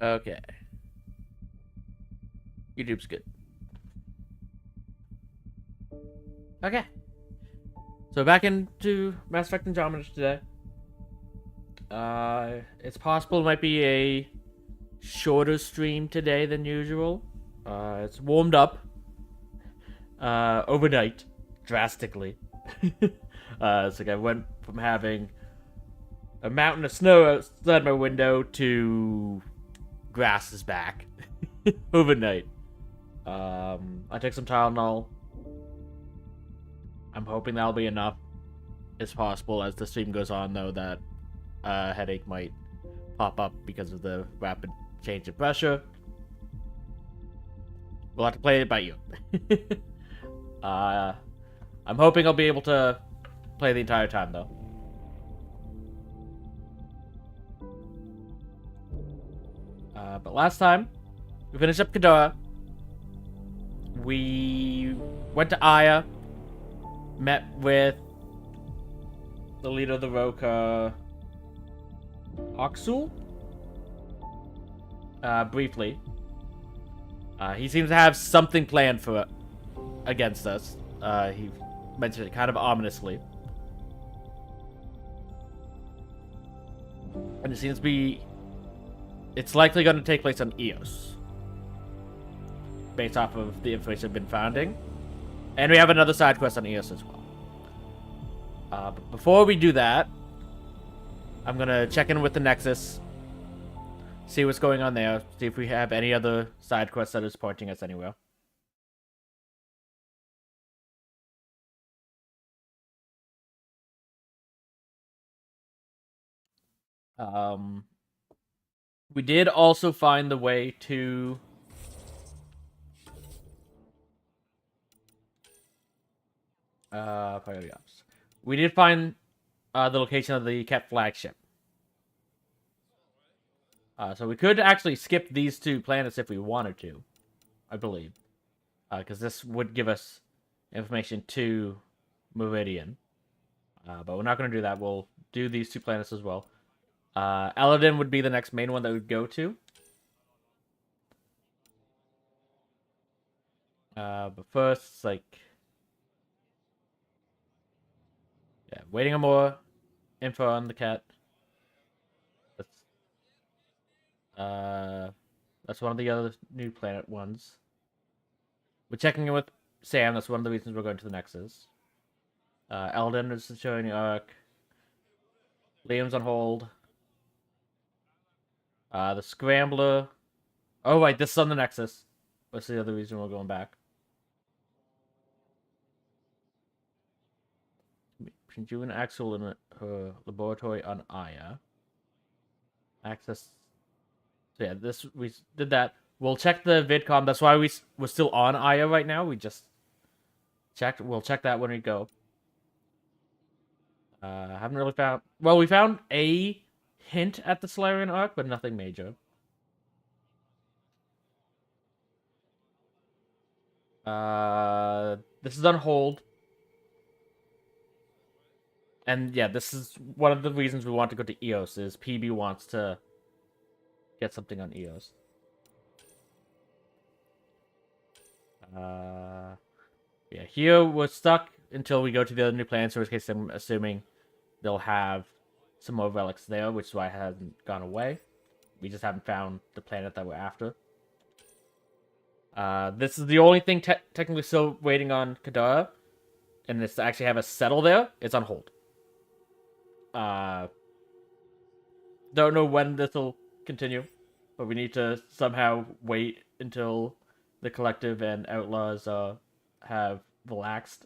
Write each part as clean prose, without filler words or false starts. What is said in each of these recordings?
Okay. YouTube's good. Okay. So back into Mass Effect Andromeda today. It's possible it might be a shorter stream today than usual. It's warmed up overnight drastically. It's like I went from having a mountain of snow outside my window to grass is back overnight. I took some Tylenol. I'm hoping that'll be enough as possible as the stream goes on, though, that headache might pop up because of the rapid change of pressure. We'll have to play it by ear. I'm hoping I'll be able to play the entire time, though. But last time, we finished up Kadara. We went to Aya, met with the leader of the Roka, Oxul, briefly. He seems to have something planned for against us. He mentioned it kind of ominously. And it seems to be... It's likely going to take place on Eos. Based off of the information I've been finding. And we have another side quest on Eos as well. But before we do that, I'm going to check in with the Nexus. See what's going on there. See if we have any other side quests that is pointing us anywhere. We did also find the way to... priority ops. We did find the location of the Ket flagship. So we could actually skip these two planets if we wanted to, I believe. Because this would give us information to Meridian. But we're not going to do that. We'll do these two planets as well. Eladin would be the next main one that we'd go to. But first, like... Yeah, waiting on more info on the cat. That's one of the other new planet ones. We're checking in with Sam. That's one of the reasons we're going to the Nexus. Eldon is showing the arc. Liam's on hold. The Scrambler. Oh, right, this is on the Nexus. What's the other reason we're going back? You and Axel in her laboratory on Aya. Access. So yeah, this we did that. We'll check the vidcom. That's why we're still on Aya right now. We just checked. We'll check that when we go. Haven't really found... Well, we found a hint at the Solarian arc, but nothing major. This is on hold. And yeah, this is one of the reasons we want to go to Eos, is PB wants to get something on Eos. Yeah, here we're stuck until we go to the other new planets, in which case I'm assuming they'll have some more relics there, which is why it hasn't gone away. We just haven't found the planet that we're after. This is the only thing technically still waiting on Kadara, and it's to actually have us settle there. It's on hold. Don't know when this will continue, but we need to somehow wait until the collective and outlaws have relaxed.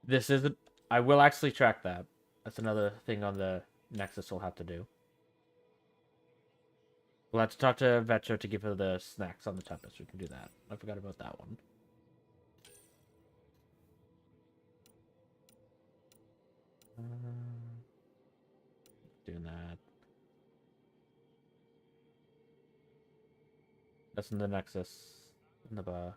This isn't... I will actually track that. That's another thing on the Nexus we'll have to do. We'll have to talk to Vetra to give her the snacks on the Tempest. We can do that. I forgot about that one. Doing that. That's in the Nexus. In the bar.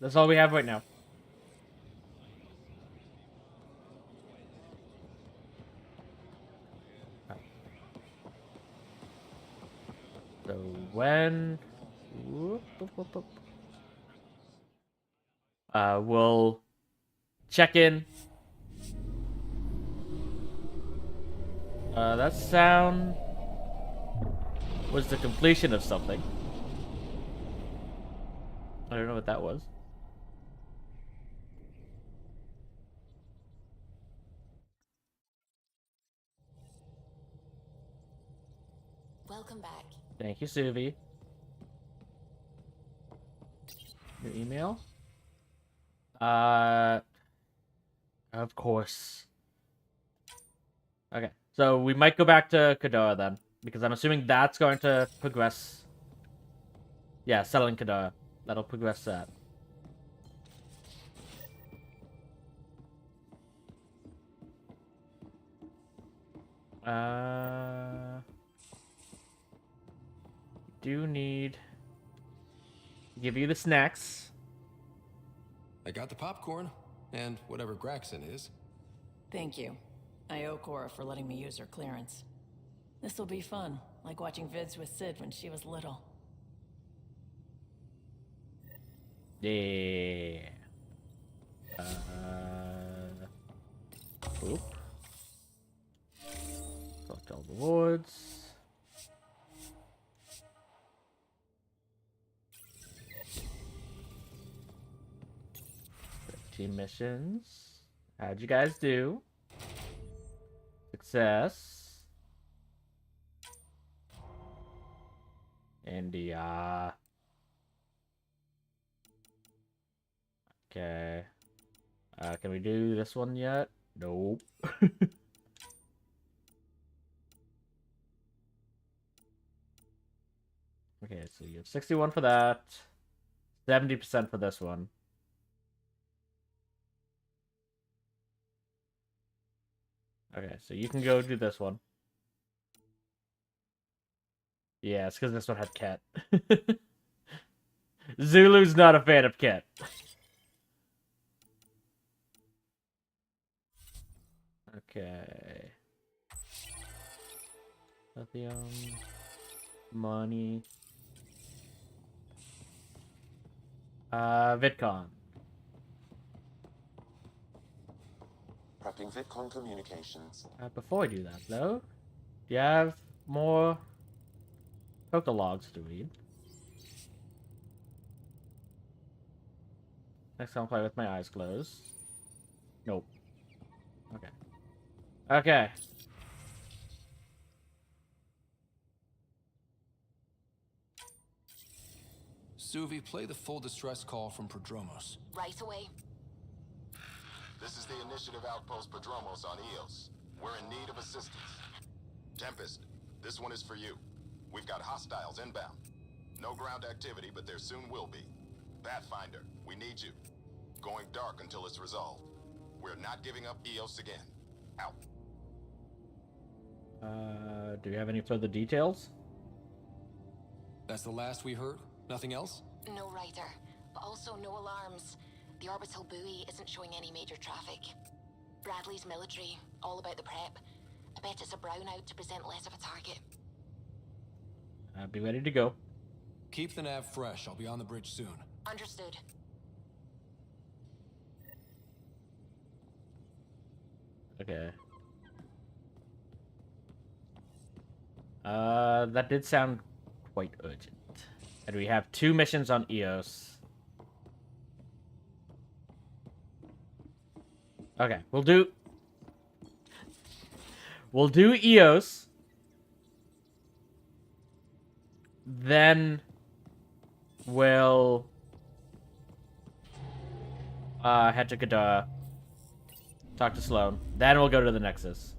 That's all we have right now. So when... we'll check in. That sound was the completion of something. I don't know what that was. Welcome back. Thank you, Suvi. Your email? Of course. Okay, so we might go back to Kadara then, because I'm assuming that's going to progress. Yeah, settling Kadara. That'll progress that. Do need to give you the snacks. I got the popcorn, and whatever Graxon is. Thank you. I owe Cora for letting me use her clearance. This'll be fun, like watching vids with Sid when she was little. Yeah. Oop. Collect all the rewards. Team missions. How'd you guys do? Success. India. Okay. Can we do this one yet? Nope. Okay, so you have 61 for that. 70% for this one. Okay, so you can go do this one. Yeah, it's because this one had Ket. Zulu's not a fan of Ket. Okay. Lithium. Money. VidCon. Prepping VidCon communications. Before I do that, though, do you have more logs to read? Next time I'll play with my eyes closed. Nope. Okay. Okay. Suvi, play the full distress call from Prodromos. Right away. This is the Initiative Outpost Padromos on Eos. We're in need of assistance. Tempest, this one is for you. We've got hostiles inbound. No ground activity, but there soon will be. Pathfinder, we need you. Going dark until it's resolved. We're not giving up Eos again. Out. Do you have any further details? That's the last we heard? Nothing else? No rider, but also no alarms. The orbital buoy isn't showing any major traffic. Bradley's military, all about the prep. I bet it's a brownout to present less of a target. Be ready to go. Keep the nav fresh. I'll be on the bridge soon. Understood. Okay. That did sound quite urgent. And we have 2 missions on Eos. Okay, we'll do Eos. Then we'll head to Kadara. Talk to Sloan. Then we'll go to the Nexus.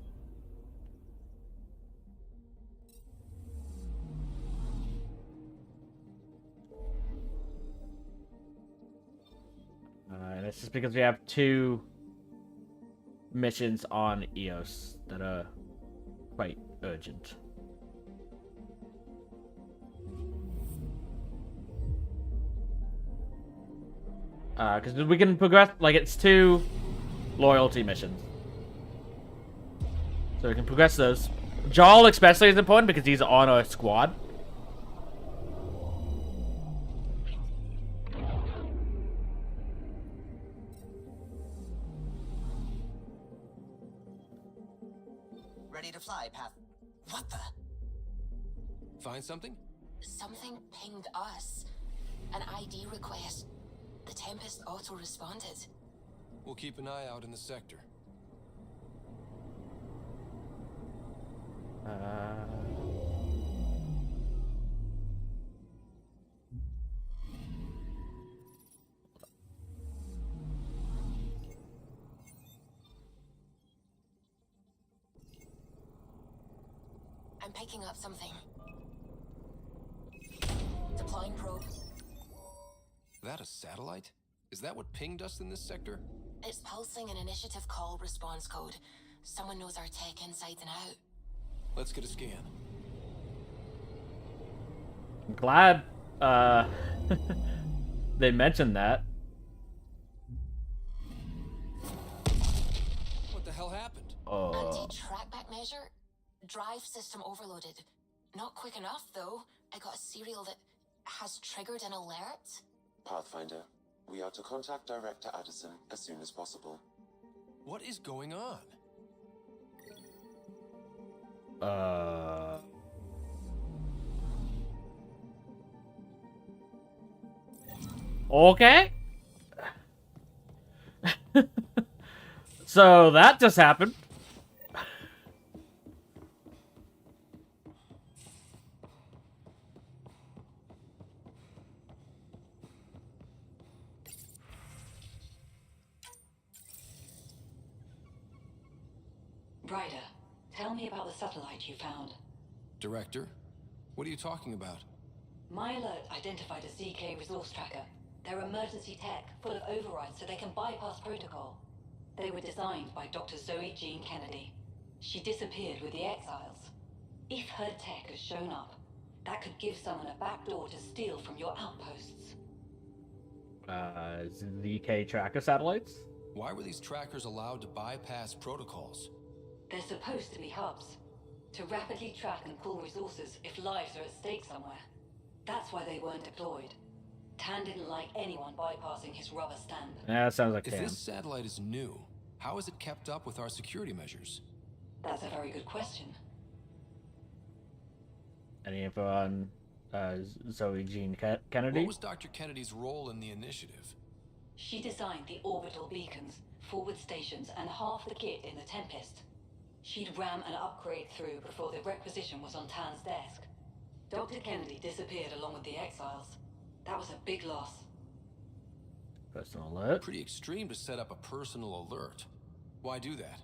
And it's just because we have 2 missions on Eos that are quite urgent. Because we can progress, like, it's 2 loyalty missions. So we can progress those. Jarl especially is important because he's on our squad. Ready to fly, Path. What the? Find something? Something pinged us. An ID request. The Tempest auto-responded. We'll keep an eye out in the sector. I'm picking up something. Deploying probe. That a satellite? Is that what pinged us in this sector? It's pulsing an initiative call response code. Someone knows our tech inside and out. Let's get a scan. I'm glad they mentioned that. What the hell happened? Anti-trackback measure? Drive system overloaded. Not quick enough, though. I got a serial that has triggered an alert. Pathfinder, we are to contact Director Addison as soon as possible. What is going on? Okay. So that just happened. Ryder, tell me about the satellite you found. Director? What are you talking about? My alert identified a ZK resource tracker. They're emergency tech, full of overrides so they can bypass protocol. They were designed by Dr. Zoe Jean Kennedy. She disappeared with the Exiles. If her tech has shown up, that could give someone a backdoor to steal from your outposts. ZK tracker satellites? Why were these trackers allowed to bypass protocols? They're supposed to be hubs, to rapidly track and pull resources if lives are at stake somewhere. That's why they weren't deployed. Tan didn't like anyone bypassing his rubber stamp. Yeah, that sounds like If Tam. this satellite is new, how is it kept up with our security measures? That's a very good question. Any info on Zoe Jean Kennedy? What was Dr. Kennedy's role in the initiative? She designed the orbital beacons, forward stations, and half the kit in the Tempest. She'd ram an upgrade through before the requisition was on Tan's desk. Dr. Kennedy disappeared along with the Exiles. That was a big loss. Personal alert. Pretty extreme to set up a personal alert. Why do that?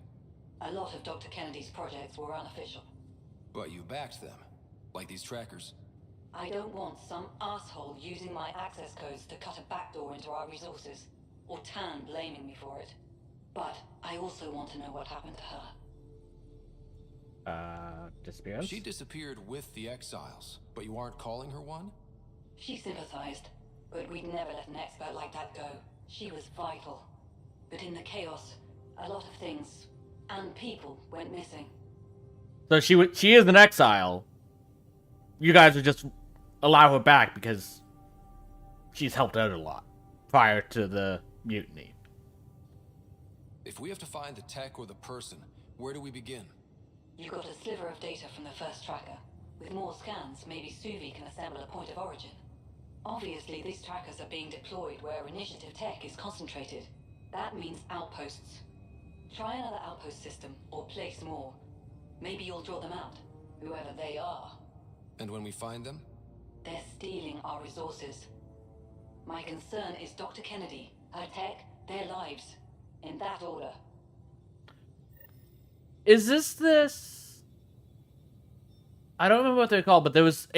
A lot of Dr. Kennedy's projects were unofficial. But you backed them. Like these trackers. I don't want some asshole using my access codes to cut a backdoor into our resources, or Tan blaming me for it. But I also want to know what happened to her. Disappearance? She disappeared with the Exiles, but you aren't calling her one? She sympathized, but we'd never let an expert like that go. She was vital. But in the chaos, a lot of things, and people, went missing. So she is an exile. You guys would just allow her back because she's helped out a lot prior to the mutiny. If we have to find the tech or the person, where do we begin? You got a sliver of data from the first tracker. With more scans, maybe Suvi can assemble a point of origin. Obviously, these trackers are being deployed where initiative tech is concentrated. That means outposts. Try another outpost system, or place more. Maybe you'll draw them out, whoever they are. And when we find them? They're stealing our resources. My concern is Dr. Kennedy, her tech, their lives. In that order. Is this? I don't remember what they're called, but there was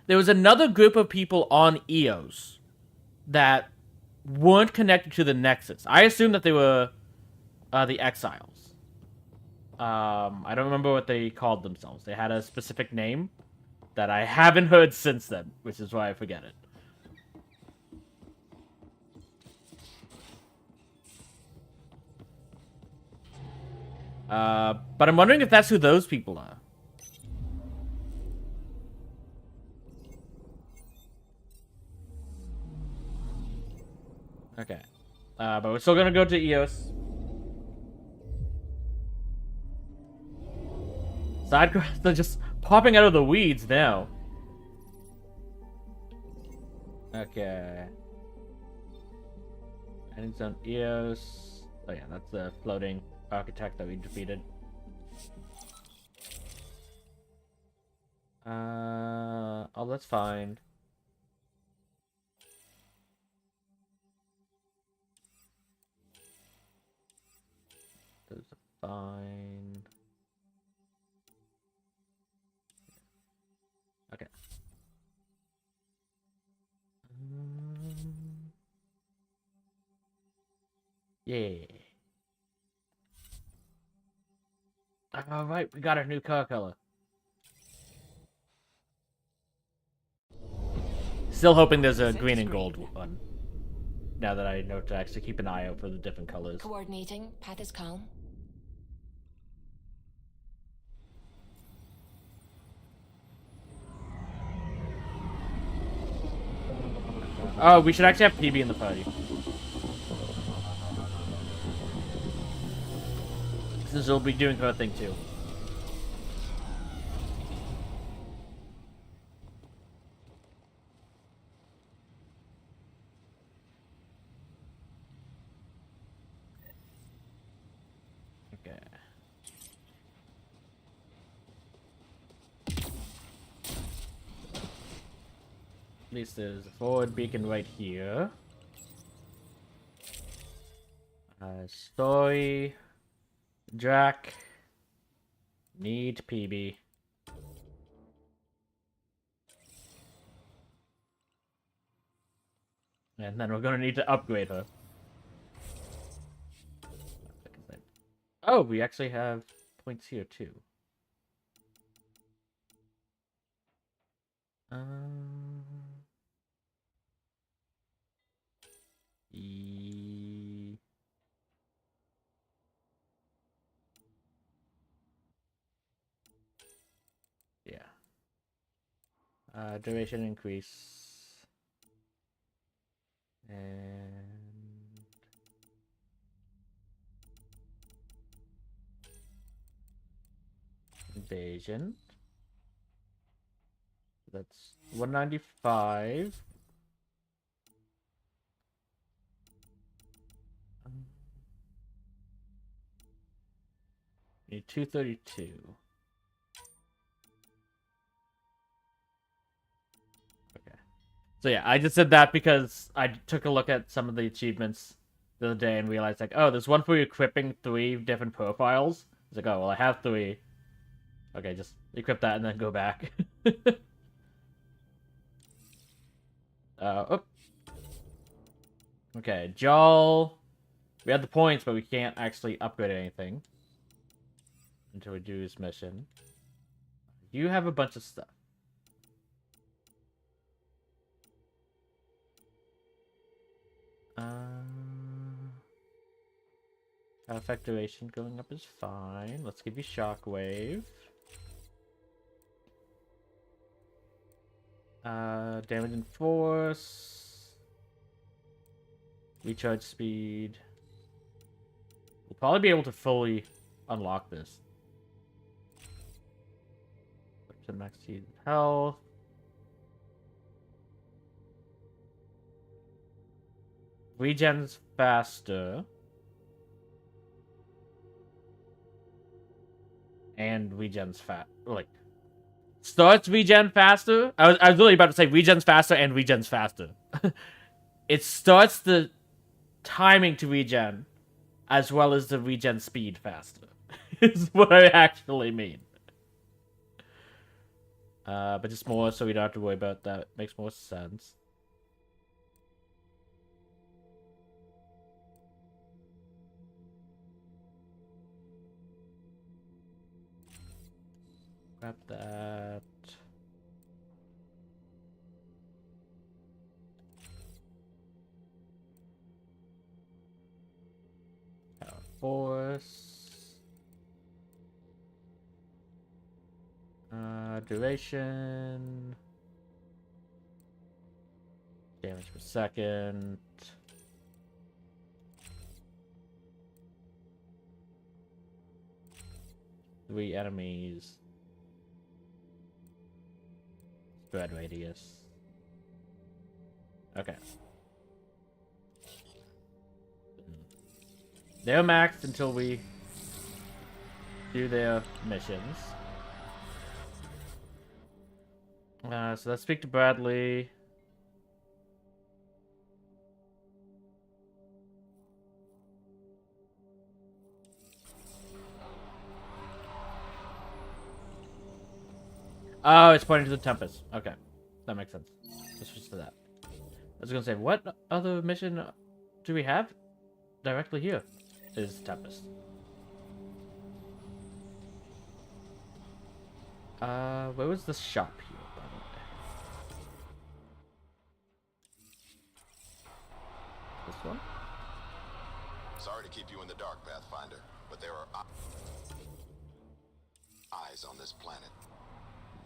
another group of people on EOS that weren't connected to the Nexus. I assume that they were the Exiles. I don't remember what they called themselves. They had a specific name that I haven't heard since then, which is why I forget it. But I'm wondering if that's who those people are. Okay. But we're still gonna go to EOS. Side quests are just popping out of the weeds now. Okay. Endings on EOS. Oh yeah, that's the floating architect that we defeated. Oh, that's fine. Those are fine. Okay. Yeah. All right, we got our new car color. Still hoping there's a green and gold one. Now that I know to actually keep an eye out for the different colors. Coordinating. Path is calm. Oh, we should actually have PB in the party. Since she'll be doing her thing too. Okay. At least there's a forward beacon right here. Story. Drac. Need PB. And then we're gonna need to upgrade her. Oh, we actually have points here too. E... Yeah. Duration increase. And... Invasion. That's 195. Need 232. Okay. So yeah, I just said that because I took a look at some of the achievements the other day and realized like, oh, there's one for equipping 3 different profiles. It's like, oh, well, I have 3. Okay, just equip that and then go back. Oh. Okay, Jal. We have the points, but we can't actually upgrade anything until we do this mission. You have a bunch of stuff. Effect duration going up is fine. Let's give you Shockwave. Damage and force. Recharge speed. We'll probably be able to fully unlock this. To max health. Regen's faster. And regen's fat. Like, starts regen faster. I was really about to say regen's faster and regen's faster. It starts the timing to regen as well as the regen speed faster. Is what I actually mean. But just more so we don't have to worry about that. Makes more sense. Grab that. Power force. Duration. Damage per second. Three enemies. Spread radius. Okay. They're maxed until we do their missions. So let's speak to Bradley. Oh, it's pointing to the Tempest. Okay. That makes sense. Let's switch to that. I was gonna say, what other mission do we have? Directly here is Tempest. Where was the shop here, by the way? This one? Sorry to keep you in the dark, Pathfinder, but there are eyes on this planet.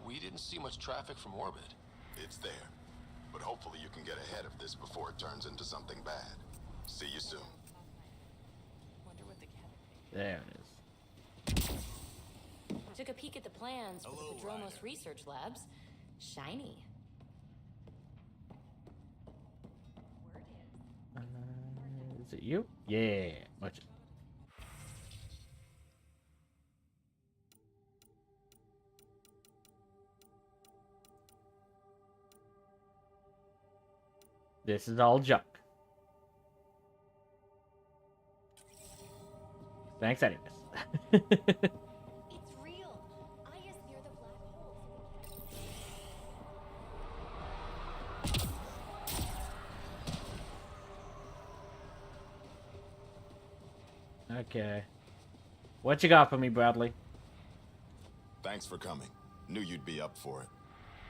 We didn't see much traffic from orbit. It's there, but hopefully you can get ahead of this before it turns into something bad. See you soon. There it is. Took a peek at the plans for the Padromos research labs. Shiny. Is it you? Yeah, much. This is all junk. Thanks anyways. It's real. Aya's near the black hole. Okay. What you got for me, Bradley? Thanks for coming. Knew you'd be up for it.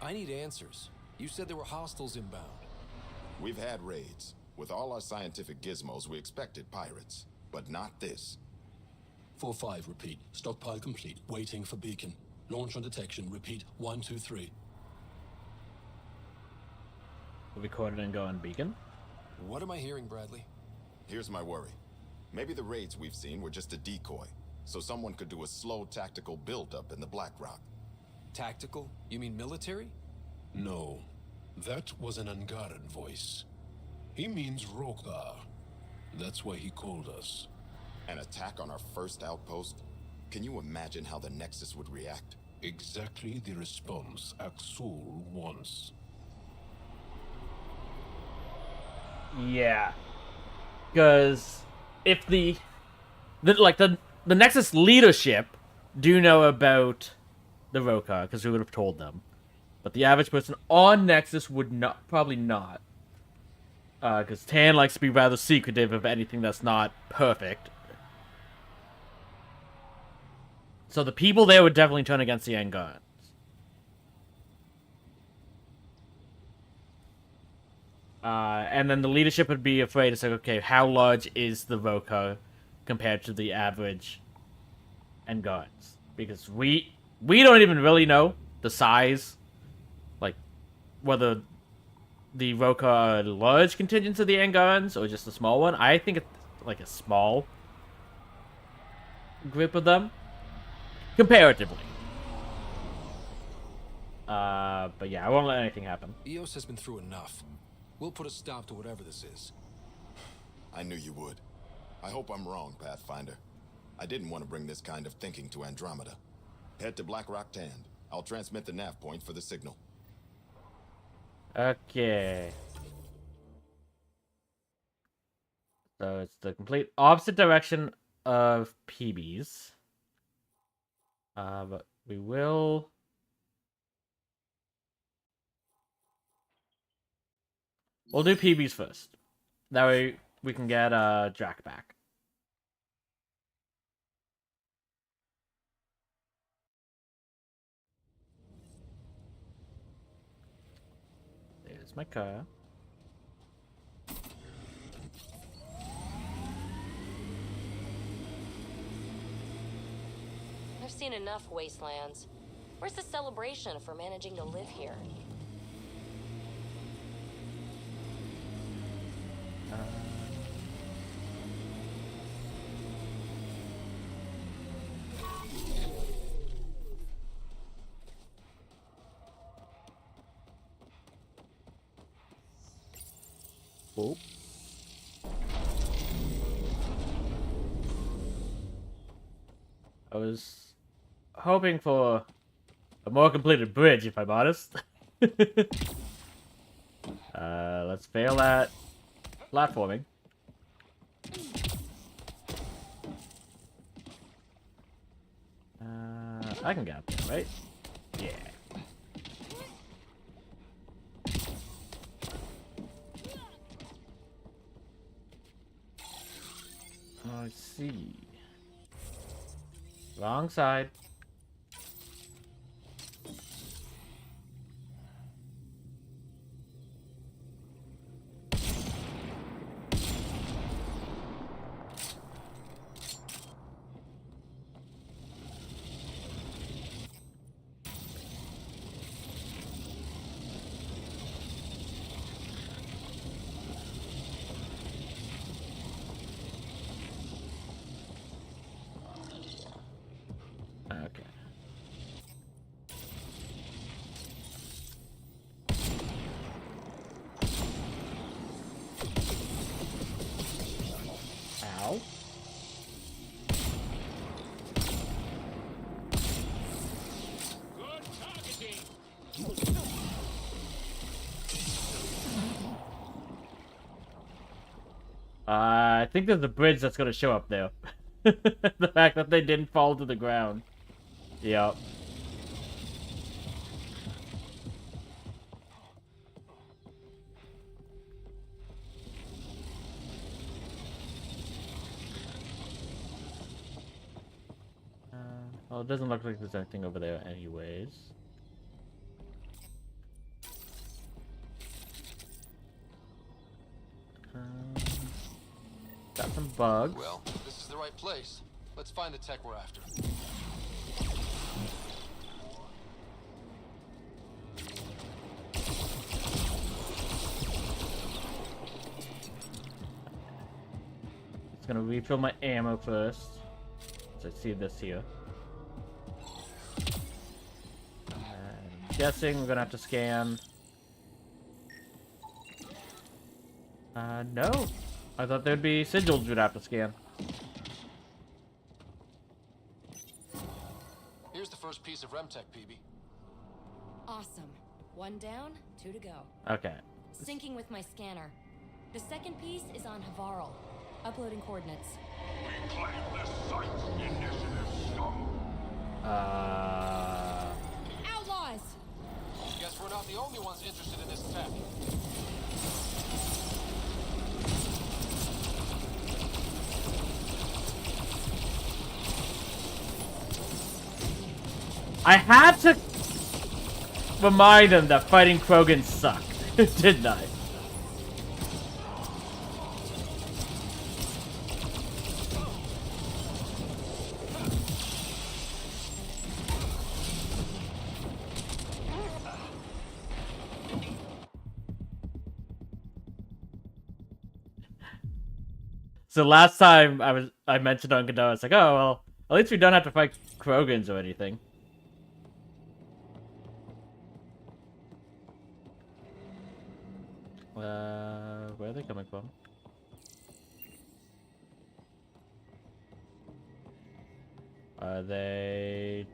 I need answers. You said there were hostiles inbound. We've had raids. With all our scientific gizmos, we expected pirates. But not this. 4-5, repeat. Stockpile complete. Waiting for beacon. Launch on detection. Repeat. 1, 2, 3. Recorded and go on beacon. What am I hearing, Bradley? Here's my worry. Maybe the raids we've seen were just a decoy, so someone could do a slow tactical build-up in the Black Rock. Tactical? You mean military? No. That was an Angaran voice. He means Rokar. That's why he called us. An attack on our first outpost? Can you imagine how the Nexus would react? Exactly the response Axul wants. Yeah. Because if the Nexus leadership do know about the Rokar, because we would have told them. But the average person on Nexus would not, probably not. Because Tan likes to be rather secretive of anything that's not perfect. So the people there would definitely turn against the Angarans. And then the leadership would be afraid to say, okay, how large is the Rokar compared to the average Angarans? Because we don't even really know the size, like whether the Rokar are large contingents of the Angarans or just a small one. I think it's like a small group of them, comparatively. But yeah, I won't let anything happen. EOS has been through enough. We'll put a stop to whatever this is. I knew you would. I hope I'm wrong, Pathfinder. I didn't want to bring this kind of thinking to Andromeda. Head to Black Rock Tand. I'll transmit the nav point for the signal. Okay. So it's the complete opposite direction of PB's. But we will... We'll do PB's first. That way we can get Jack back. There's my car. I've seen enough wastelands. Where's the celebration for managing to live here? Oh. I was hoping for a more completed bridge, if I'm honest. Let's fail at platforming. I can get up there, right? Yeah. I see. Wrong side. Okay. Ow. I think there's a bridge that's gonna show up there. The fact that they didn't fall to the ground. Yep. Well, it doesn't look like there's anything over there anyways. Got some bugs. Well, this is the right place. Let's find the tech we're after. Just gonna refill my ammo first. So I see this here. I'm guessing we're gonna have to scan. No. I thought there'd be sigils we'd have to scan. Here's the first piece of Remtech, PB. Awesome. One down, 2 to go. Okay. Syncing with my scanner. The second piece is on Havarl. Uploading coordinates. We claim the site. Initiative scum. Outlaws! Guess we're not the only ones interested in this tech. I had to remind them that fighting Krogan sucked, didn't I? So last time I mentioned on Kadara, it's like, oh well, at least we don't have to fight Krogans or anything. Where are they coming from? Are they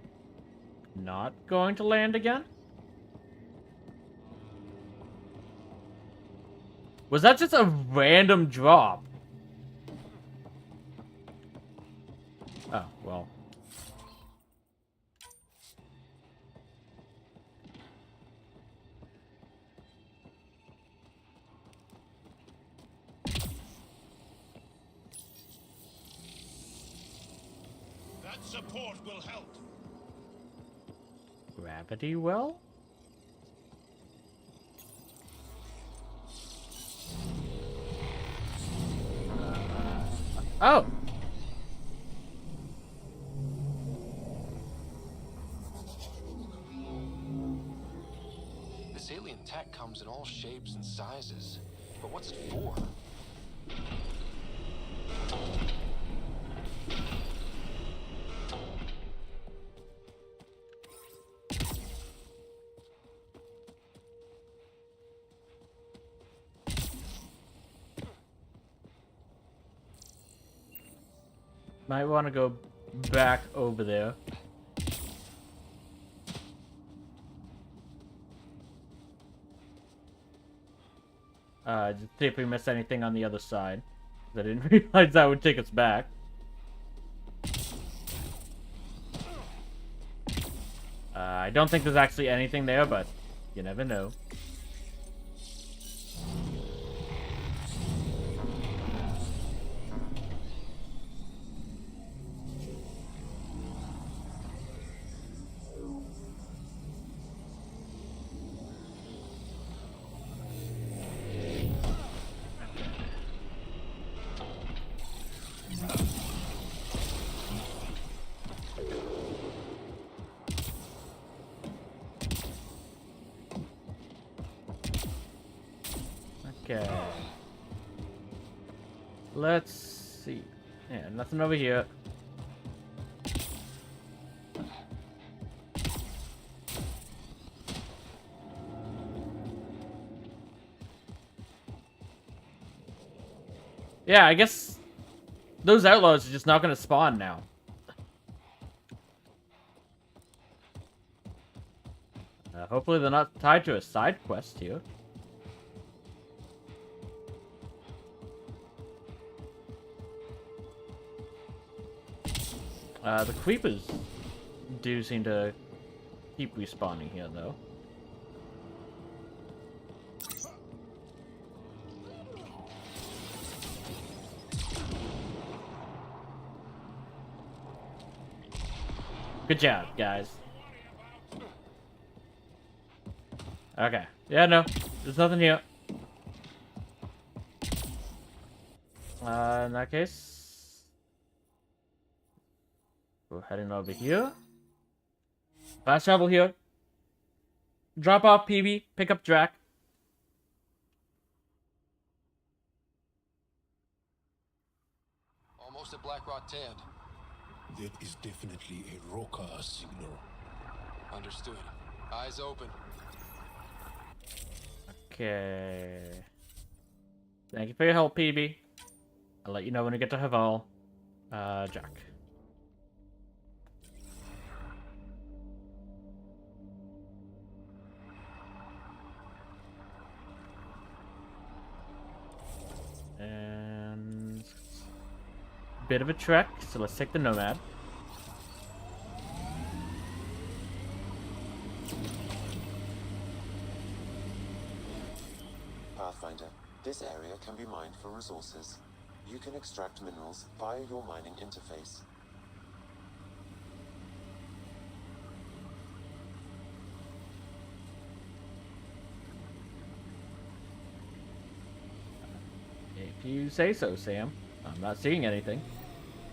not going to land again? Was that just a random drop? Oh, well. That support will help. Gravity well? Oh! alien tech comes in all shapes and sizes. But what's it for? Might want to go back over there. Just see if we missed anything on the other side. I didn't realize that would take us back. I don't think there's actually anything there, but you never know. Okay. Let's see. Yeah, nothing over here. Yeah, I guess those outlaws are just not going to spawn now. Hopefully they're not tied to a side quest here. The creepers do seem to keep respawning here, though. Good job, guys. Okay. Yeah, no. There's nothing here. In that case, we're heading over here. Fast travel here. Drop off PB. Pick up Drac. Almost at Black Rock Tad. That is definitely a Roka signal. Understood. Eyes open. Okay. Thank you for your help, PB. I'll let you know when we get to Haval. Jack. And bit of a trek, so let's take the Nomad. Pathfinder, this area can be mined for resources. You can extract minerals via your mining interface. If you say so, Sam. I'm not seeing anything.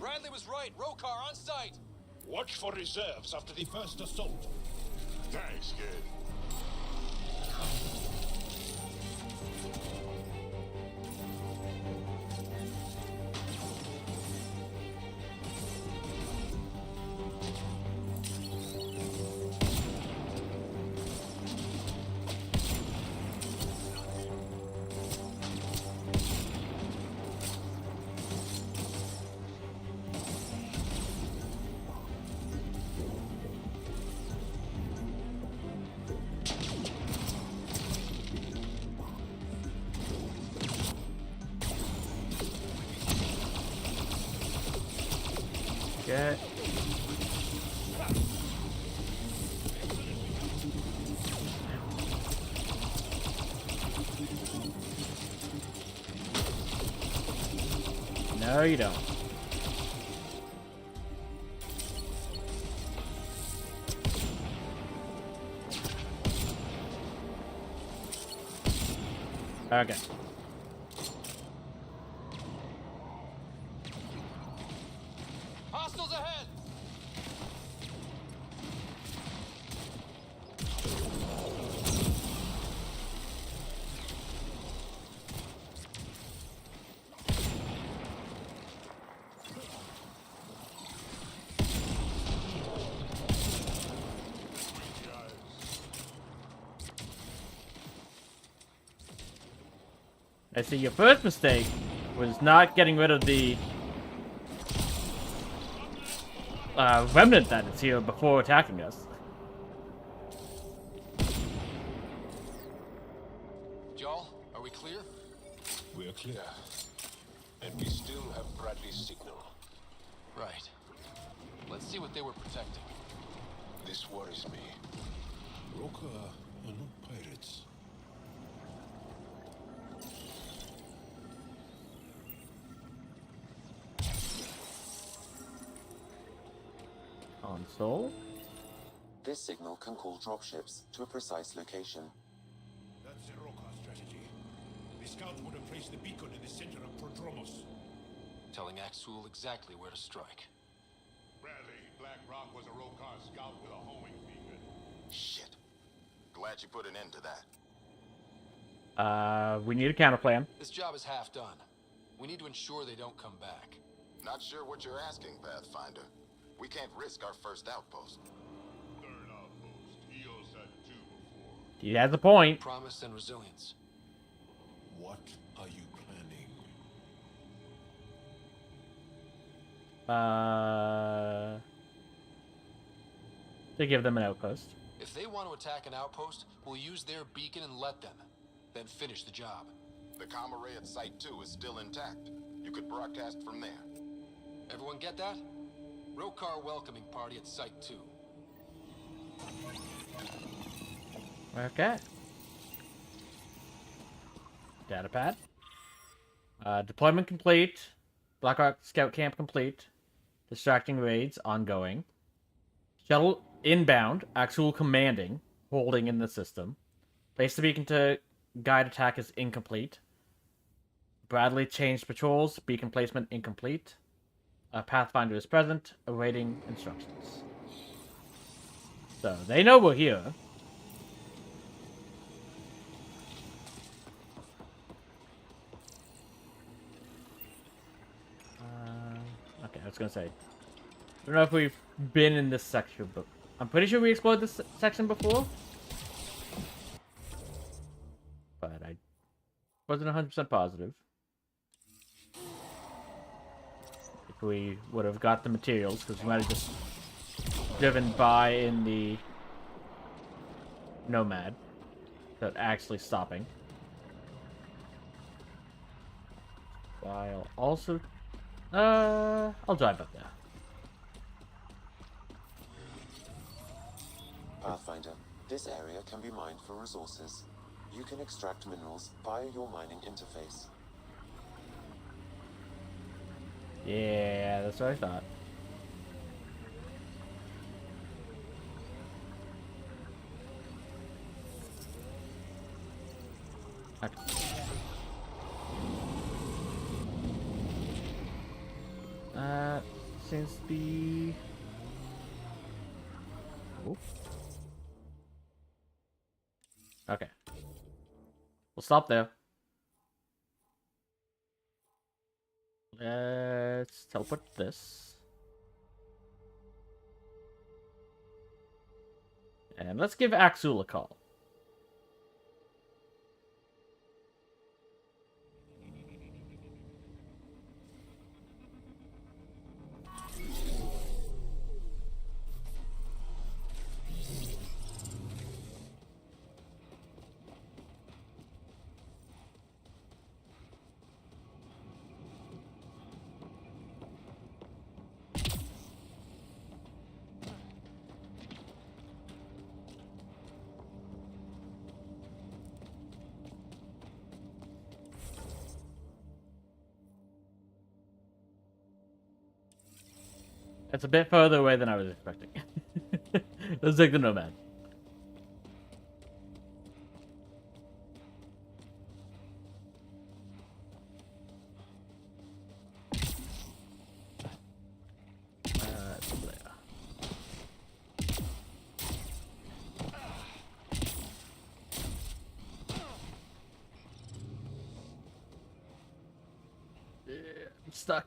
Bradley was right. Rokar on site. Watch for reserves after the first assault. Thanks, kid. Okay. No, you don't. Okay. Hostiles ahead. I see your first mistake was not getting rid of the remnant that is here before attacking us. Y'all, are we clear? We're clear. And we still have Bradley's signal. Right. Let's see what they were protecting. This worries me. Roka are not pirates. Console. This signal can call dropships to a precise location. That's the Roka strategy. The scouts would have placed the beacon in the center of Prodromos. Telling Axul exactly where to strike. Bradley, Black Rock was a Roka scout with a homing beacon. Shit. Glad you put an end to that. We need a counter plan. This job is half done. We need to ensure they don't come back. Not sure what you're asking, Pathfinder. We can't risk our first outpost. Third outpost. Eos had 2 before. He has a point. Promise and resilience. What are you planning? To give them an outpost. If they want to attack an outpost, we'll use their beacon and let them. Then finish the job. The comm array at Site 2 is still intact. You could broadcast from there. Everyone get that? Rokar welcoming party at Site 2. Okay. Data pad. Deployment complete. Blackrock Scout Camp complete. Distracting raids ongoing. Shuttle inbound. Actual commanding. Holding in the system. Place the beacon to guide attack is incomplete. Bradley changed patrols. Beacon placement incomplete. Pathfinder is present. Awaiting instructions. So, they know we're here. Okay, I was gonna say. I don't know if we've been in this section, but I'm pretty sure we explored this section before. But I wasn't 100% positive. If we would have got the materials, because we might have just driven by in the Nomad without actually stopping. While also... I'll drive up there. Pathfinder, this area can be mined for resources. You can extract minerals via your mining interface. Yeah, that's what I thought. Okay. Seems to be... Oh. Okay. We'll stop there. Let's teleport this. And let's give Axul a call. It's a bit further away than I was expecting. Let's take the Nomad. I'm stuck.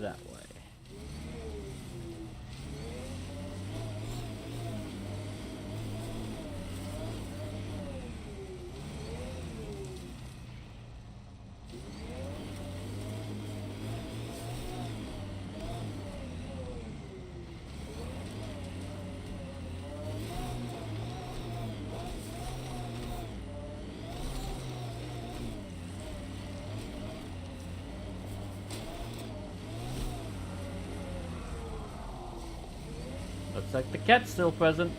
that way. Looks like the cat's still present.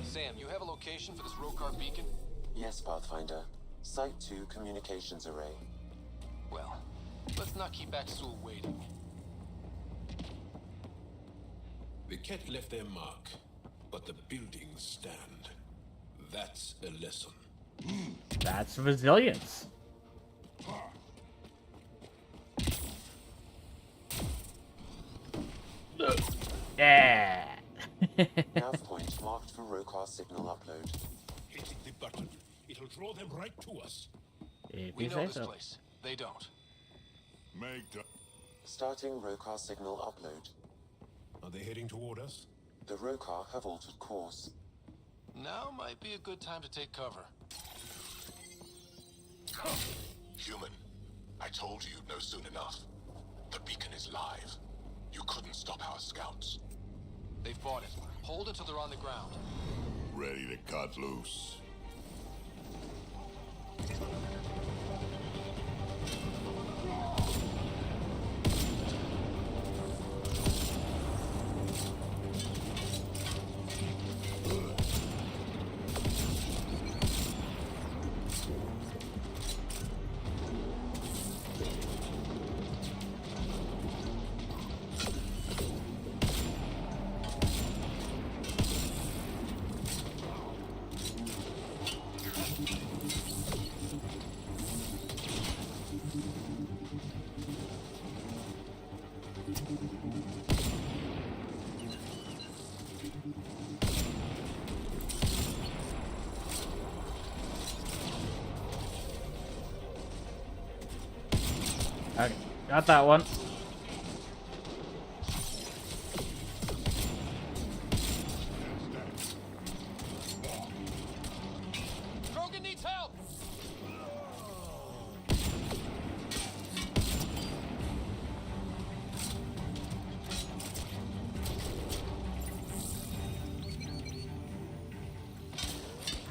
Sam, you have a location for this Rokar beacon? Yes, Pathfinder. Site 2 communications array. Well, let's not keep Axel waiting. The cat left their mark, but the buildings stand. That's a lesson. That's resilience. Yeah. Nav point marked for Rokar signal upload. Hitting the button. It'll draw them right to us. If We you know say this so. place. They don't. Make the... Starting Rokar signal upload. Are they heading toward us? The Rokar have altered course. Now might be a good time to take cover. Human, I told you you'd know soon enough. The beacon is live. You couldn't stop our scouts. They fought it. Hold until they're on the ground. Ready to cut loose. Okay, got that one. Krogan needs help!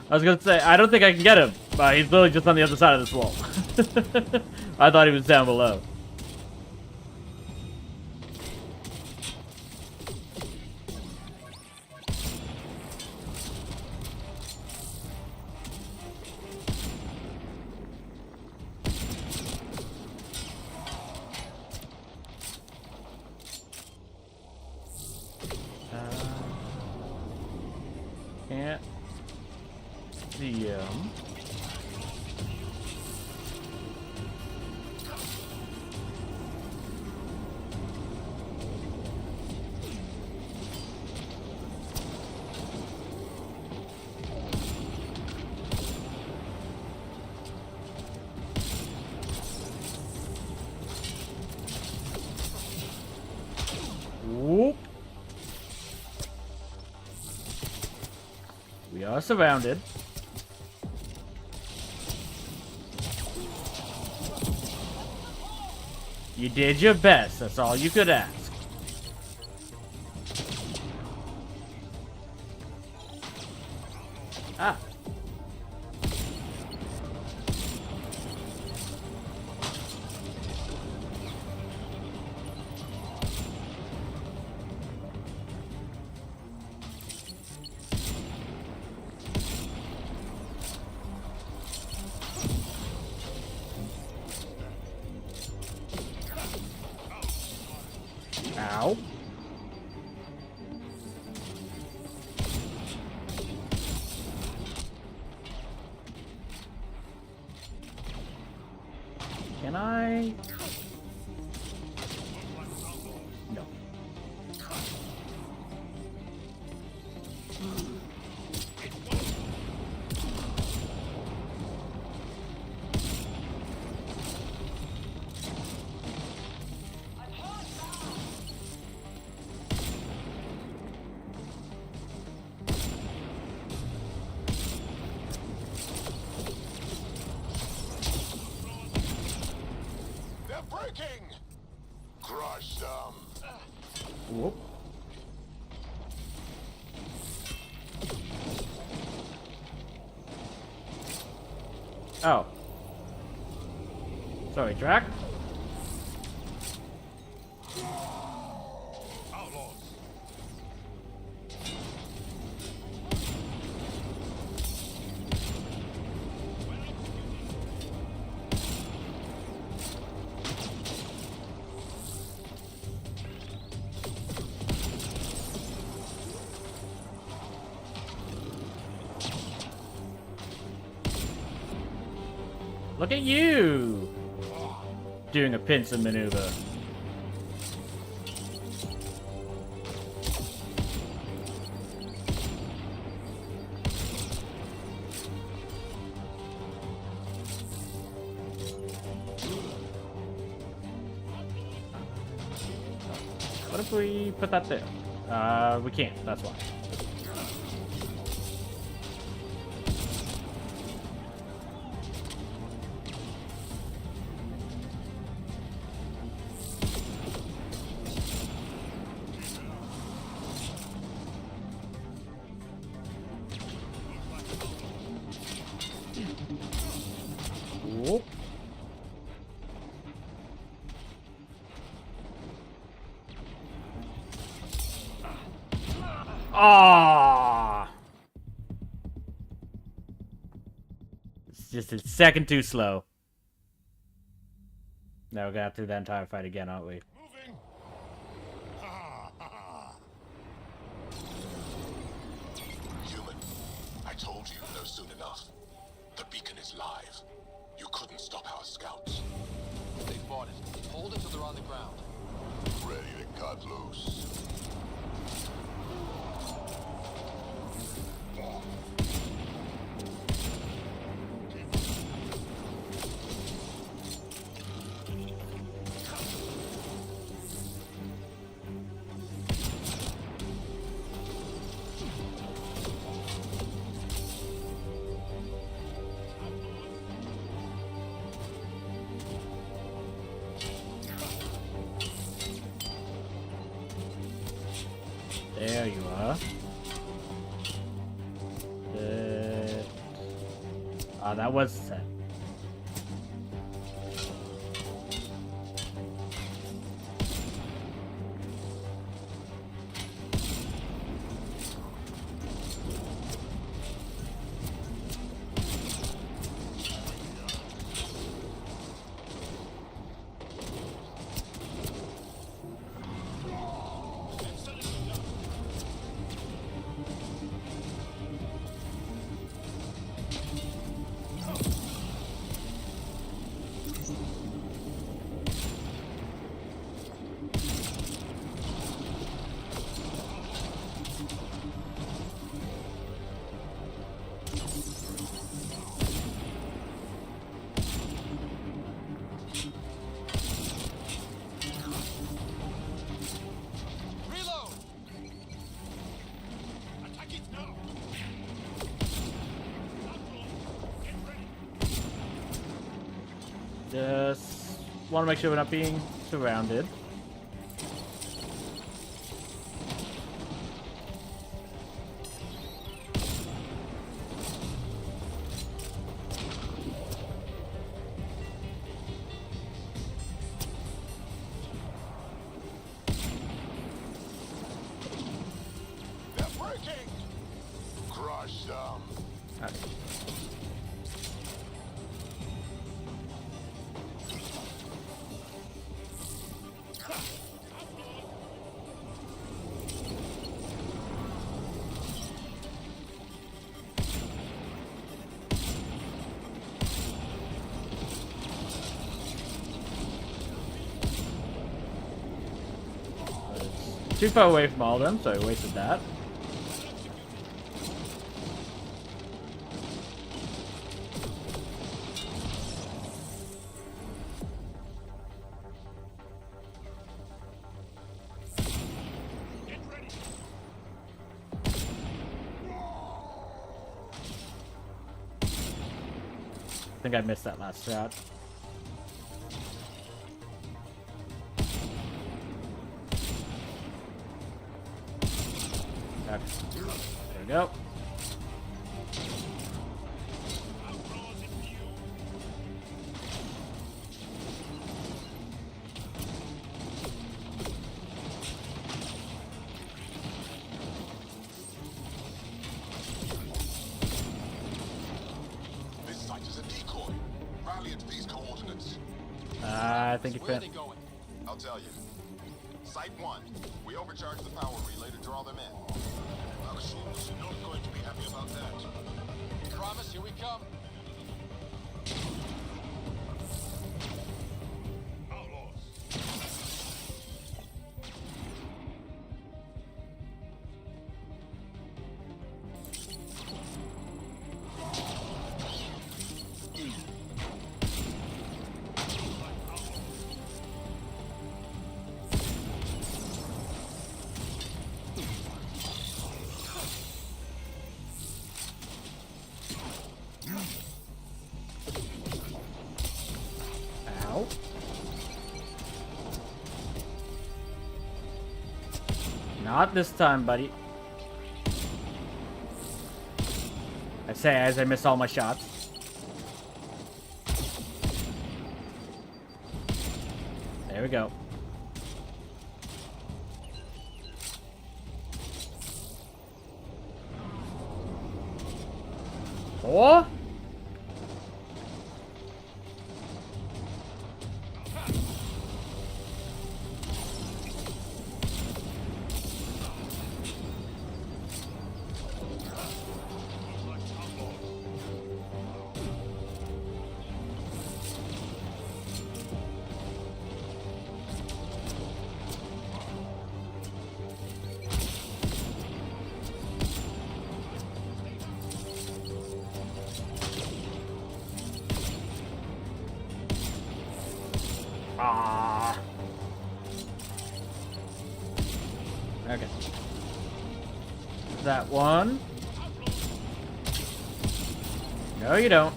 I was gonna say, I don't think I can get him. He's literally just on the other side of this wall. I thought he was down below. Can't see him. Whoop. We are surrounded. You did your best. That's all you could ask. Ah. Ow. Can I? No. Oh. Sorry, track. Outlaws. Look at you! Doing a pincer maneuver. What if we put that there? We can't, that's why. Whoop. Ah! It's just a second too slow. Now we're gonna have to do that entire fight again, aren't we? Moving. Ha ha. Human, I told you no soon enough. The beacon is live. You couldn't stop our scouts. They fought it. Hold it till they're on the ground. Ready to cut loose. There you are. That was set. Reload! Attack it now. Just want to make sure we're not being surrounded. They're breaking! Crush them. Too far away from all of them, so I wasted that. I think I missed that last shot. There we go. I think it Where are could. they going? I'll tell you. Site 1. We overcharged the power relay to draw them in. Maxim's not going to be happy about that. Promise, here we come. Outlaws. Ow. Not this time, buddy. I say as I miss all my shots. There we go. Oh! Ah. Okay. That one. No, you don't.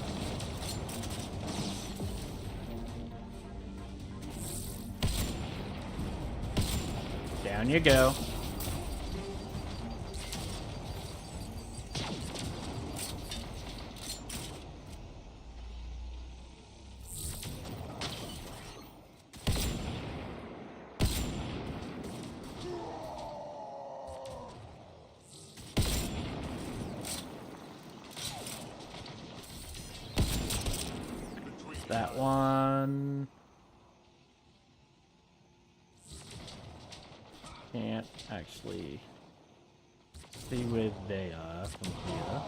Down you go. That one. Can't actually see where they are from here.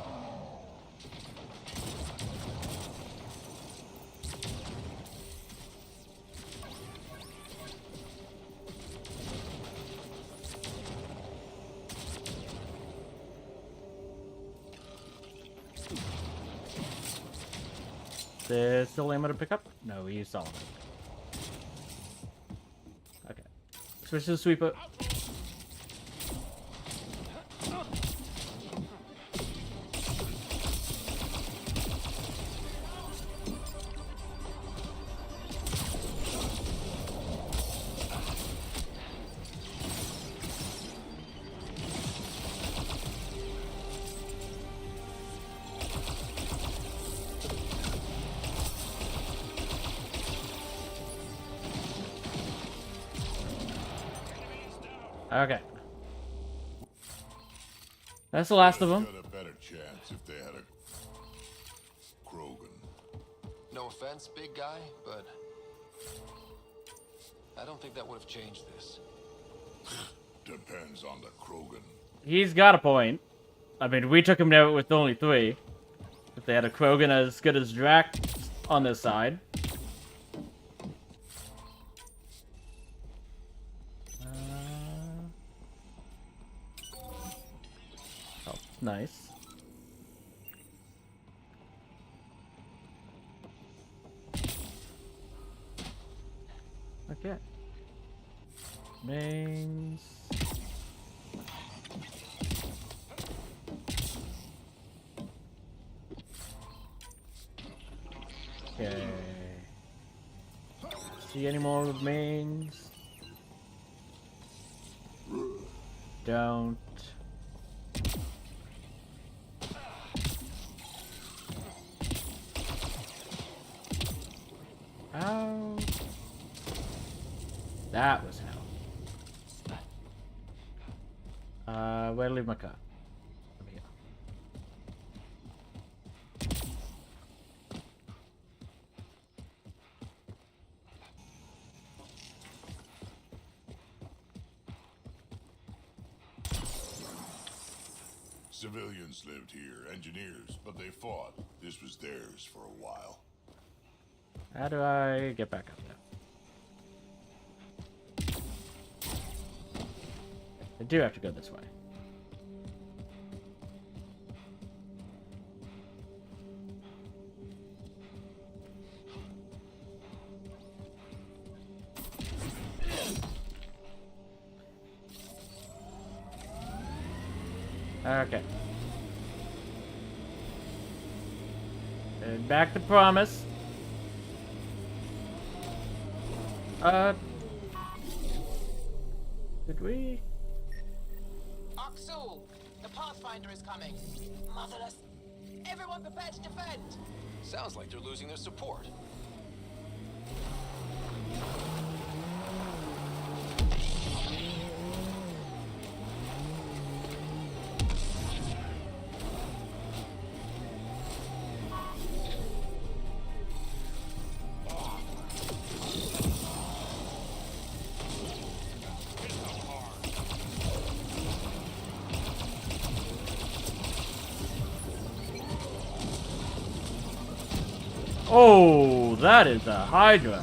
There's still ammo to pick up? No, we used all of it. Okay. Switch to the sweeper. Okay. That's the last of them. Got a better chance if they had a Krogan. No offense, big guy, but I don't think that would have changed this. Depends on the Krogan. He's got a point. I mean, we took him down with only 3. If they had a Krogan as good as Drac on this side. Oh, nice. Okay. Mains. Okay. See any more remains? Don't. Ow. That was hell. Where to leave my car? Over here. Civilians lived here, engineers, but they fought. This was theirs for a while. How do I get back up there? I do have to go this way. Okay. And back to Promise. Did we? Axel, the Pathfinder is coming. Motherless. Everyone prepared to defend. Sounds like they're losing their support. Oh, that is a Hydra.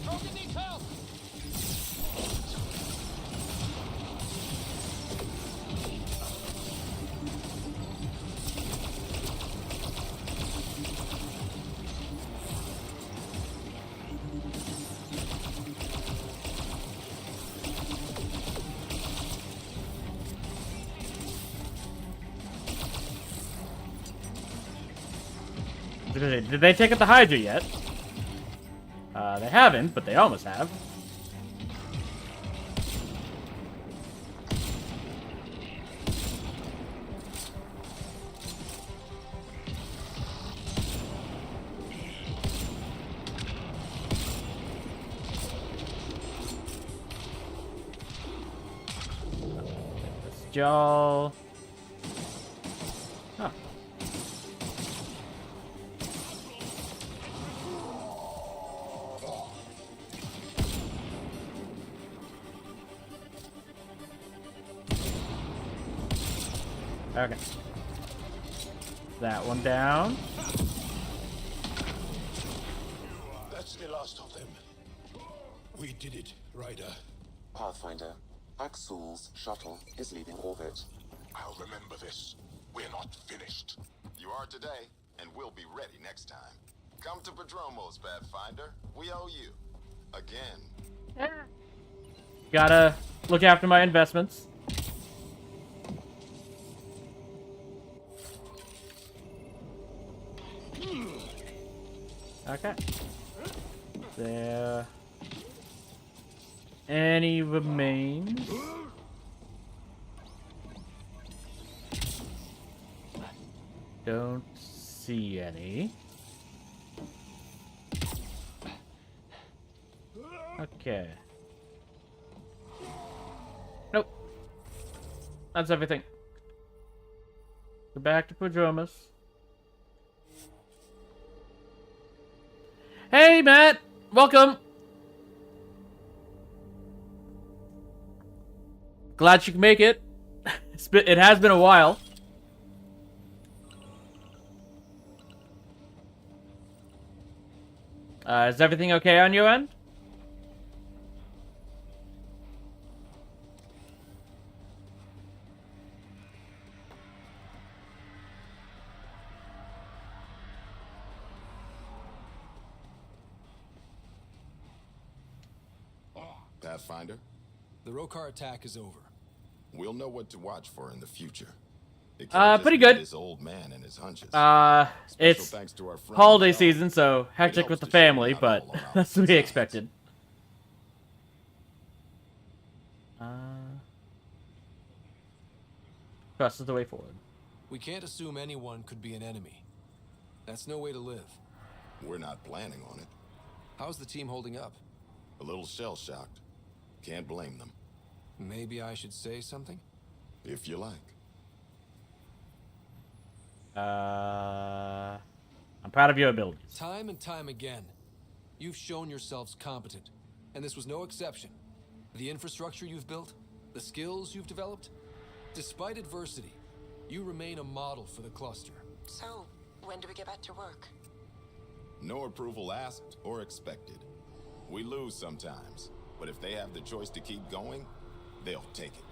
Broken needs help. Did they take out the Hydra yet? They haven't, but they almost have. This jaw. Huh. Okay. That one down. That's the last of them. We did it, Ryder. Pathfinder, Axel's shuttle is leaving orbit. I'll remember this. We're not finished. You are today, and we'll be ready next time. Come to Prodromos, Pathfinder. We owe you. Again. Gotta look after my investments. Okay. There. Any remains? Don't see any. Okay. Nope. That's everything. Go back to Prodromos. Hey, Matt! Welcome! Glad you can make it. It has been a while. Is everything okay on your end? Pathfinder, The Rokar attack is over. we'll know what to watch for in the future. It can't just Pretty be good. This old man and his hunches. It's thanks to our friend holiday John. season, so hectic helps with the to show family, not but all around that's to be sides. expected. Trust is the way forward. We can't assume anyone could be an enemy. That's no way to live. We're not planning on it. How's the team holding up? A little shell-shocked. Can't blame them. Maybe I should say something? If you like. I'm proud of your abilities. Time and time again, you've shown yourselves competent, and this was no exception. The infrastructure you've built, the skills you've developed, despite adversity, you remain a model for the cluster. So, when do we get back to work? No approval asked or expected. We lose sometimes, but if they have the choice to keep going, they'll take it.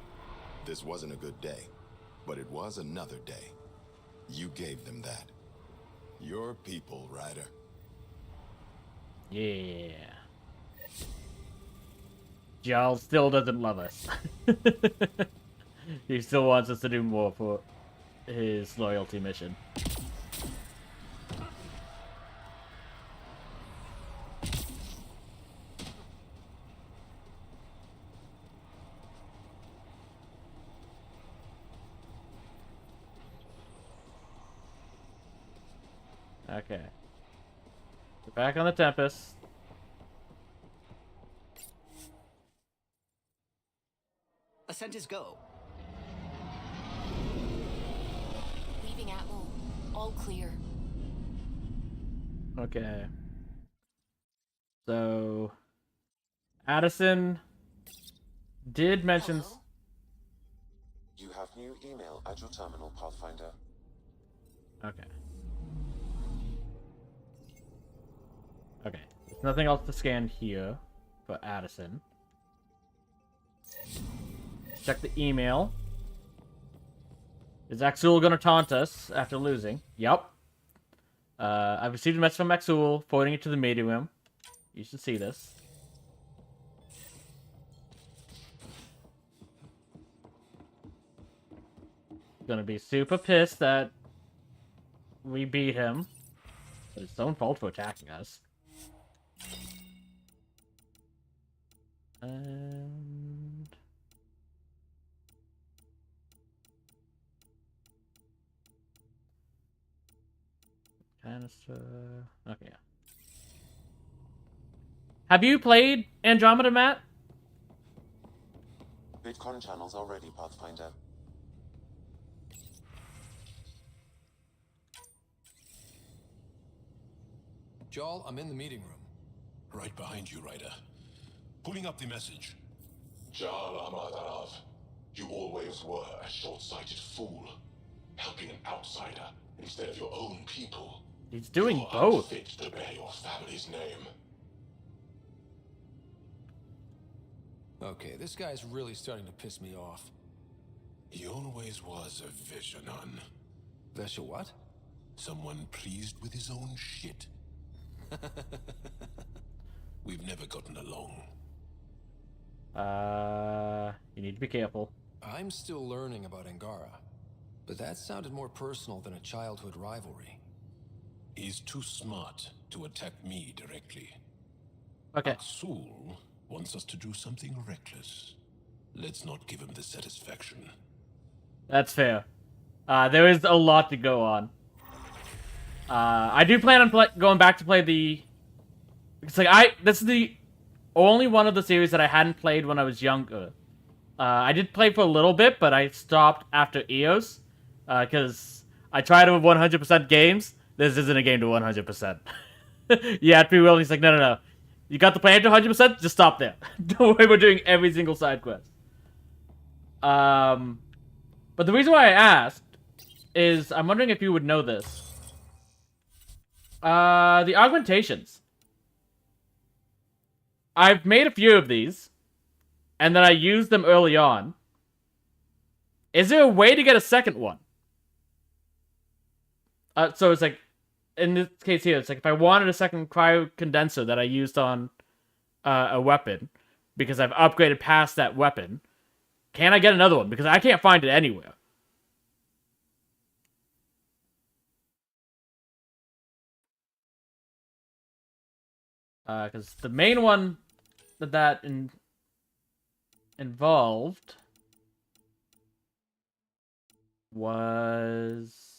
This wasn't a good day, but it was another day. You gave them that. Your people, Ryder. Yeah. Giles still doesn't love us. He still wants us to do more for his loyalty mission. Okay. We're back on the Tempest. Ascent is go. Leaving Atmo. All clear. Okay. So, Addison did mention... Hello? You have new email at your terminal, Pathfinder. Okay. Okay. There's nothing else to scan here for Addison. Check the email. Is Axul gonna taunt us after losing? Yep. I've received a message from Axul, forwarding it to the meeting room. You should see this. Gonna be super pissed that we beat him. But it's his own fault for attacking us. And... canister... Okay, yeah. Have you played Andromeda, Matt? Bitcoin channels are ready, Pathfinder. Jarl, I'm in the meeting room. Right behind you, Ryder. Pulling up the message. Jarl Amadarav, you always were a short-sighted fool. Helping an outsider instead of your own people. He's doing You're both. unfit to bear your family's name. Okay, this guy's really starting to piss me off. He always was a Veshanon. Vesha what? Someone pleased with his own shit. We've never gotten along. You need to be careful. I'm still learning about Angara, but that sounded more personal than a childhood rivalry. He's too smart to attack me directly. Okay. Axul wants us to do something reckless. Let's not give him the satisfaction. That's fair. There is a lot to go on. I do plan on going back to play the... It's like, this is the only one of the series that I hadn't played when I was younger. I did play for a little bit, but I stopped after EOS. Because I tried to 100% games. This isn't a game to 100%. You have to be willing. He's like, no. You got the plan to 100%? Just stop there. Don't worry about doing every single side quest. But the reason why I asked is I'm wondering if you would know this. The augmentations. I've made a few of these, and then I used them early on. Is there a way to get a second one? So it's like, in this case here, it's like if I wanted a second cryo condenser that I used on a weapon, because I've upgraded past that weapon, can I get another one? Because I can't find it anywhere. Because the main one that involved was...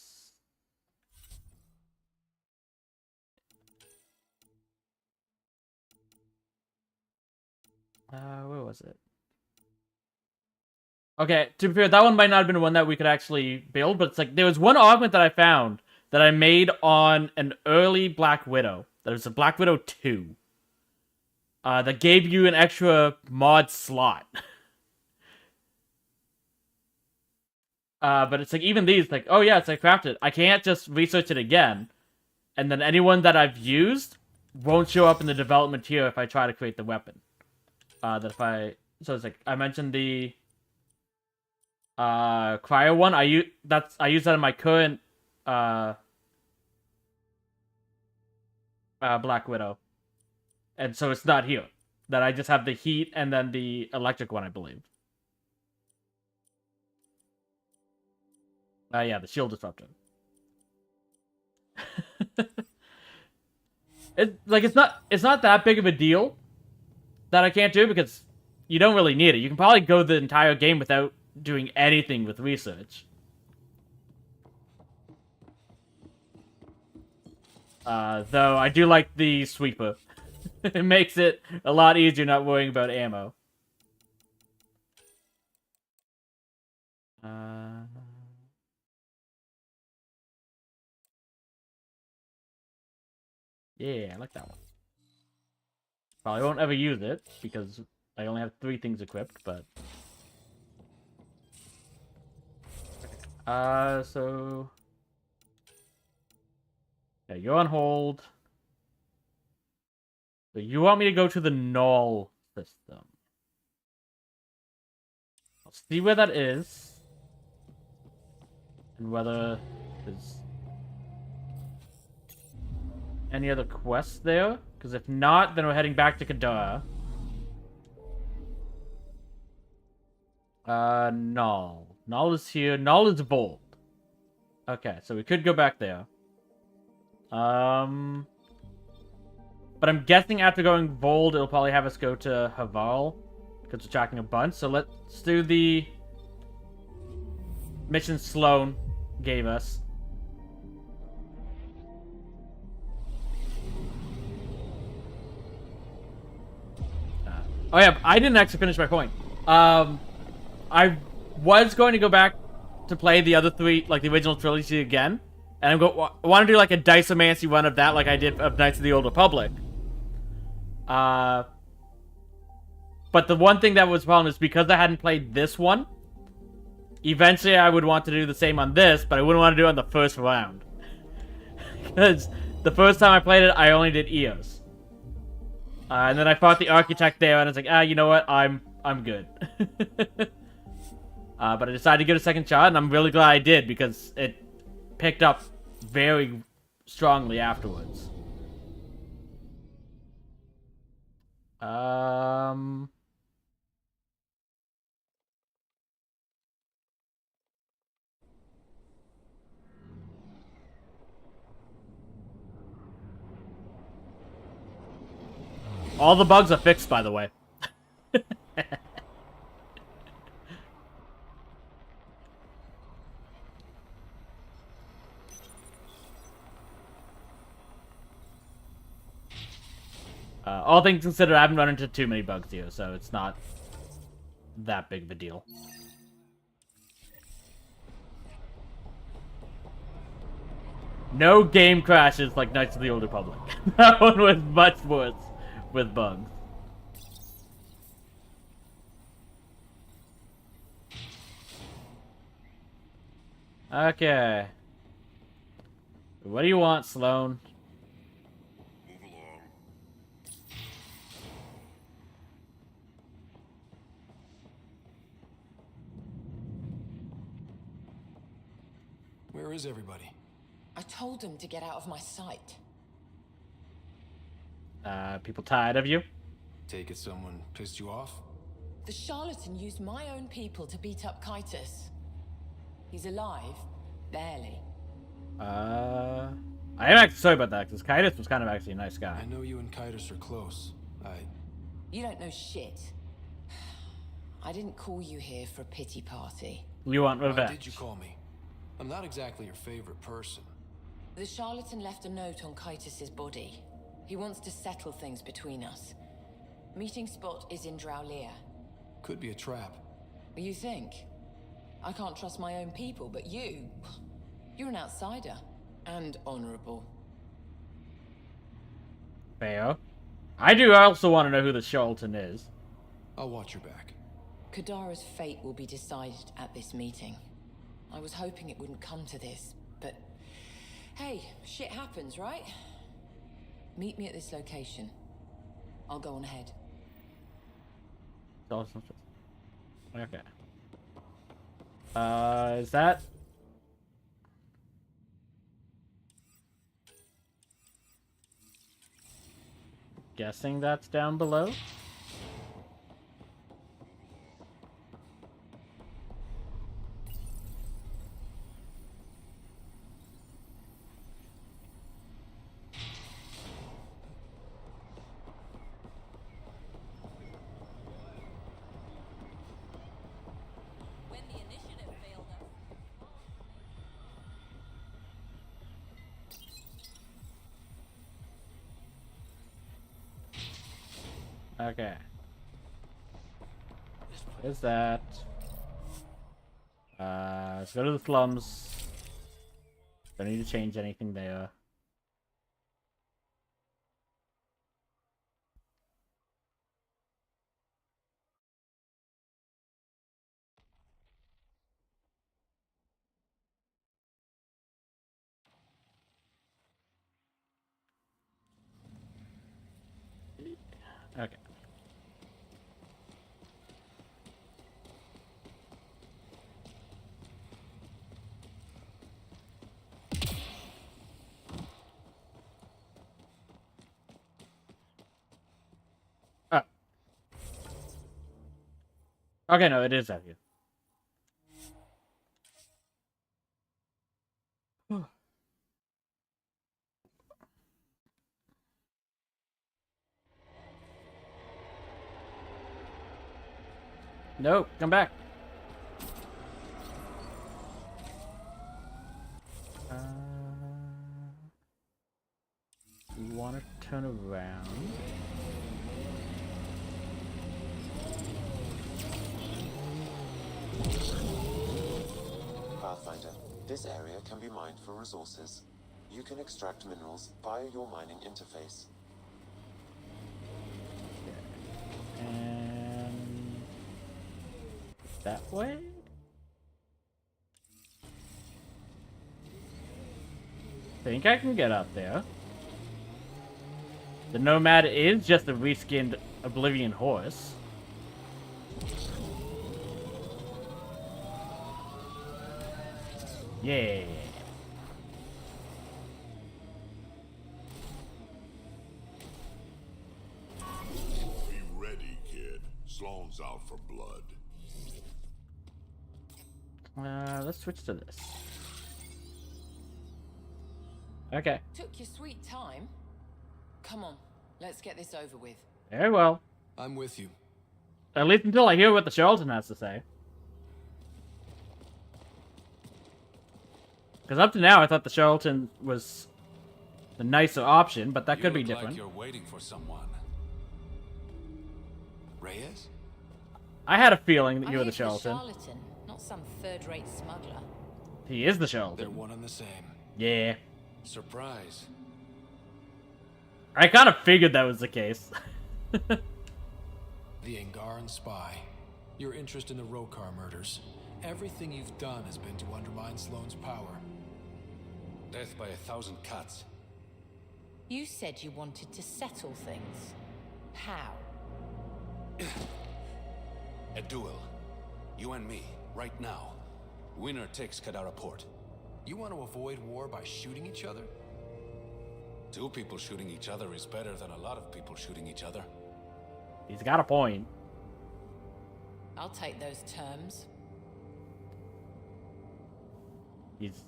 where was it? Okay, to be fair, that one might not have been one that we could actually build, but it's like there was one augment that I found that I made on an early Black Widow. That was a Black Widow 2. That gave you an extra mod slot. But it's like even these, like, oh yeah, it's like crafted. I can't just research it again, and then anyone that I've used won't show up in the development here if I try to create the weapon. So it's like I mentioned the cryo one. I use that in my current Black Widow, and so it's not here. That I just have the heat and then the electric one, I believe. Yeah, the shield disruptor. It's not that big of a deal that I can't do because you don't really need it. You can probably go the entire game without doing anything with research. Though I do like the sweeper. It makes it a lot easier not worrying about ammo. Yeah, I like that one. Probably won't ever use it because I only have 3 things equipped, but so yeah, you're on hold. So you want me to go to the null system? I'll see where that is and whether there's any other quests there. Because if not, then we're heading back to Kadara. Null. Null is here. Null is Vold. Okay, so we could go back there. But I'm guessing after going Vold, it'll probably have us go to Haval. Because we're tracking a bunch. So let's do the mission Sloan gave us. Oh yeah, I didn't actually finish my point. I was going to go back to play the other 3, like the original trilogy again, and I want to do like a Dicemancy run of that, like I did of Knights of the Old Republic. But the one thing that was a problem is because I hadn't played this one. Eventually, I would want to do the same on this, but I wouldn't want to do it on the first round because the first time I played it, I only did EOS. And then I fought the architect there, and I was like, you know what? I'm good. But I decided to give it a second shot, and I'm really glad I did, because it picked up very strongly afterwards. All the bugs are fixed, by the way. All things considered, I haven't run into too many bugs here, so it's not that big of a deal. No game crashes like Knights of the Old Republic. That one was much worse with bugs. Okay. What do you want, Sloan? Move along. Where is everybody? I told them to get out of my sight. People tired of you? Take it someone pissed you off? The charlatan used my own people to beat up Kitus. He's alive, barely. I am actually sorry about that, because Kitus was kind of actually a nice guy. I know you and Kitus are close. You don't know shit. I didn't call you here for a pity party. You want Why revenge? did you call me? I'm not exactly your favorite person. The charlatan left a note on Kitus's body. He wants to settle things between us. Meeting spot is in Drowlear. Could be a trap. You think? I can't trust my own people, but you're an outsider. And honorable. Fair. I do also want to know who the Charlton is. I'll watch your back. Kadara's fate will be decided at this meeting. I was hoping it wouldn't come to this, but hey, shit happens, right? Meet me at this location. I'll go on ahead. Okay. Is that? Guessing that's down below? Okay. What is that? Let's go to the slums. Don't need to change anything there. Okay. Oh. Okay, no, it is out here. Nope, come back. You want to turn around? Pathfinder, this area can be mined for resources. You can extract minerals via your mining interface. And that way? Think I can get up there. The Nomad is just a reskinned Oblivion horse. Yeah. Be ready, kid. Sloan's out for blood. Let's switch to this. Okay. Took your sweet time. Come on, let's get this over with. Very well. I'm with you. At least until I hear what the Charlton has to say. Because up to now, I thought the Charlton was the nicer option, but that could be different. Like you're waiting for someone. Reyes? I had a feeling that you were the Charlton. Charlatan, not some third-rate smuggler. He is the They're Charlton. one and the same. Yeah. Surprise. I kind of figured that was the case. The Angaran spy. Your interest in the Rokar murders. Everything you've done has been to undermine Sloane's power. Death by 1,000 cuts. You said you wanted to settle things. How? A duel. You and me, right now. Winner takes Kadara Port. You want to avoid war by shooting each other? Two people shooting each other is better than a lot of people shooting each other. He's got a point. I'll take those terms. He's...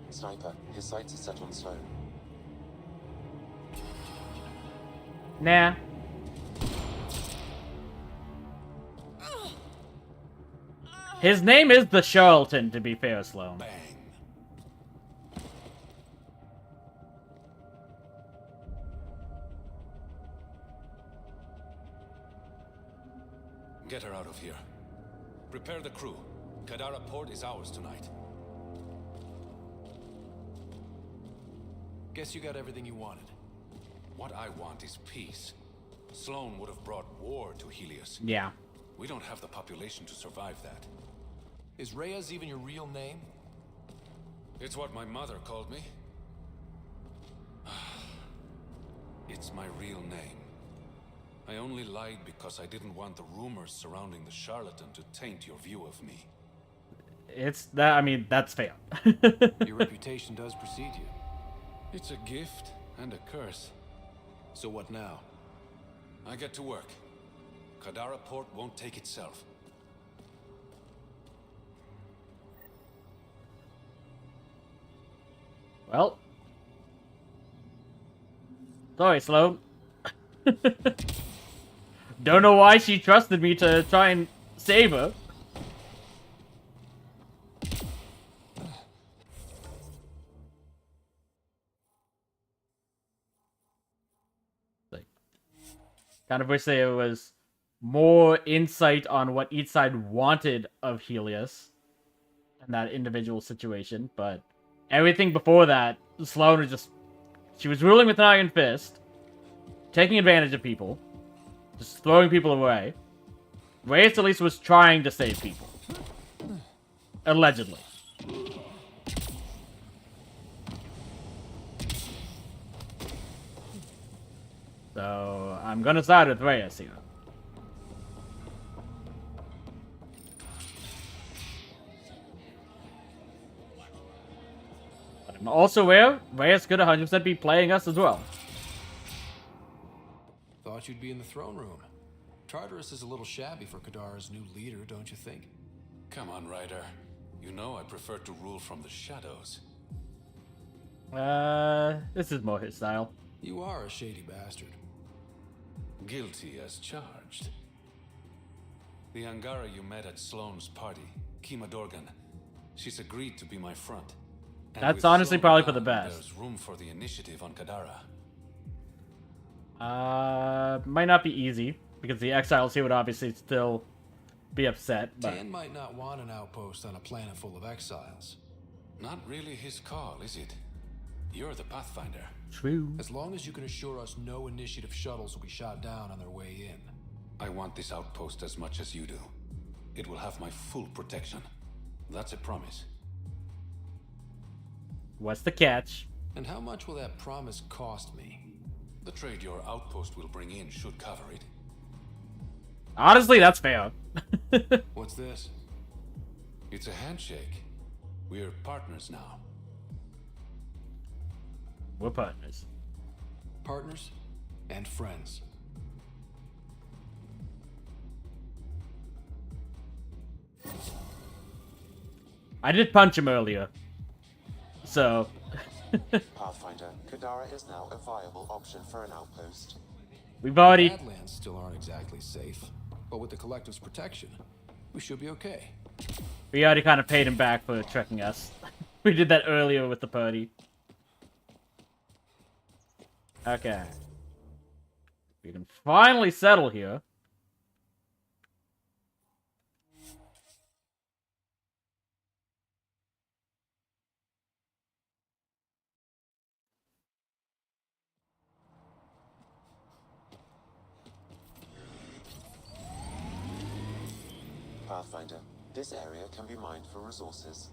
Sniper, his sights are set on Sloane. Nah. His name is the Charlatan, to be fair, Sloan. Bang. Get her out of here. Prepare the crew. Kadara port is ours tonight. Guess you got everything you wanted. What I want is peace. Sloan would have brought war to Helios. Yeah. We don't have the population to survive that. Is Reyes even your real name? It's what my mother called me. It's my real name. I only lied because I didn't want the rumors surrounding the charlatan to taint your view of me. It's that, I mean, that's fair. Your reputation does precede you. It's a gift and a curse. So what now? I get to work. Kadara port won't take itself. Well. Sorry, Sloan. Don't know why she trusted me to try and save her. Like, kind of wish there was more insight on what each side wanted of Helios and that individual situation, but everything before that, Sloan was just... She was ruling with an iron fist, taking advantage of people, just throwing people away. Reyes at least was trying to save people. Allegedly. So, I'm gonna side with Reyes here. But I'm also aware Reyes could 100% be playing us as well. Thought you'd be in the throne room. Tartarus is a little shabby for Kadara's new leader, don't you think? Come on, Ryder. You know I prefer to rule from the shadows. This is more his style. You are a shady bastard. Guilty as charged. The Angara you met at Sloane's party, Kima Dorgan, she's agreed to be my front. And That's with honestly Sloane probably for the gone, best. There's room for the initiative on Kadara. Might not be easy, because the exiles here would obviously still be upset, but... Tan might not want an outpost on a planet full of exiles. Not really his call, is it? You're the Pathfinder. True. As long as you can assure us no initiative shuttles will be shot down on their way in. I want this outpost as much as you do. It will have my full protection. That's a promise. What's the catch? And how much will that promise cost me? The trade your outpost will bring in should cover it. Honestly, that's fair. What's this? It's a handshake. We're partners now. We're partners. Partners and friends. I did punch him earlier. So... Pathfinder, Kadara is now a viable option for an outpost. We've already... Badlands still aren't exactly safe, but with the Collective's protection, we should be okay. We already kind of paid him back for tricking us. We did that earlier with the party. Okay. We can finally settle here. Pathfinder, this area can be mined for resources.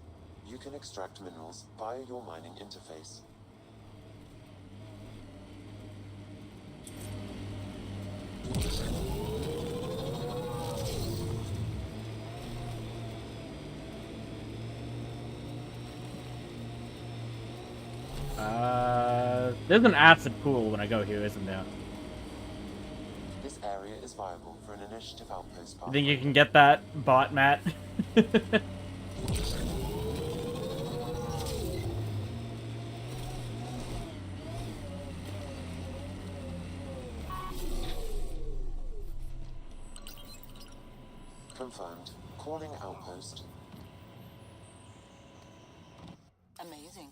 You can extract minerals via your mining interface. There's an acid pool when I go here, isn't there? This area is viable for an initiative outpost. You think you can get that, bot Matt? Confirmed. Calling outpost. Amazing.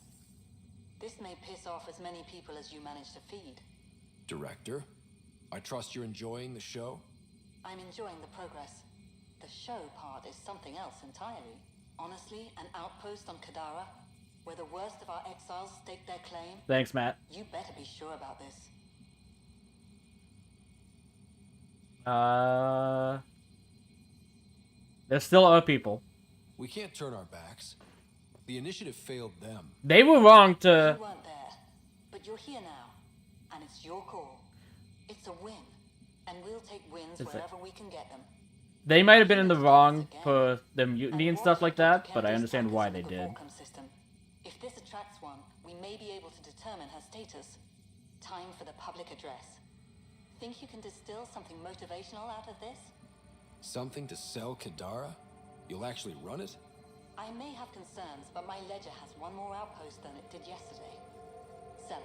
This may piss off as many people as you manage to feed. Director, I trust you're enjoying the show? I'm enjoying the progress. The show part is something else entirely. Honestly, an outpost on Kadara, where the worst of our exiles stake their claim. Thanks, Matt. You better be sure about this. There's still other people. We can't turn our backs. The initiative failed them. They were wrong to... You weren't there, but you're here now, and it's your call. It's a win, and we'll take wins wherever we can get them. They might have been in the wrong for the mutiny and stuff like that, but I understand why they did. If this attracts one, we may be able to determine her status. Time for the public address. Think you can distill something motivational out of this? Something to sell Kadara? You'll actually run it? I may have concerns, but my ledger has one more outpost than it did yesterday. Sell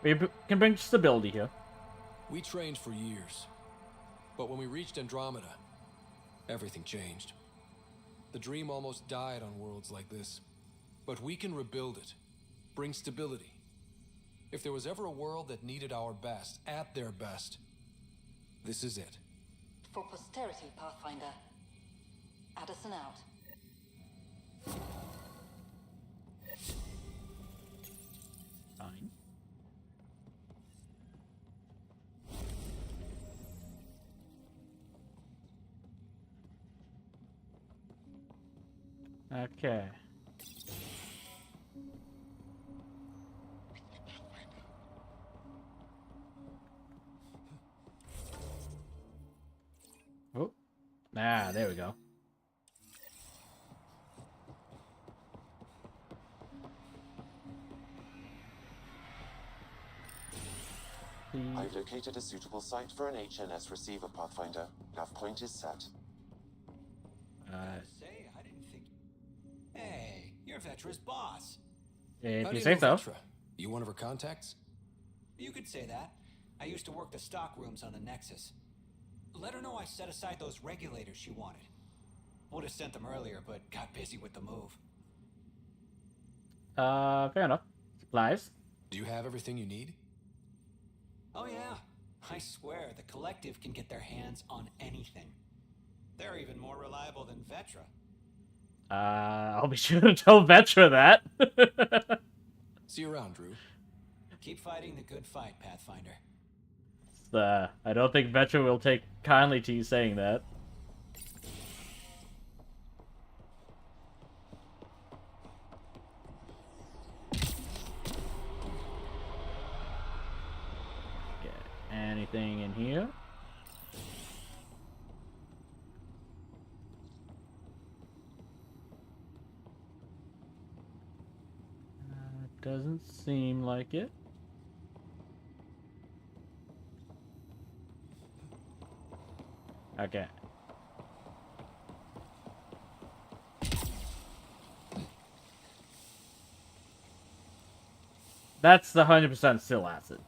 it. We can bring stability here. We trained for years. But when we reached Andromeda, everything changed. The dream almost died on worlds like this. But we can rebuild it. Bring stability. If there was ever a world that needed our best, at their best, this is it. For posterity, Pathfinder. Addison out. Fine. Okay. Oh. Ah, there we go. I've located a suitable site for an HNS receiver, Pathfinder. Nav point is set. Say, I didn't think. Hey, you're Vetra's boss. If How you do say know so. Vetra? You one of her contacts? You could say that. I used to work the stock rooms on the Nexus. Let her know I set aside those regulators she wanted. Would have sent them earlier, but got busy with the move. Fair enough. Supplies. Do you have everything you need? Oh yeah. I swear, the Collective can get their hands on anything. They're even more reliable than Vetra. I'll be sure to tell Vetra that. See you around, Drew. Keep fighting the good fight, Pathfinder. I don't think Vetra will take kindly to you saying that. Okay, anything in here? Doesn't seem like it. Okay. That's the 100% still acid.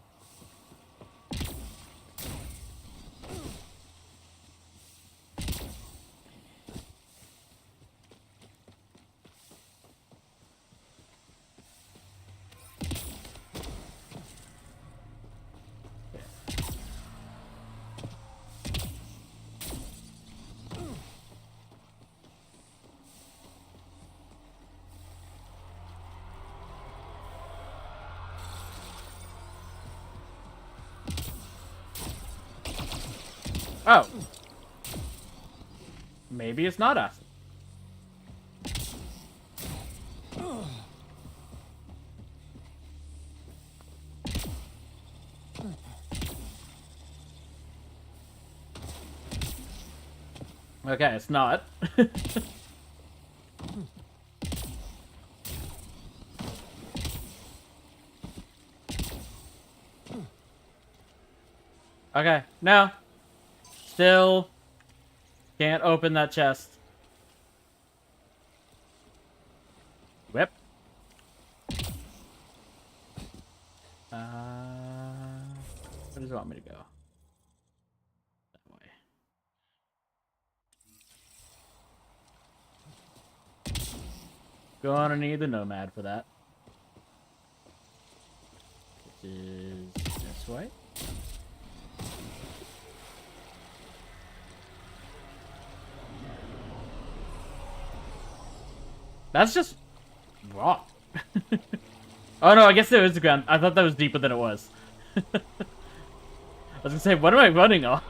Oh. Maybe it's not acid. Okay, it's not. Okay, no. Still can't open that chest. Whip. Where does it want me to go? Gonna need the Nomad for that. Which is this way. That's just wrong. Oh no, I guess there is a ground. I thought that was deeper than it was. I was gonna say, what am I running on?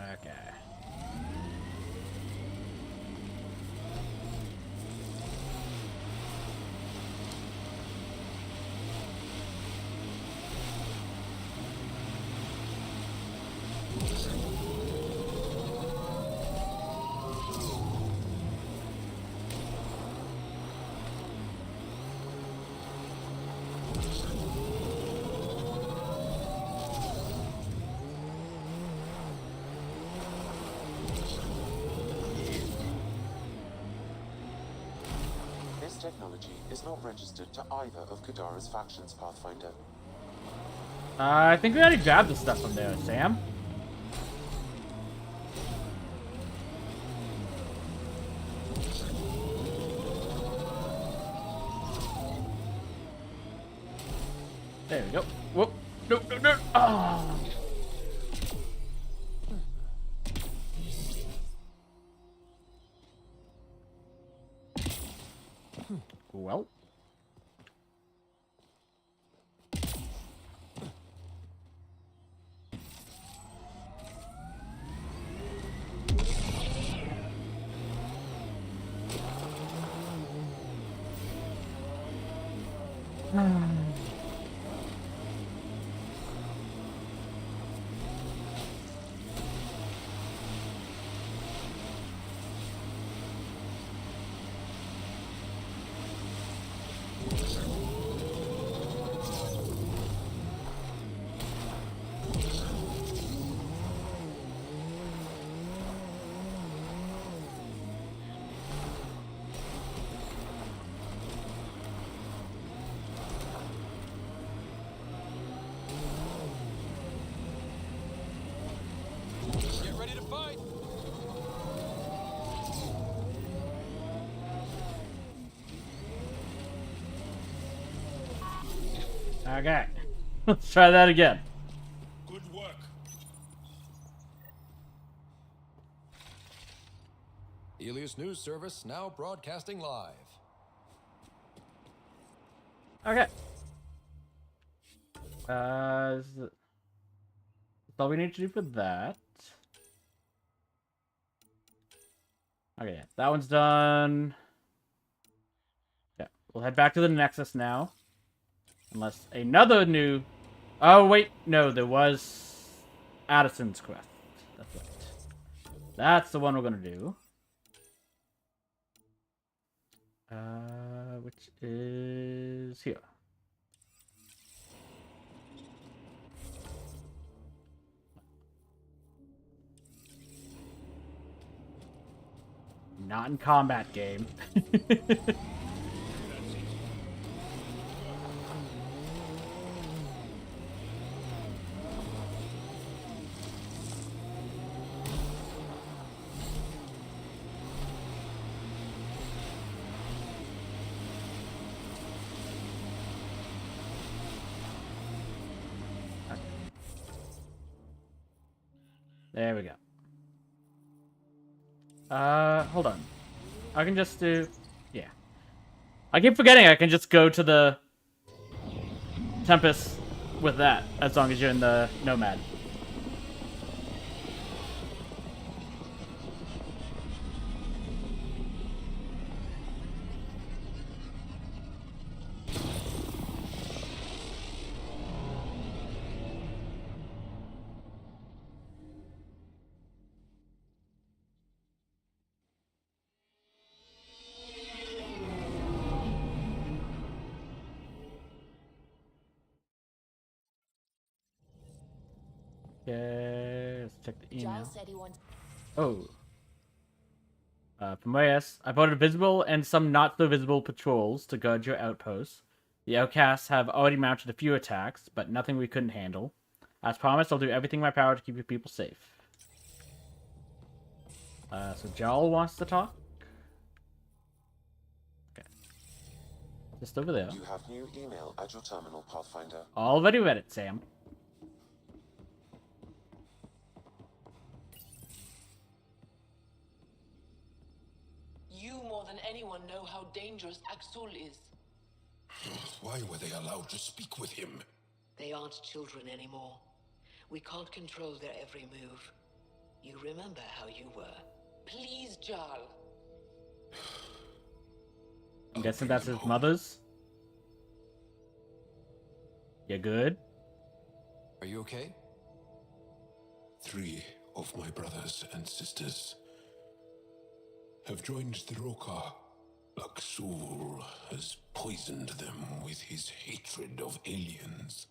Okay. This technology is not registered to either of Kadara's factions, Pathfinder. I think we already grabbed the stuff from there, Sam. There we go. Whoop. No, no, no. Oh. Well. Get ready to fight! Okay. Let's try that again. Good work. Elias News Service now broadcasting live. Okay. That's all we need to do for that. Okay, yeah, that one's done. Yeah, we'll head back to the Nexus now. Unless another new... Oh, wait. No, there was Addison's quest. That's right. That's the one we're going to do. Which is here. Not in combat game. There we go. Hold on. I can just do... Yeah. I keep forgetting I can just go to the Tempest with that, as long as you're in the Nomad. Okay, let's check the email. Giles said he wanted... Oh. From YS, I've ordered visible and some not so visible patrols to guard your outposts. The outcasts have already mounted a few attacks, but nothing we couldn't handle. As promised, I'll do everything in my power to keep your people safe. So Jarl wants to talk? Okay. Just over there. You have new email at your terminal, Pathfinder. Already read it, Sam. You more than anyone know how dangerous Axul is. Why were they allowed to speak with him? They aren't children anymore. We can't control their every move. You remember how you were. Please, Jarl. I'm guessing that's his mother's. You good? Are you okay? 3 of my brothers and sisters have joined the Roka. Axul has poisoned them with his hatred of aliens.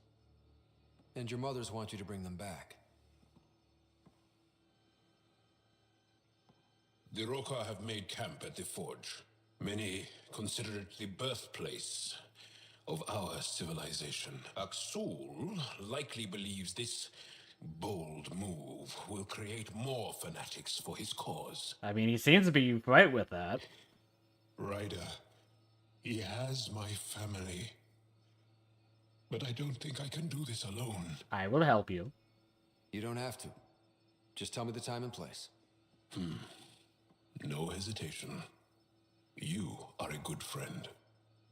And your mothers want you to bring them back. The Roka have made camp at the forge. Many consider it the birthplace of our civilization. Axul likely believes this bold move will create more fanatics for his cause. I mean, he seems to be right with that. Ryder, he has my family. But I don't think I can do this alone. I will help you. You don't have to. Just tell me the time and place. No hesitation. You are a good friend.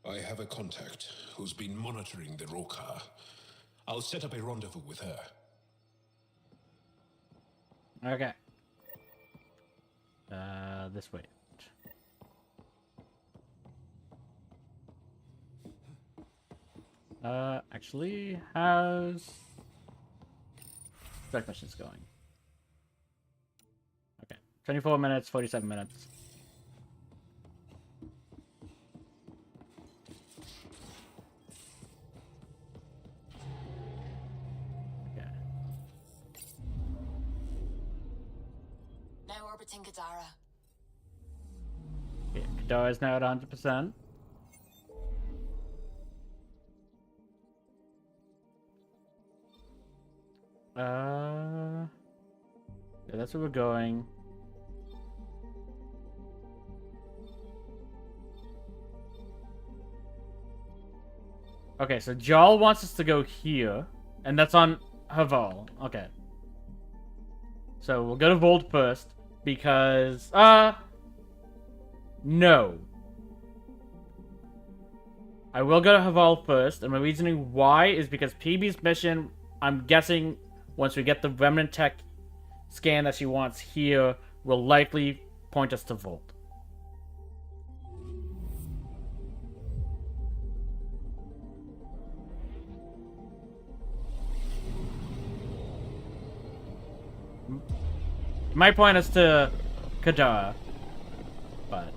I have a contact who's been monitoring the Roka. I'll set up a rendezvous with her. Okay. This way. Actually, how's direct missions going? Okay, 24 minutes, 47 minutes. Okay. Now orbiting Kadara. Okay, Kadara is now at 100%. Yeah, that's where we're going. Okay, so Jarl wants us to go here, and that's on Haval. Okay. So we'll go to Vold first, because, no. I will go to Haval first, and my reasoning why is because PB's mission, I'm guessing, once we get the Remnant Tech scan that she wants here, will likely point us to Vold. Might point us to Kadara, but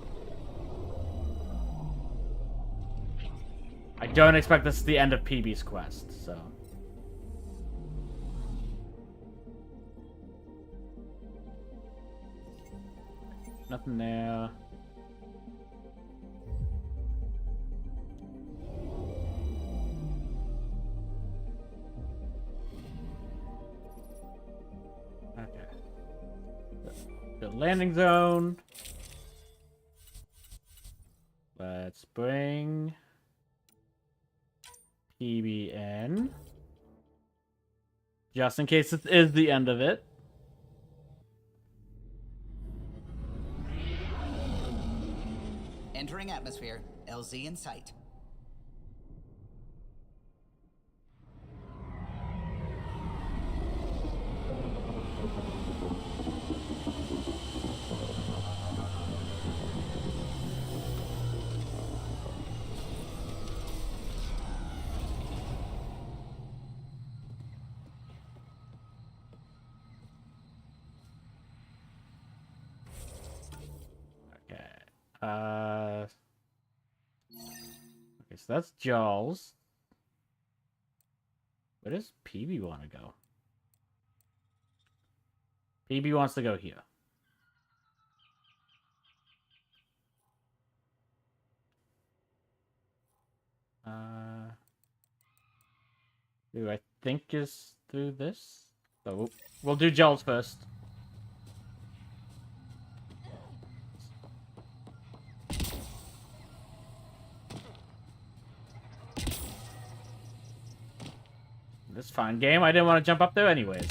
I don't expect this is the end of PB's quest, so. Nothing there. The landing zone. Let's bring PB in. Just in case this is the end of it. Entering atmosphere. LZ in sight. Okay, so that's Jaws. Where does PB want to go? PB wants to go here. Who I think is through this. So we'll do Joel's first. That's fine, game. I didn't want to jump up there anyways.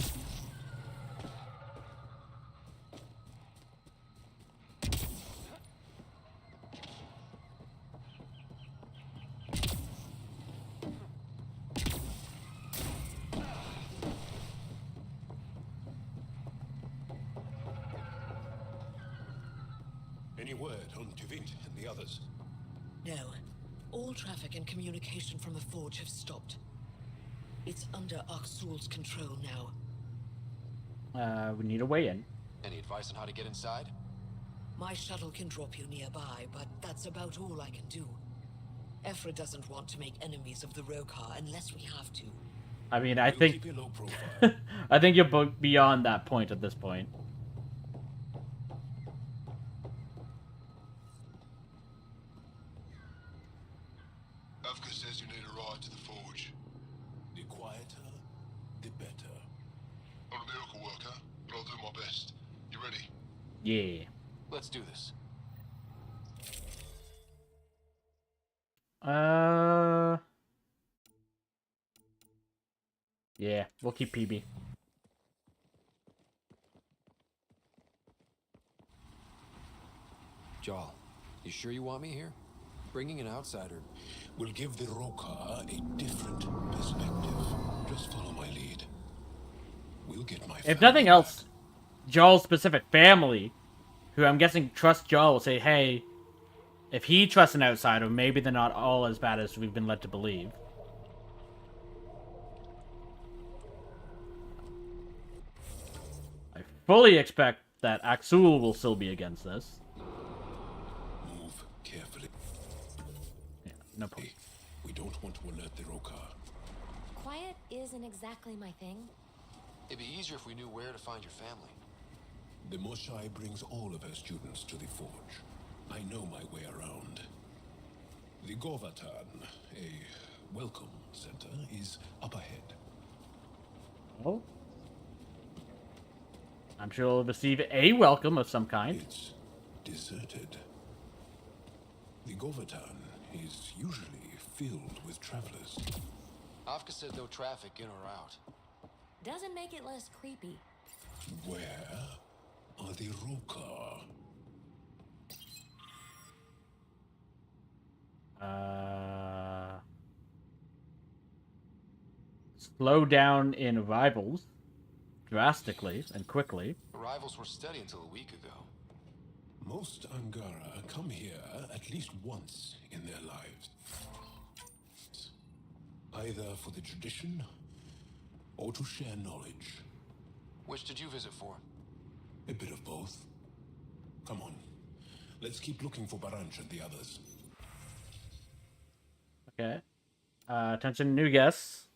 Any word on Tuvint and the others? No. All traffic and communication from the forge have stopped. It's under Aksul's control now. We need a way in. Any advice on how to get inside? My shuttle can drop you nearby, but that's about all I can do. Ephra doesn't want to make enemies of the Rokar unless we have to. I mean, I We'll think... keep it low profile. I think you're beyond that point at this point. Avka says you need a ride to the forge. The quieter, the better. I'm a miracle worker, but I'll do my best. You ready? Yeah. Let's do this. Yeah, we'll keep PB. Jarl, you sure you want me here? Bringing an outsider Will give the Rokar a different perspective. Just follow my lead. We'll get my If nothing else, Joel's specific family, who I'm guessing trust Joel, will say, hey, if he trusts an outsider, maybe they're not all as bad as we've been led to believe. I fully expect that Aksul will still be against this. Move carefully. Yeah, no point. We don't want to alert the Rokar. Quiet isn't exactly my thing. It'd be easier if we knew where to find your family. The Moshai brings all of her students to the forge. I know my way around. The Govatan, a welcome center, is up ahead. Oh. I'm sure we'll receive a welcome of some kind. It's deserted. The Govatan is usually filled with travelers. Avka said no traffic in or out. Doesn't make it less creepy. Where are the Rokar? Slow down in arrivals drastically and quickly. Arrivals were steady until a week ago. Most Angara come here at least once in their lives. Either for the tradition or to share knowledge. Which did you visit for? A bit of both. Come on. Let's keep looking for Baranch and the others. Okay. Attention, new guests.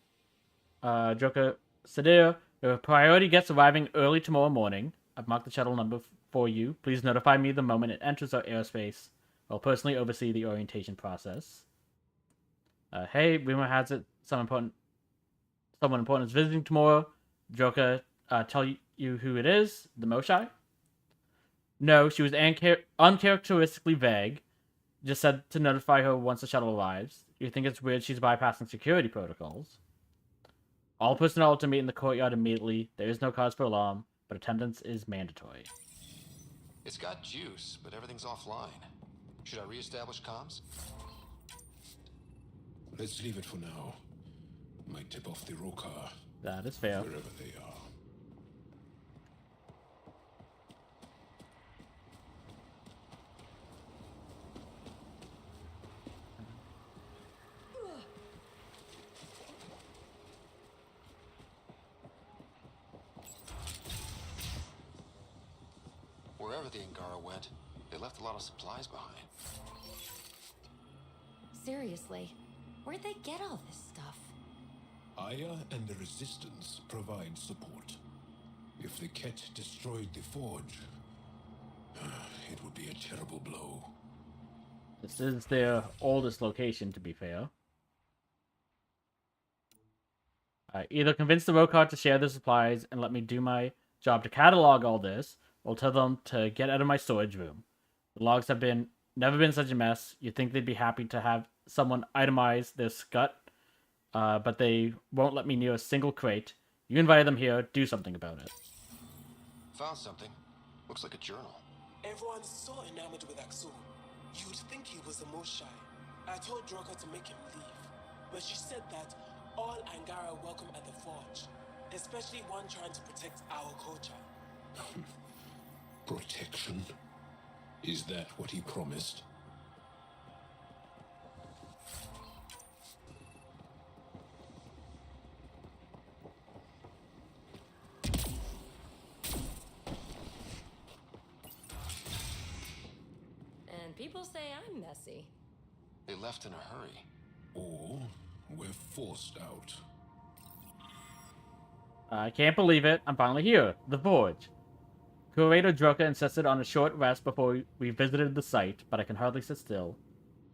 Joker Sadeo, your priority guest arriving early tomorrow morning. I've marked the shuttle number for you. Please notify me the moment it enters our airspace. I'll personally oversee the orientation process. Hey, rumor has it someone important is visiting tomorrow. Joker, tell you who it is? The Moshai? No, she was uncharacteristically vague. Just said to notify her once the shuttle arrives. You think it's weird she's bypassing security protocols? All personnel to meet in the courtyard immediately. There is no cause for alarm, but attendance is mandatory. It's got juice, but everything's offline. Should I reestablish comms? Let's leave it for now. Might tip off the Rokar. That is fair. Wherever they are. Wherever the Angara went, they left a lot of supplies behind. Seriously, where'd they get all this stuff? Aya and the Resistance provide support. If the Ket destroyed the forge, it would be a terrible blow. This is their oldest location, to be fair. Either convince the Rokar to share the supplies and let me do my job to catalog all this, or tell them to get out of my storage room. The logs have never been such a mess. You'd think they'd be happy to have someone itemize their scut, but they won't let me near a single crate. You invited them here, do something about it. Found something. Looks like a journal. Everyone's so enamored with Axel. You'd think he was the most shy. I told Droka to make him leave, but she said that all Angara are welcome at the Forge, especially one trying to protect our culture. Protection? Is that what he promised? And people say I'm messy. They left in a hurry. Or we're forced out. I can't believe it. I'm finally here. The Forge. Curator Droka insisted on a short rest before we visited the site, but I can hardly sit still.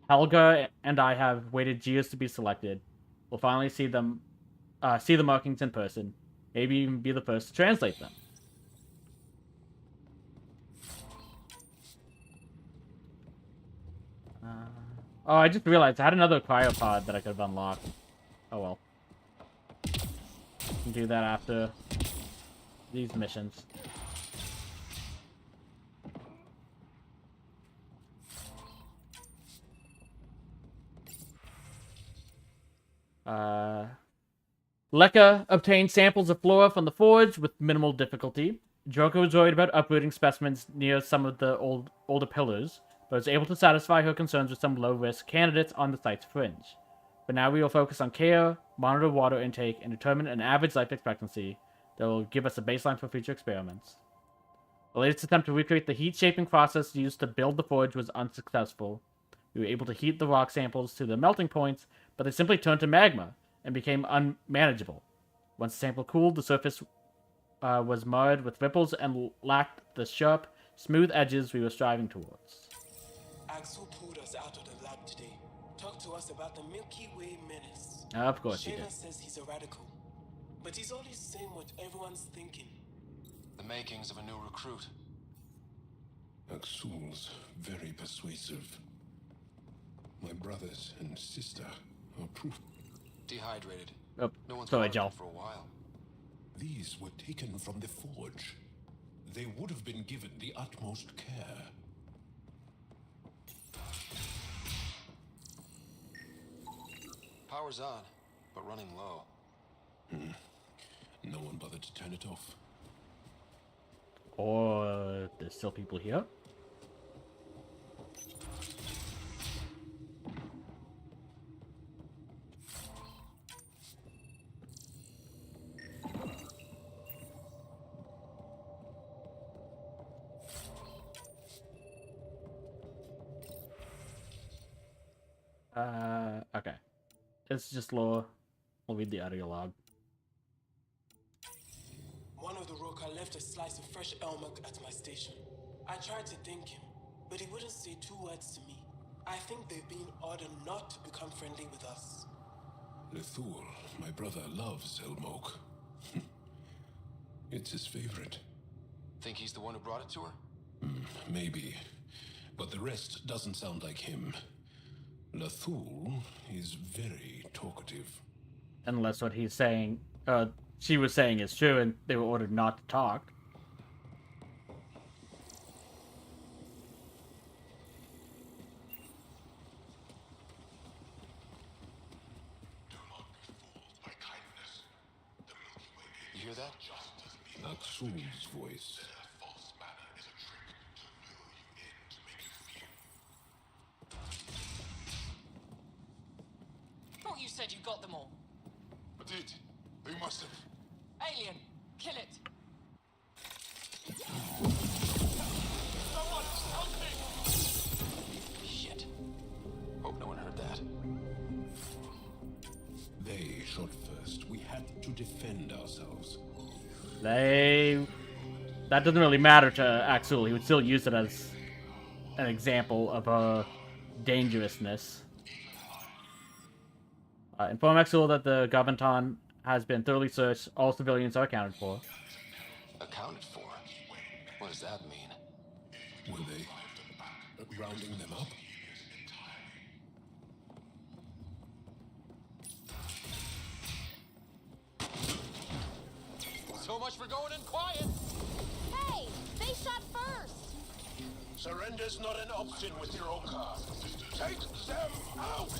Helga and I have waited years to be selected. We'll finally see the markings in person. Maybe even be the first to translate them. Oh, I just realized I had another cryopod that I could have unlocked. Oh well. Can do that after these missions. Lekka obtained samples of flora from the Forge with minimal difficulty. Droka was worried about uprooting specimens near some of the older pillars, but was able to satisfy her concerns with some low-risk candidates on the site's fringe. But now we will focus on care, monitor water intake, and determine an average life expectancy that will give us a baseline for future experiments. The latest attempt to recreate the heat-shaping process used to build the Forge was unsuccessful. We were able to heat the rock samples to the melting points, but they simply turned to magma and became unmanageable. Once the sample cooled, the surface was marred with ripples and lacked the sharp, smooth edges we were striving towards. Axel pulled us out of the lab today. Talked to us about the Milky Way menace. Of course he did. Shayna says he's a radical, but he's always saying what everyone's thinking. The makings of a new recruit. Axul's very persuasive. My brothers and sister are proof. Dehydrated. Oh, no one's sorry, caught Joel. them for a while. These were taken from the Forge. They would have been given the utmost care. Power's on, but running low. No one bothered to turn it off. Or there's still people here? Okay. It's just lore. We'll read the audio log. One of the Roka left a slice of fresh elmuk at my station. I tried to thank him, but he wouldn't say 2 words to me. I think they've been ordered not to become friendly with us. Lethul, my brother, loves Elmok. It's his favorite. Think he's the one who brought it to her? Maybe. But the rest doesn't sound like him. Lethul is very talkative. Unless what he's saying, she was saying is true and they were ordered not to talk. You hear that? Axul's voice. Thought you said you got them all. I did. They must have. Alien, kill it. Someone help me! Shit. Hope no one heard that. They shot first. We had to defend ourselves. That doesn't really matter to Axul. He would still use it as an example of her dangerousness. Inform Axul that the Gavanton has been thoroughly searched. All civilians are accounted for. Accounted for? What does that mean? Were they rounding them up? So much for going in quiet! Hey! They shot first! Surrender's not an option with your own car. Take them out!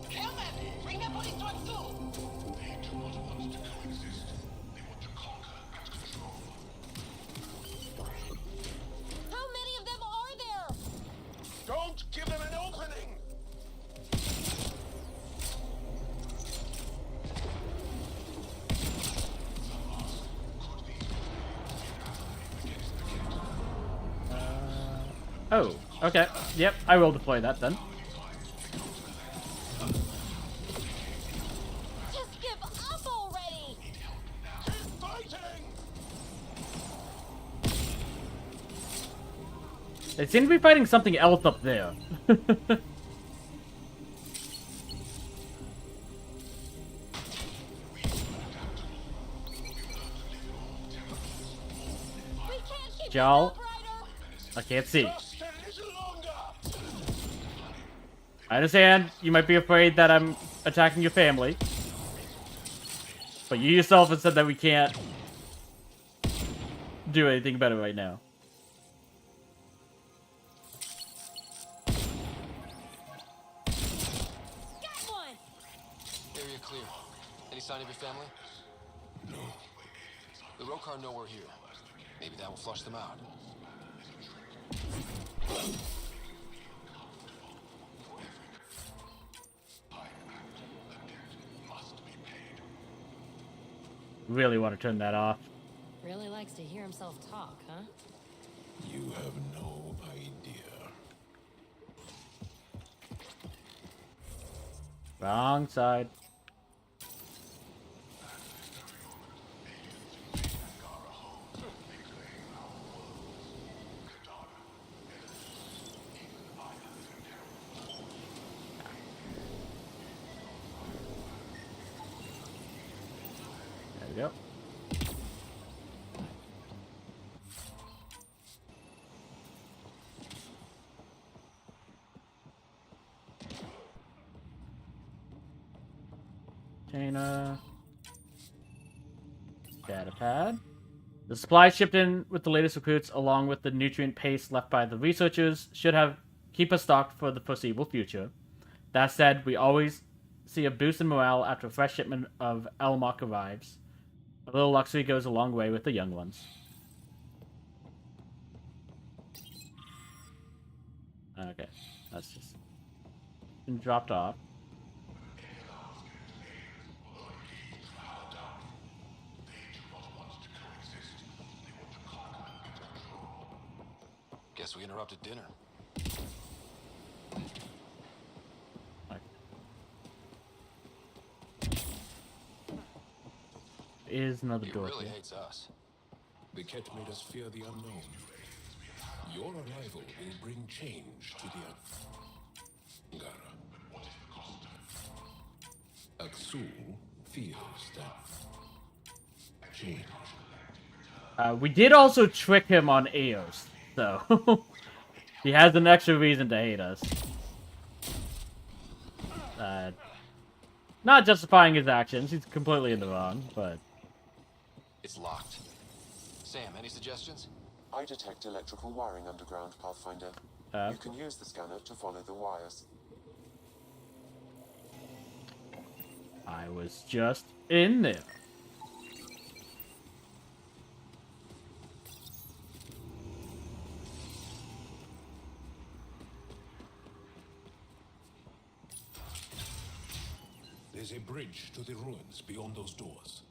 Kill them! Bring the police to Axul! They do not want to coexist. They want to conquer and control. How many of them are there? Don't give them an opening! Oh, okay. Yep, I will deploy that then. Just give up already! Keep fighting! They seem to be fighting something else up there. Jal, I can't see. I understand you might be afraid that I'm attacking your family, but you yourself have said that we can't do anything about it right now. Got one! Area clear. Any sign of your family? No. The Rokar know we're here. Maybe that will flush them out. Really want to turn that off. Really likes to hear himself talk, huh? You have no idea. Wrong side. There we go. Data pad. The supplies shipped in with the latest recruits, along with the nutrient paste left by the researchers, should keep us stocked for the foreseeable future. That said, we always see a boost in morale after a fresh shipment of Elmok arrives. A little luxury goes a long way with the young ones. Okay, that's just been dropped off. Guess we interrupted dinner. Is another He door really here. hates us. The Ket made us fear the unknown. Your arrival will bring change to the Kadara. Axul fears that change. We did also trick him on Eos, so he has an extra reason to hate us. Not justifying his actions, he's completely in the wrong, but... It's locked. Sam, any suggestions? I detect electrical wiring underground, Pathfinder. You can use the scanner to follow the wires. I was just in there. There's a bridge to the ruins beyond those doors.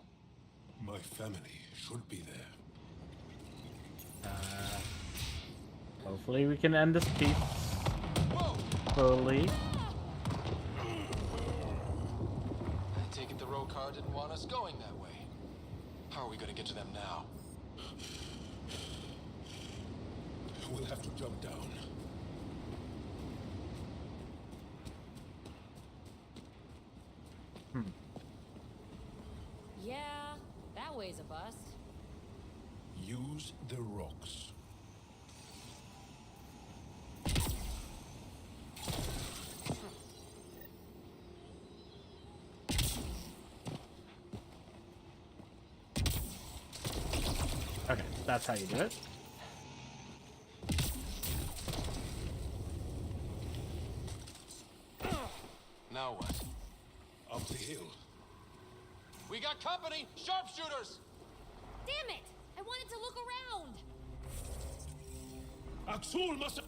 My family should be there. Hopefully we can end this piece fully. I take it the Rokar didn't want us going that way. How are we going to get to them now? We'll have to jump down. Yeah, that way's a bust. Use the rocks. Okay, that's how you do it. Now what? Up the hill. We got company! Sharpshooters! Damn it! I wanted to look around! Axul must have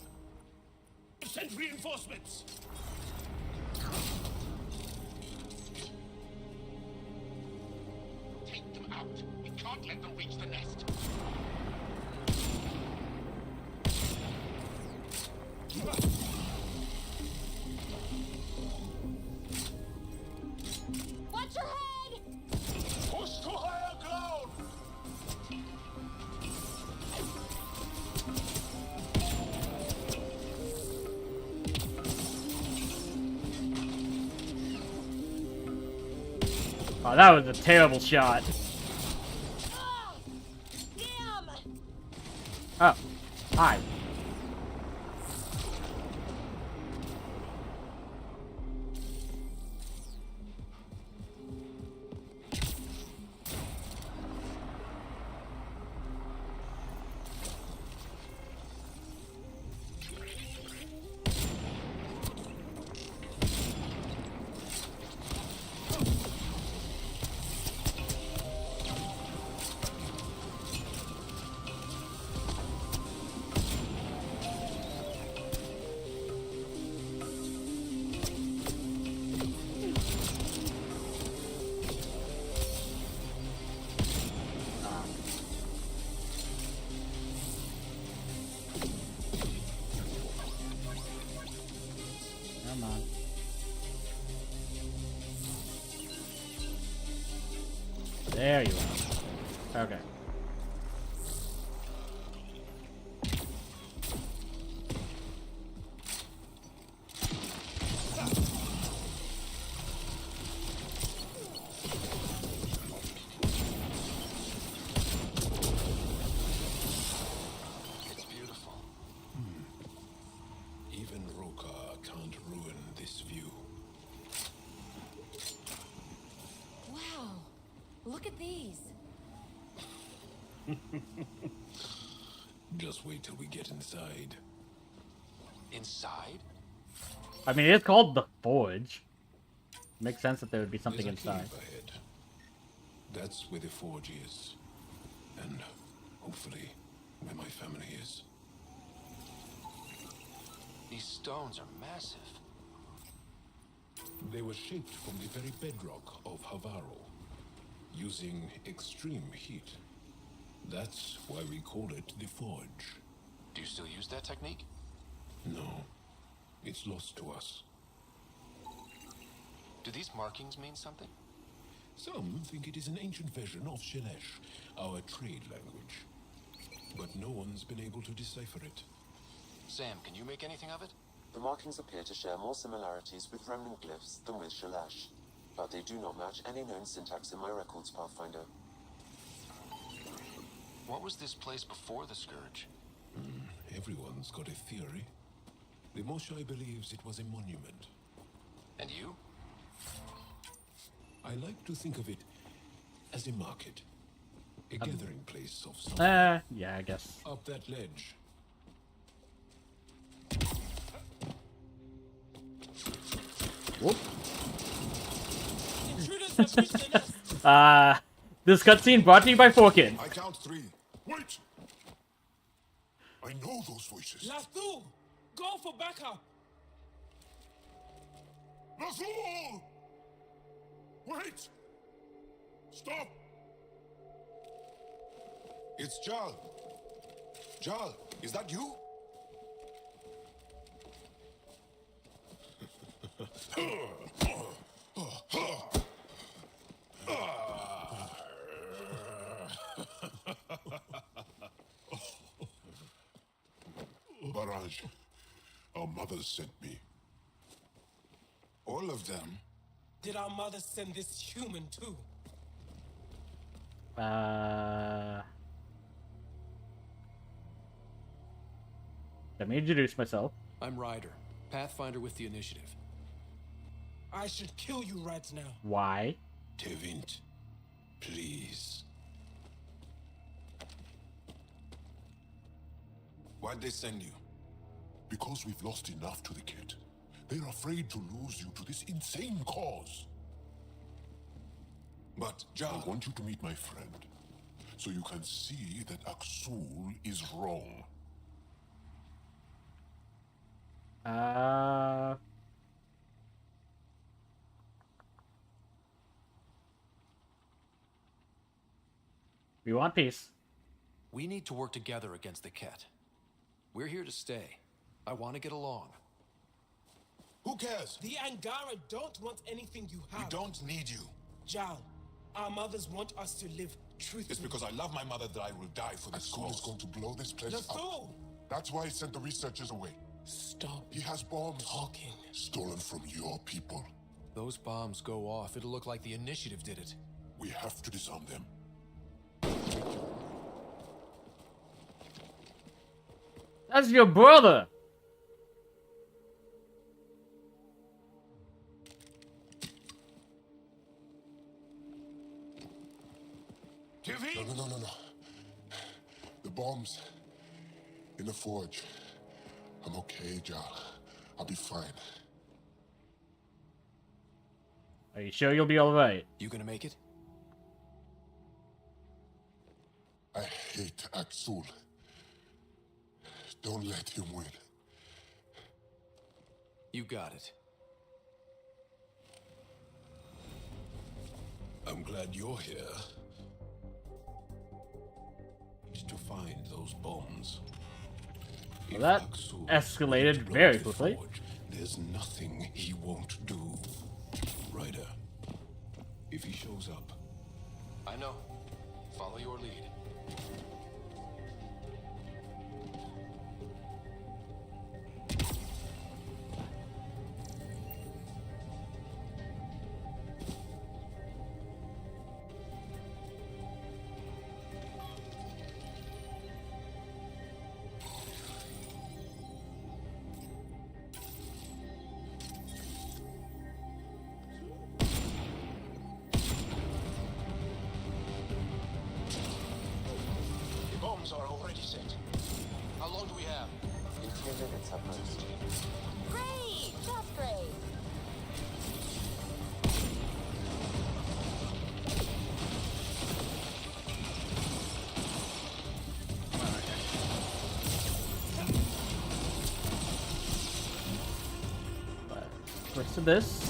sent reinforcements. Take them out. We can't let them reach the nest. Watch your head! Push to higher ground! Oh, that was a terrible shot. Damn! Oh, hi. Come on. There you are. Okay. It's beautiful. Even Roka can't ruin this view. Wow. Look at these. Just wait till we get inside. Inside? I mean, it's called the Forge. Makes sense that there would be something There's a inside. cave ahead. That's where the forge is. And hopefully where my family is. These stones are massive. They were shaped from the very bedrock of Havaro, using extreme heat. That's why we call it the forge. Do you still use that technique? No, it's lost to us. Do these markings mean something? Some think it is an ancient version of Shelesh, our trade language. But no one's been able to decipher it. Sam, can you make anything of it? The markings appear to share more similarities with remnant glyphs than with Shalash, but they do not match any known syntax in my records, Pathfinder. What was this place before the Scourge? Everyone's got a theory. The Moshai believes it was a monument. And you? I like to think of it as a market. A gathering place of some Yeah, I guess. Up that ledge. Whoop. Intruders have reached the nest. This cutscene brought to you by 4Kids. I count 3. Wait! I know those voices. Lathul, go for backup. Lathul! Wait! Stop! It's Jal. Jal, is that you? Barrage, our mothers sent me. All of them? Did our mother send this human too? Let me introduce myself. I'm Ryder, Pathfinder with the Initiative. I should kill you right now. Why? Tevint, please. Why'd they send you? Because we've lost enough to the kid. They're afraid to lose you to this insane cause. But, I want you to meet my friend, so you can see that Aksul is wrong. We want peace. We need to work together against the Ket. We're here to stay. I want to get along. Who cares? The Angara don't want anything you have. We don't need you. Jal, our mothers want us to live truthfully. It's because I love my mother that I will die for this cause. Is going to blow this place up. Fool! That's why he sent the researchers away. Stop. He has bombs. Talking. Stolen from your people. Those bombs go off, it'll look like the Initiative did it. We have to disarm them. That's your brother. No. The bombs in the forge. I'm okay, Jal. I'll be fine. Are you sure you'll be alright? You gonna make it? I hate Aksul. Don't let him win. You got it. I'm glad you're here. To find those bombs. Well, that escalated very quickly. There's nothing he won't do. Ryder, if he shows up. I know. Follow your lead. Are already set. How long do we have? In 3 minutes at most. Great! Just great! What's to this?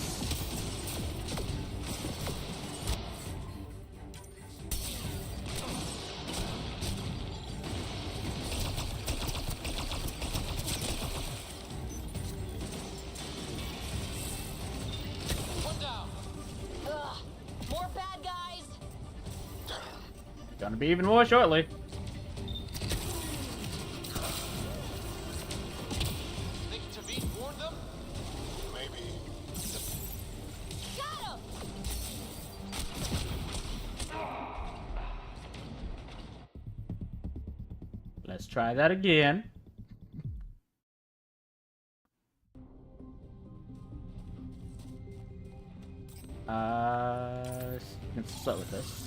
Gonna be even more shortly. Think Tavit warned them? Maybe. Got him! Let's try that again. Let's start with this.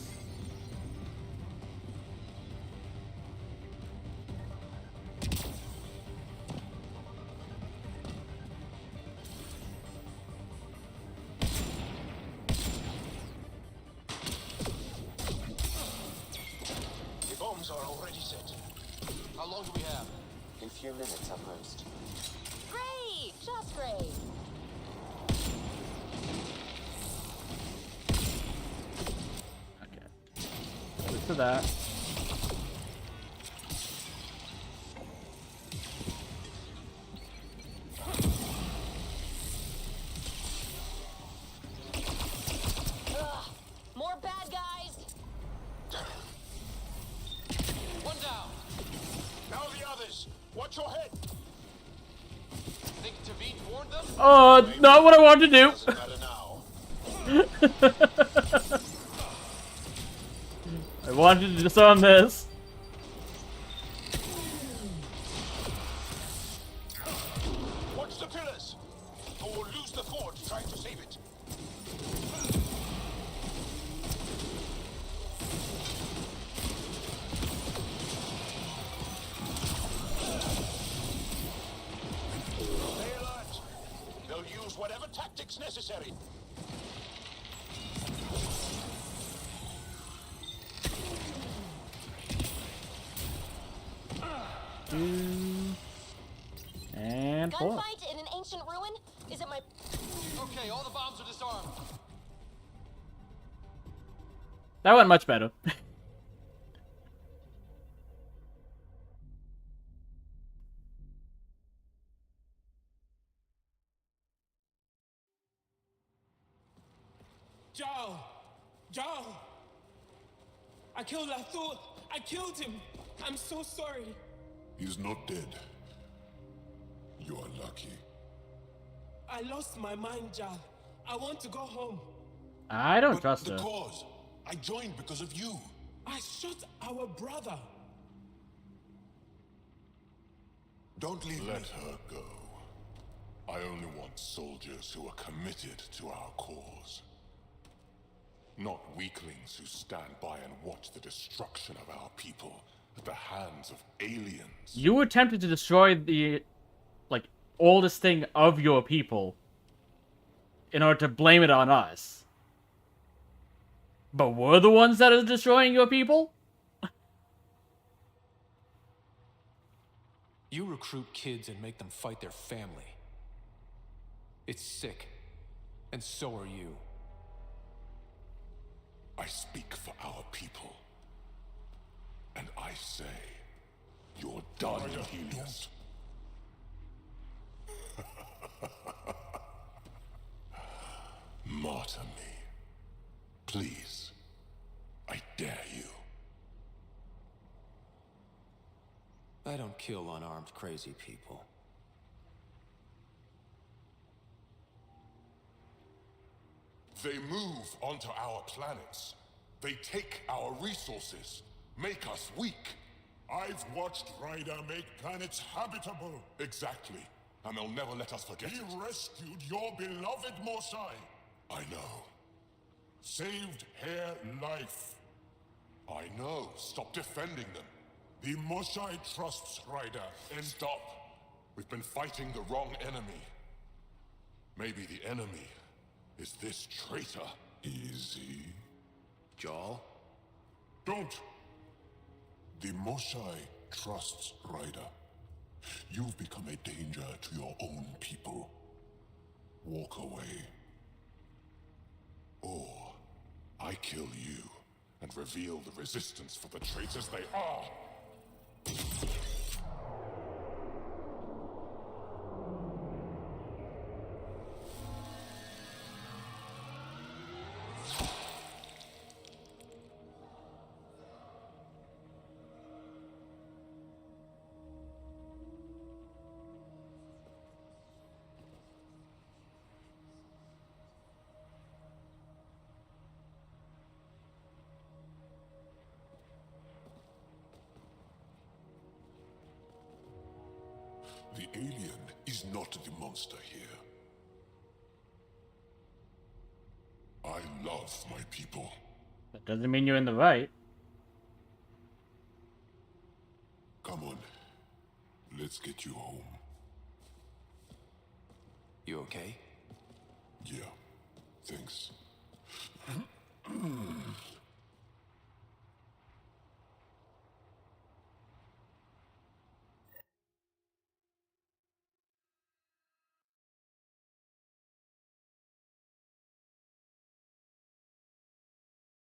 Are already set. How long do we have? In few minutes at most. Great! Just great! Okay. Look for that. More bad guys! One down. Now the others. Watch your head. Think Tavit warned them? Not what I wanted to do. Doesn't matter now. I wanted to disarm this. Watch the pillars, or we'll lose the forge trying to save it. Stay alert. They'll use whatever tactics necessary. And pull up. Gunfight in an ancient ruin? Is it my... Okay, all the bombs are disarmed. That went much better. Jarl! Jarl! I killed Lathul! I killed him! I'm so sorry. He's not dead. You are lucky. I lost my mind, Jarl. I want to go home. I don't trust The her. cause. I joined because of you. I shot our brother. Don't leave Let her go. I only want soldiers who are committed to our cause. Not weaklings who stand by and watch the destruction of our people at the hands of aliens. You attempted to destroy the, like, oldest thing of your people in order to blame it on us. But we're the ones that are destroying your people? You recruit kids and make them fight their family. It's sick. And so are you. I speak for our people. And I say, you're done, Helios. Martyr me. Please. I dare you. I don't kill unarmed crazy people. They move onto our planets. They take our resources, make us weak. I've watched Ryder make planets habitable. Exactly. And they'll never let us forget it. He rescued your beloved Mosai. I know. Saved her life. I know. Stop defending them. The Mosai trusts Ryder. And stop. We've been fighting the wrong enemy. Maybe the enemy is this traitor. Easy. Jarl? Don't! The Mosai trusts Ryder. You've become a danger to your own people. Walk away. Or I kill you and reveal the resistance for the traitors they are. The alien is not the monster here. I love my people. That doesn't mean you're in the right. Come on. Let's get you home. You okay? Yeah. Thanks.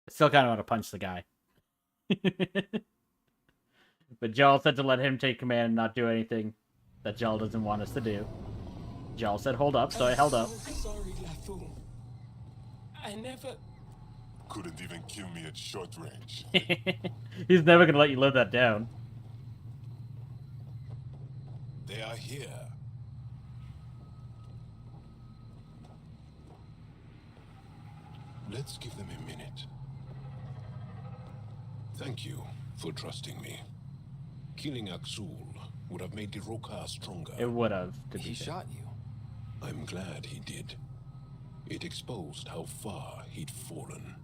I still kind of want to punch the guy. But Jarl said to let him take command and not do anything that Jarl doesn't want us to do. Jarl said hold up, so I held up. I'm so sorry, Lathul. I never... Couldn't even kill me at short range. He's never gonna let you live that down. They are here. Let's give them a minute. Thank you for trusting me. Killing Aksul would have made the Roka stronger. It would have. He shot you. I'm glad he did. It exposed how far he'd fallen.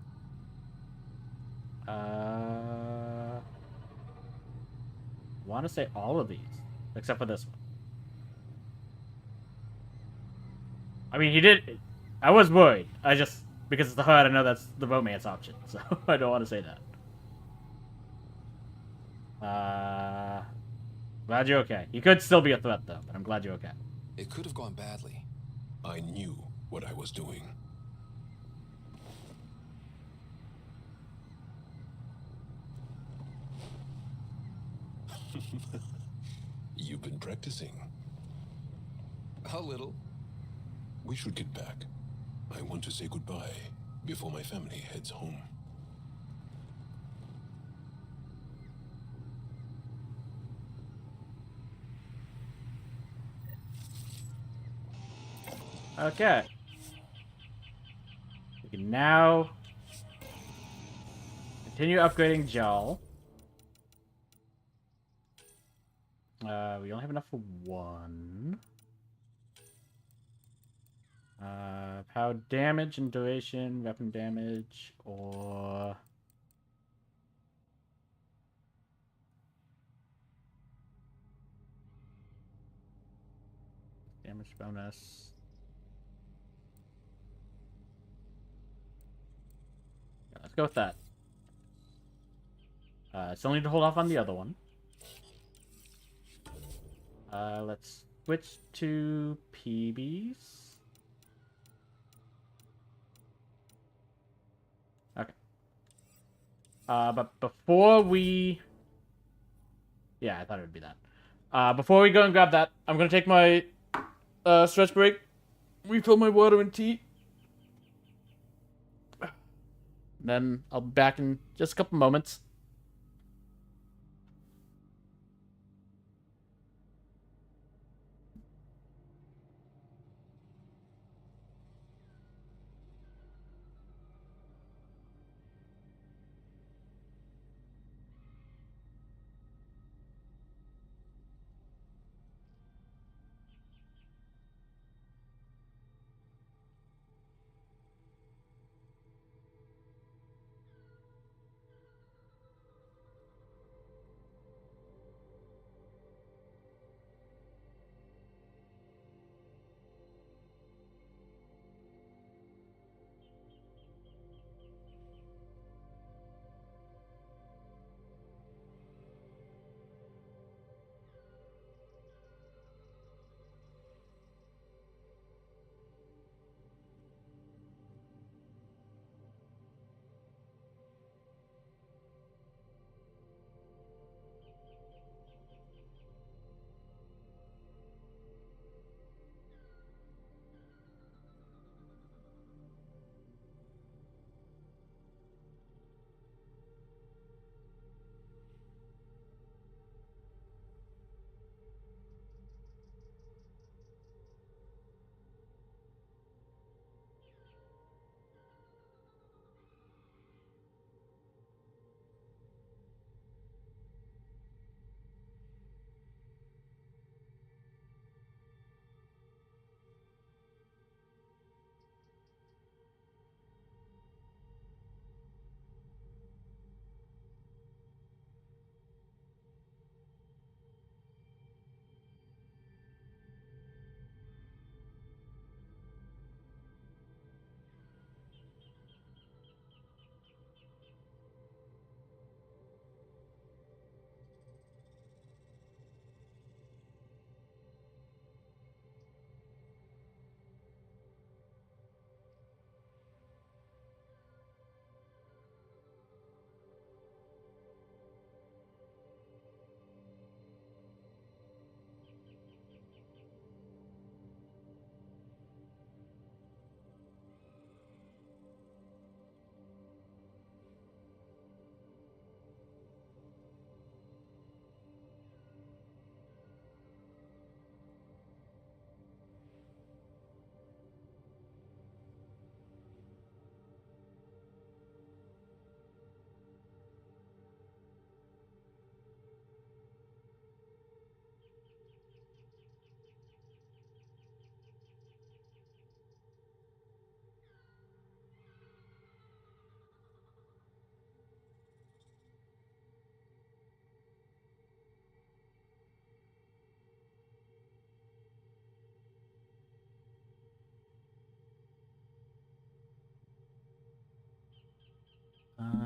Want to say all of these, except for this one. I mean, he did. I was worried. I just, because it's the HUD, I know that's the romance option, so I don't want to say that. Glad you're okay. You could still be a threat, though, but I'm glad you're okay. It could have gone badly. I knew what I was doing. You've been practicing. A little. We should get back. I want to say goodbye before my family heads home. Okay. We can now continue upgrading Jal. We only have enough for one. Power damage and duration, weapon damage, or... damage bonus. Yeah, let's go with that. Still need to hold off on the other one. Let's switch to PBs. Okay. But before we... yeah, I thought it would be that. Before we go and grab that, I'm gonna take my stretch break, refill my water and tea. Then I'll be back in just a couple moments.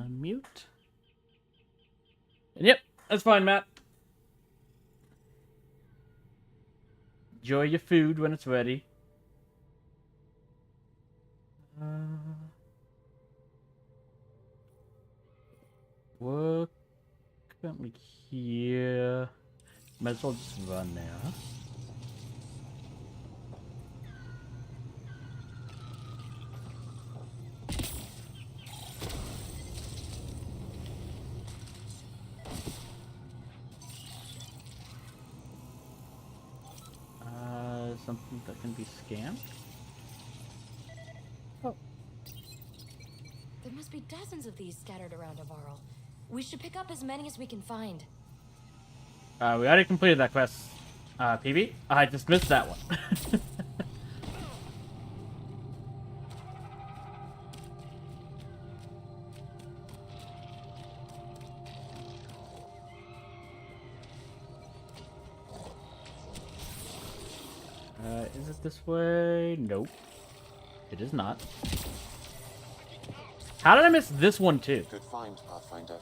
Mute. And yep, that's fine, Matt. Enjoy your food when it's ready. Work currently here. Might as well just run there. Something that can be scanned. Oh. There must be dozens of these scattered around Hvarl. We should pick up as many as we can find. We already completed that quest, PB. I just missed that one. Is it this way? Nope. It is not. How did I miss this one too? Good find, Pathfinder.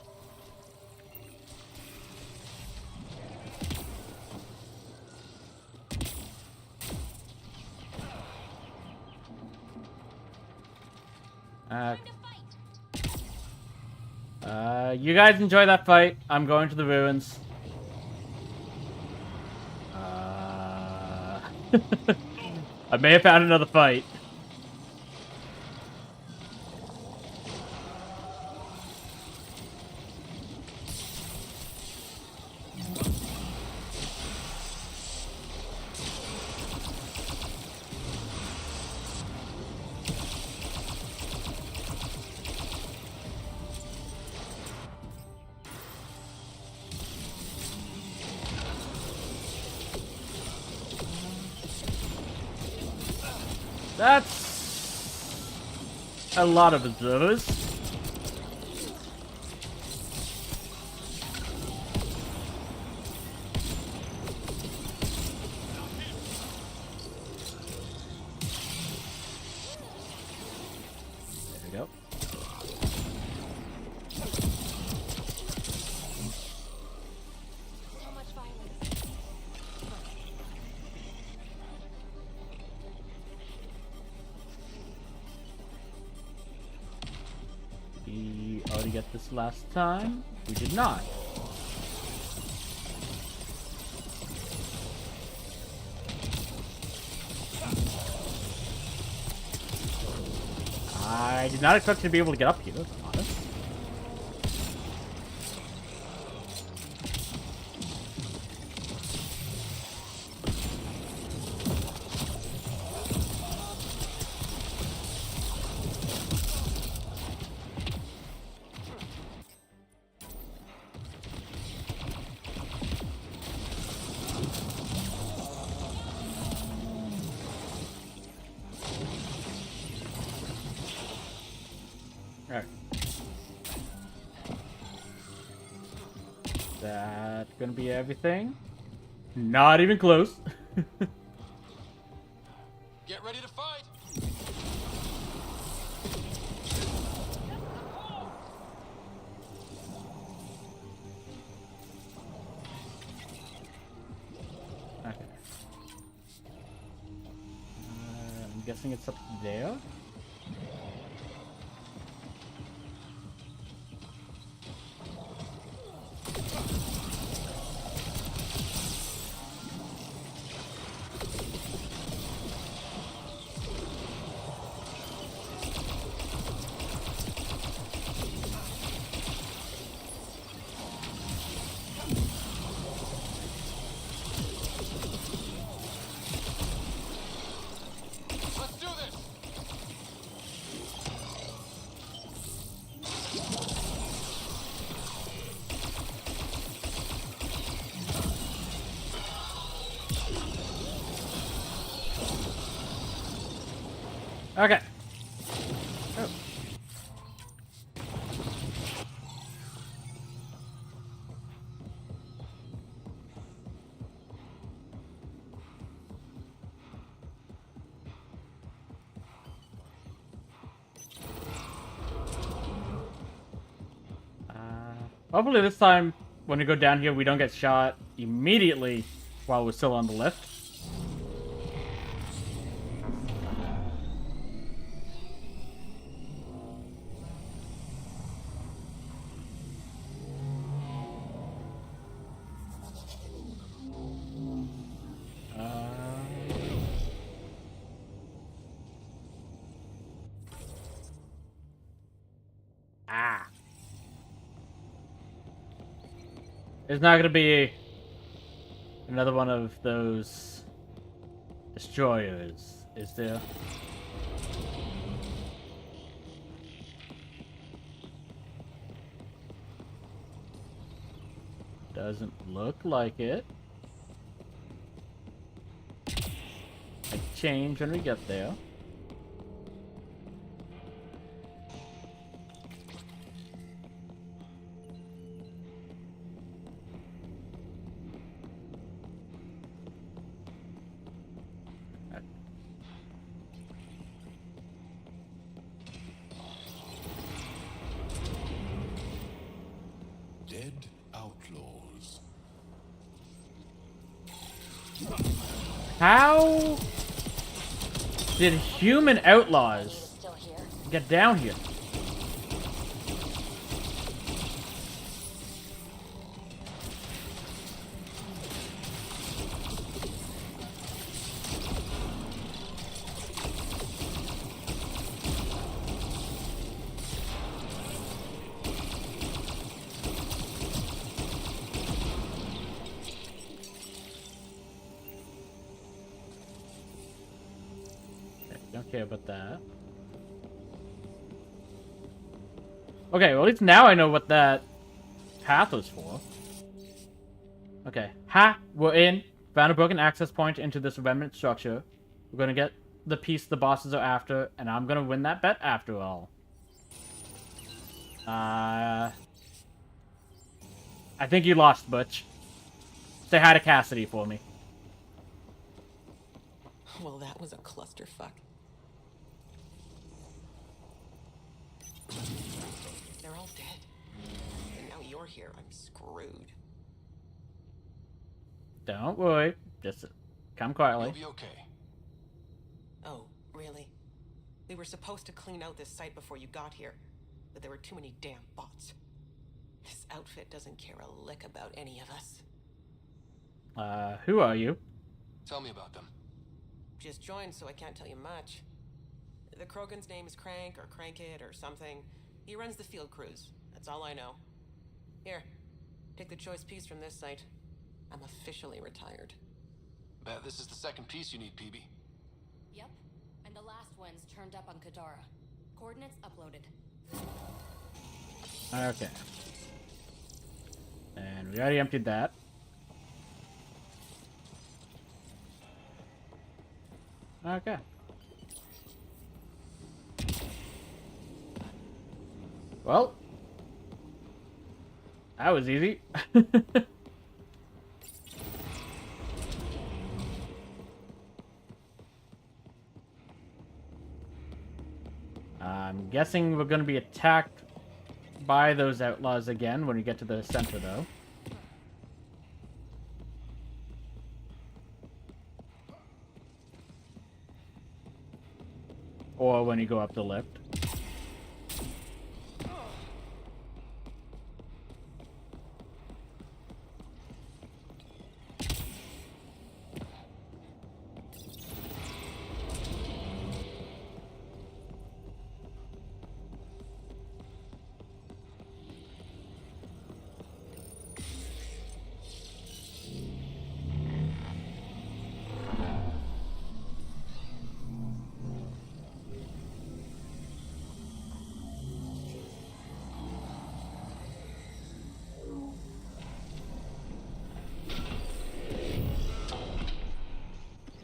You guys enjoy that fight. I'm going to the ruins. I may have found another fight. That's a lot of observers. There we go. So much violence. We already got this last time. We did not. I did not expect to be able to get up here, if I'm honest. Alright. That gonna be everything? Not even close. Get ready to fight! Okay. I'm guessing it's up there. Let's do this! Okay. Oh. Hopefully this time, when we go down here, we don't get shot immediately while we're still on the lift. There's not gonna be another one of those destroyers, is there? Doesn't look like it. Might change when we get there. Dead outlaws. How did human outlaws get down here? Don't care about that. Okay, well at least now I know what that path was for. Okay, we're in. Found a broken access point into this remnant structure. We're gonna get the piece the bosses are after, and I'm gonna win that bet after all. I think you lost, Butch. Say hi to Cassidy for me. Well, that was a clusterfuck. They're all dead. And now you're here. I'm screwed. Don't worry. Just come quietly. You'll be okay. Oh, really? We were supposed to clean out this site before you got here, but there were too many damn bots. This outfit doesn't care a lick about any of us. Who are you? Tell me about them. Just joined, so I can't tell you much. The Krogan's name is Crank or Crankit or something. He runs the field crews. That's all I know. Here, take the choice piece from this site. I'm officially retired. Bet this is the second piece you need, PB. Yep, and the last one's turned up on Kadara. Coordinates uploaded. Okay. And we already emptied that. Okay. Well, that was easy. I'm guessing we're going to be attacked by those outlaws again when we get to the center, though. Or when you go up the lift.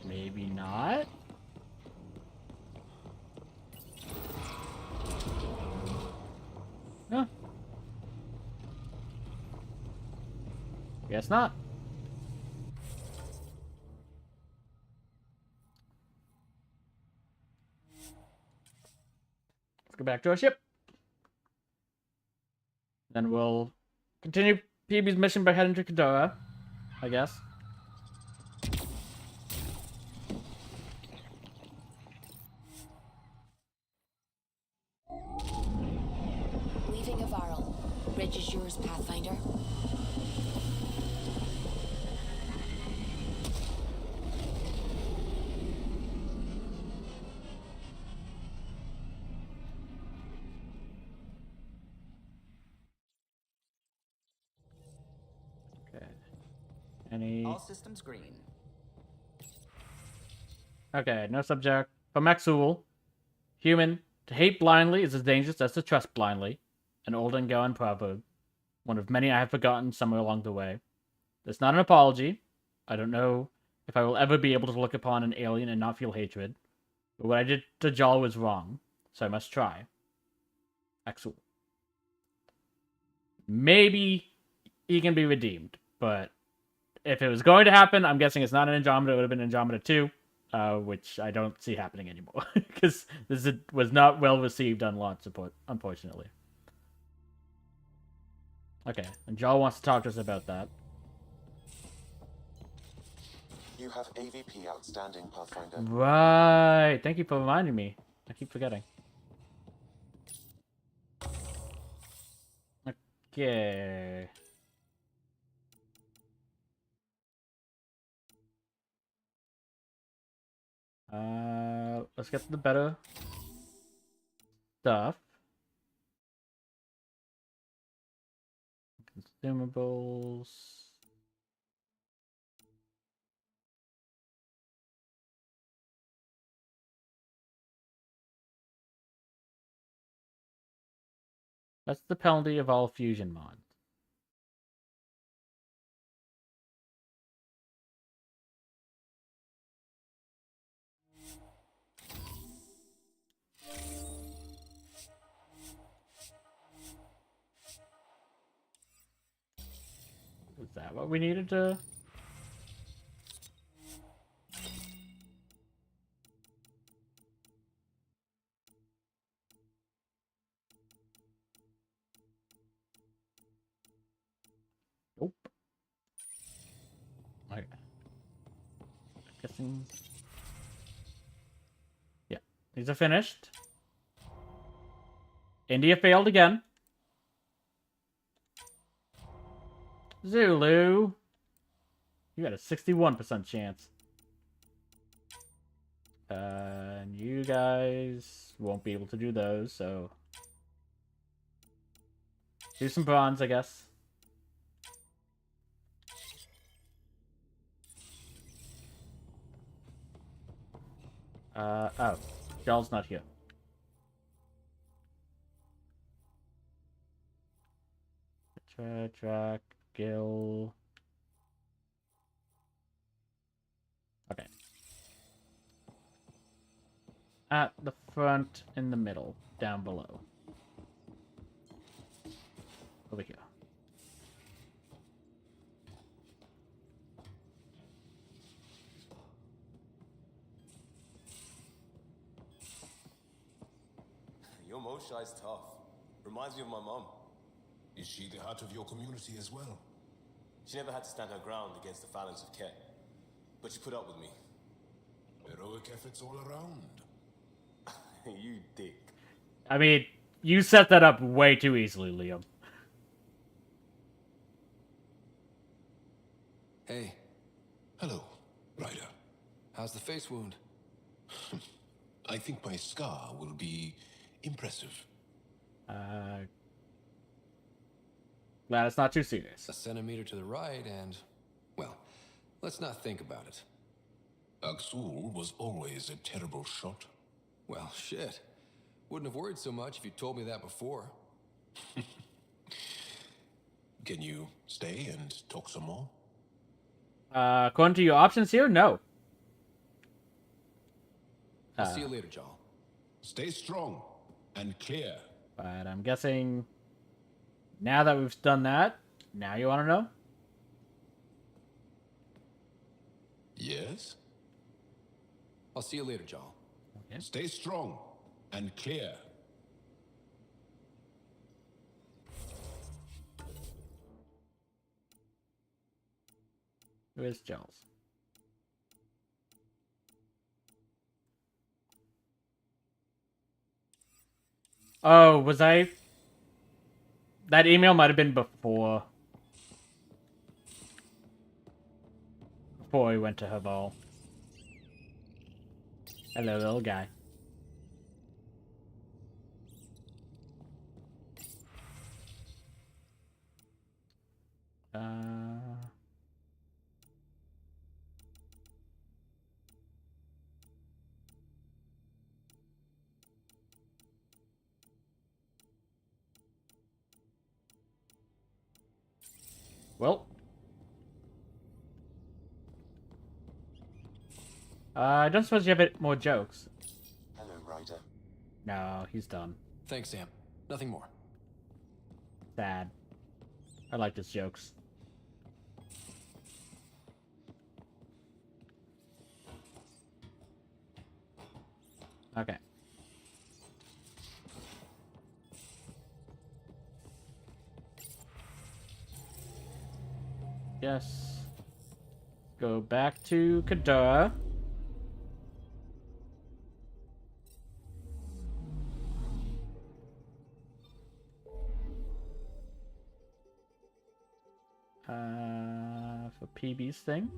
Maybe not. Huh. Guess not. Let's go back to our ship. Then we'll Continue PB's mission by heading to Kadara, I guess. Leaving Avarl. Bridge is yours, Pathfinder. Okay. Any... All systems green. Okay, no subject. From Maxul. Human. To hate blindly is as dangerous as to trust blindly. An old Angoran proverb. One of many I have forgotten somewhere along the way. It's not an apology. I don't know if I will ever be able to look upon an alien and not feel hatred. But what I did to Jal was wrong, so I must try. Maxul. Maybe he can be redeemed, but if it was going to happen, I'm guessing it's not an Andromeda. It would have been Andromeda 2, which I don't see happening anymore because this was not well received on launch support, unfortunately. Okay, and Jal wants to talk to us about that. You have AVP outstanding, Pathfinder. Right. Thank you for reminding me. I keep forgetting. Okay. Let's get to the better stuff. Consumables. That's the penalty of all fusion mods. Is that what we needed to... Nope. Okay. Guessing... Yeah. These are finished. India failed again. Zulu. You got a 61% chance. And you guys won't be able to do those, so... Do some bronze, I guess. Oh. Jal's not here. Track, Gil... Okay. At the front, in the middle, down below. Over here. Your Moshai's tough. Reminds me of my mom. Is she the heart of your community as well? She never had to stand her ground against the phalanx of Ket. But she put up with me. Heroic efforts all around. You dick. I mean, you set that up way too easily, Liam. Hey. Hello, Ryder. How's the face wound? I think my scar will be impressive. Glad it's not too serious. A centimeter to the right and... well, let's not think about it. Axul was always a terrible shot. Well, shit. Wouldn't have worried so much if you told me that before. Can you stay and talk some more? According to your options here, no. I'll see you later, Jal. Stay strong and clear. But I'm guessing now that we've done that, now you want to know? Yes? I'll see you later, Jal. Okay. Stay strong and clear. Where's Giles? Oh, was I? That email might have been before we went to her ball. Hello, little guy. Well. I don't suppose you have it more jokes. Hello, Ryder. No, he's done. Thanks, Sam. Nothing more. Sad. I like his jokes. Okay. Yes. Go back to Kadara. For PB's thing.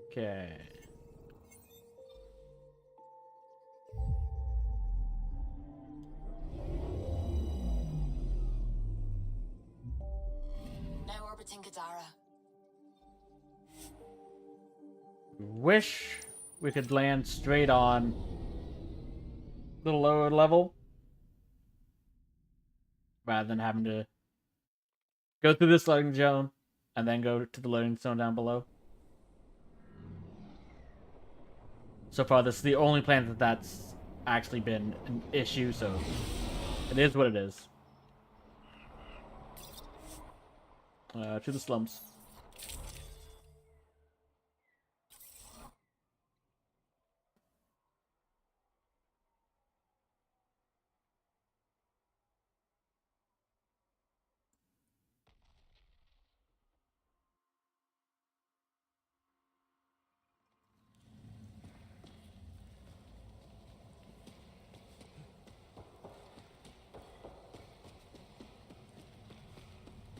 Okay. Now orbiting Kadara. Wish we could land straight on the lower level rather than having to go through this loading zone and then go to the loading zone down below. So far, this is the only planet that's actually been an issue, so it is what it is. To the slums.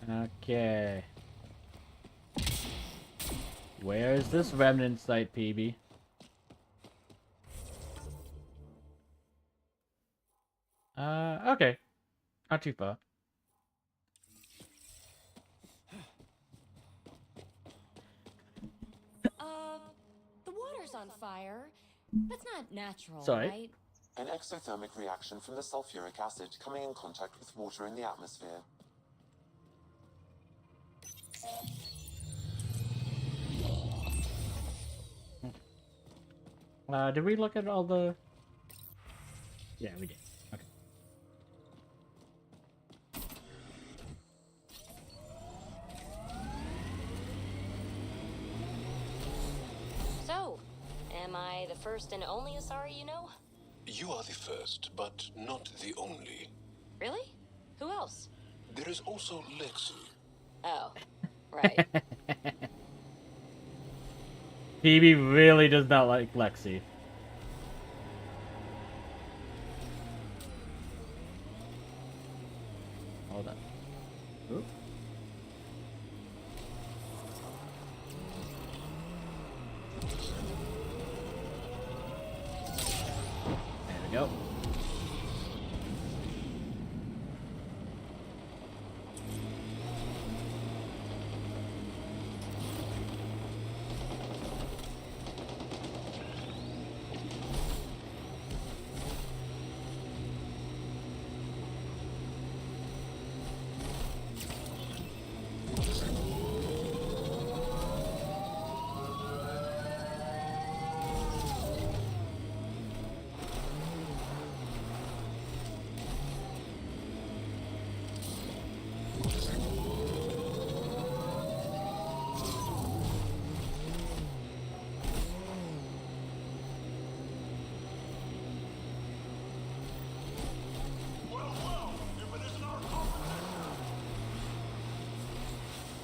Okay. Where is this remnant site, PB? Okay. Not too far. The water's on fire. That's not natural, Sorry. right? An exothermic reaction from the sulfuric acid coming in contact with water in the atmosphere. Did we look at all the... Yeah, we did. Okay. So, am I the first and only Asari you know? You are the first, but not the only. Really? Who else? There is also Lexi. Oh, right. PB really does not like Lexi. Hold on. Oop. There we go.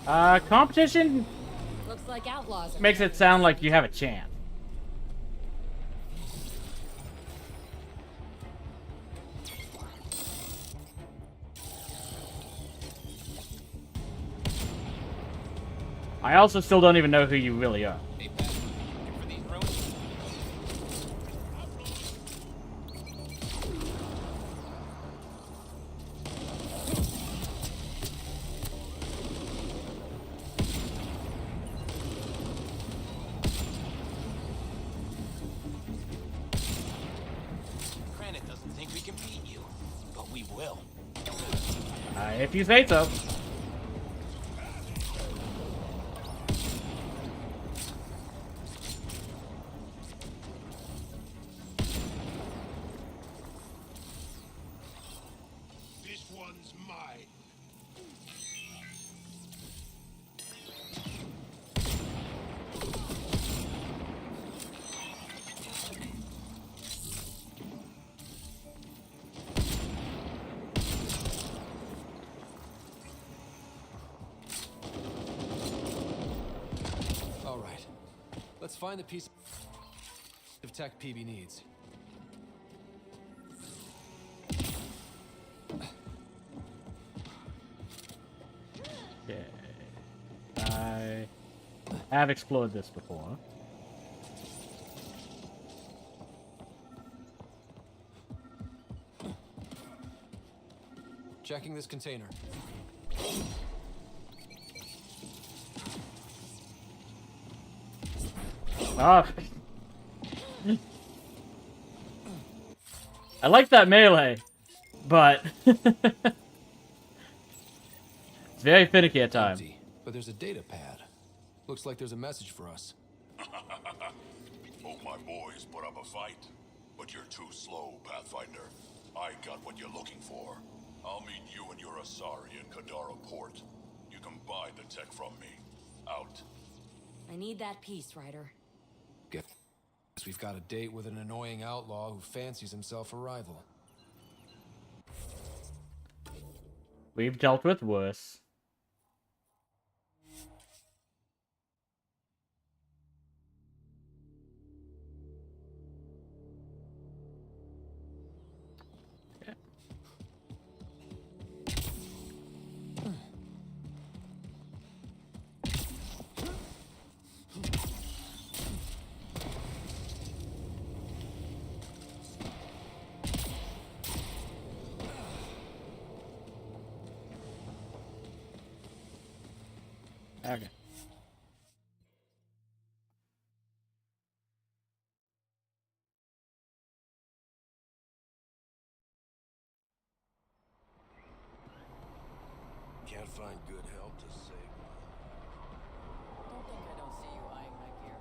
Competition Looks like outlaws. makes it sound like you have a chance. I also still don't even know who you really are. Granite doesn't think we can beat you, but we will. If you say so. This one's mine. All right. Let's find the piece of tech PB needs. Okay. I have explored this before. Checking this container. Ah. I like that melee, but it's very finicky at times. Empty, but there's a data pad. Looks like there's a message for us. Hope my boys put up a fight, but you're too slow, Pathfinder. I got what you're looking for. I'll meet you and your Asari in Kadara port. You can buy the tech from me. Out. I need that piece, Ryder. Guess we've got a date with an annoying outlaw who fancies himself a rival. We've dealt with worse. Okay. Can't find good help to save. Don't think I don't see you eyeing my gear.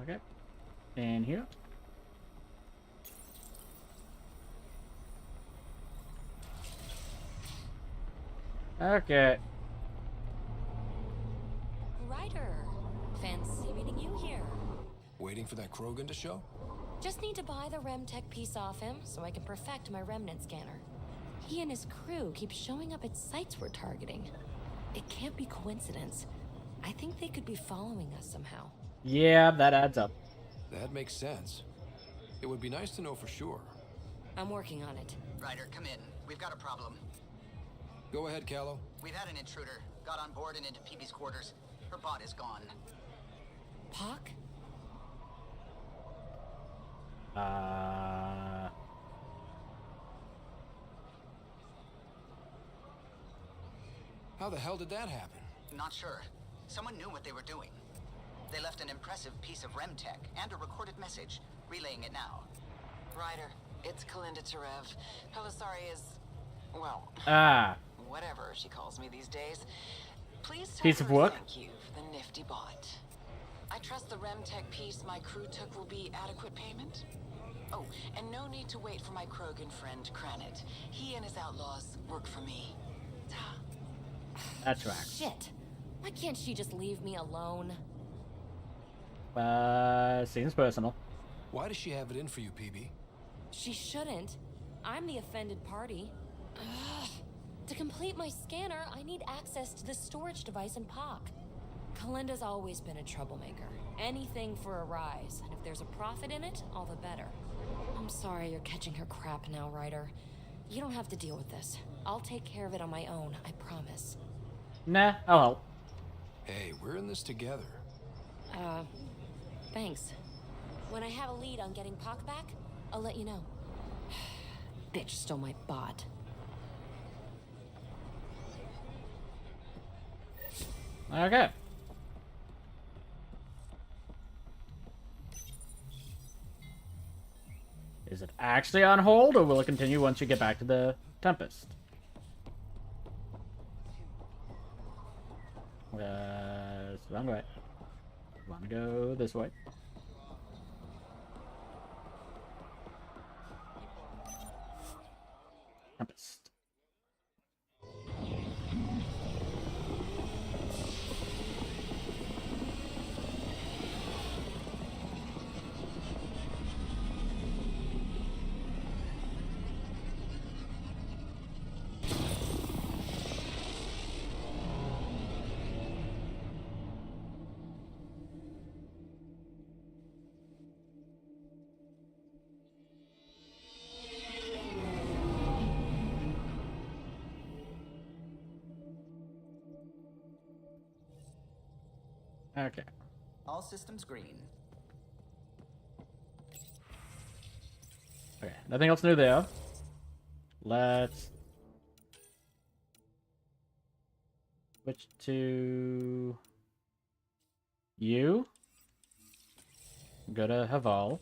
Okay. And here. Okay. Ryder, fancy meeting you here. Waiting for that Krogan to show? Just need to buy the Remtech piece off him so I can perfect my remnant scanner. He and his crew keep showing up at sites we're targeting. It can't be coincidence. I think they could be following us somehow. Yeah, that adds up. That makes sense. It would be nice to know for sure. I'm working on it. Ryder, come in. We've got a problem. Go ahead, Callow. We've had an intruder. Got on board and into PB's quarters. Her bot is gone. Pock? How the hell did that happen? Not sure. Someone knew what they were doing. They left an impressive piece of Remtech and a recorded message, relaying it now. Ryder, it's Kalinda Tarev. Pelisari is, well, whatever she calls me these days. Please tell Piece her of work. thank you for the nifty bot. I trust the Remtech piece my crew took will be adequate payment. Oh, and no need to wait for my Krogan friend, Kranit. He and his outlaws work for me. That's right. Shit. Why can't she just leave me alone? Seems personal. Why does she have it in for you, PB? She shouldn't. I'm the offended party. Ugh. To complete my scanner, I need access to the storage device in POC. Kalinda's always been a troublemaker. Anything for a rise, and if there's a profit in it, all the better. I'm sorry you're catching her crap now, Ryder. You don't have to deal with this. I'll take care of it on my own, I promise. Nah, I'll help. Hey, we're in this together. Thanks. When I have a lead on getting POC back, I'll let you know. Bitch stole my bot. Okay. Is it actually on hold, or will it continue once you get back to the Tempest? It's the wrong way. Want to go this way? Tempest. Okay. All systems green. Okay, nothing else new there. Let's switch to you. Go to Haval.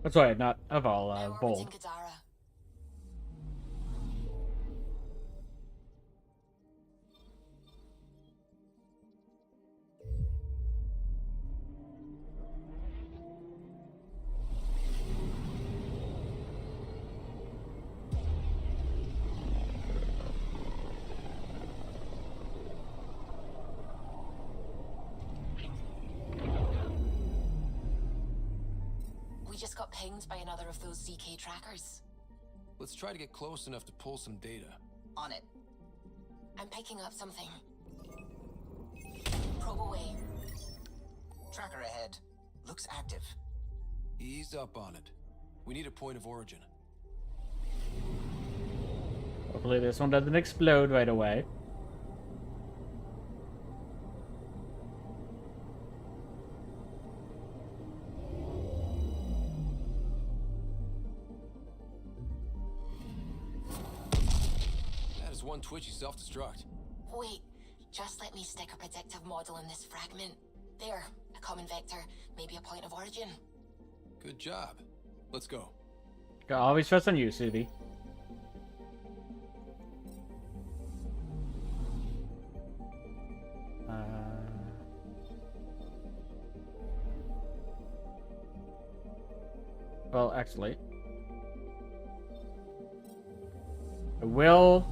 Oh, sorry, not Haval, Bold. Kadara. We just got pinged by another of those ZK trackers. Let's try to get close enough to pull some data. On it. I'm picking up something. Probe away. Tracker ahead. Looks active. Ease up on it. We need a point of origin. Hopefully this one doesn't explode right away. That is one twitchy self-destruct. Wait, just let me stick a predictive model in this fragment. There, a common vector, maybe a point of origin. Good job. Let's go. Always trust on you, Suvi. Well, actually, I will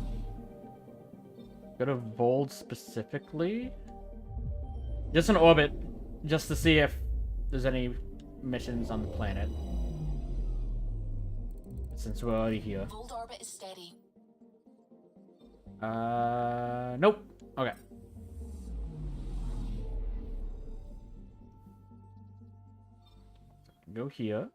go to Vold specifically. Just in orbit, just to see if there's any missions on the planet. Since we're already here. Vold orbit is steady. Nope. Okay. Go here.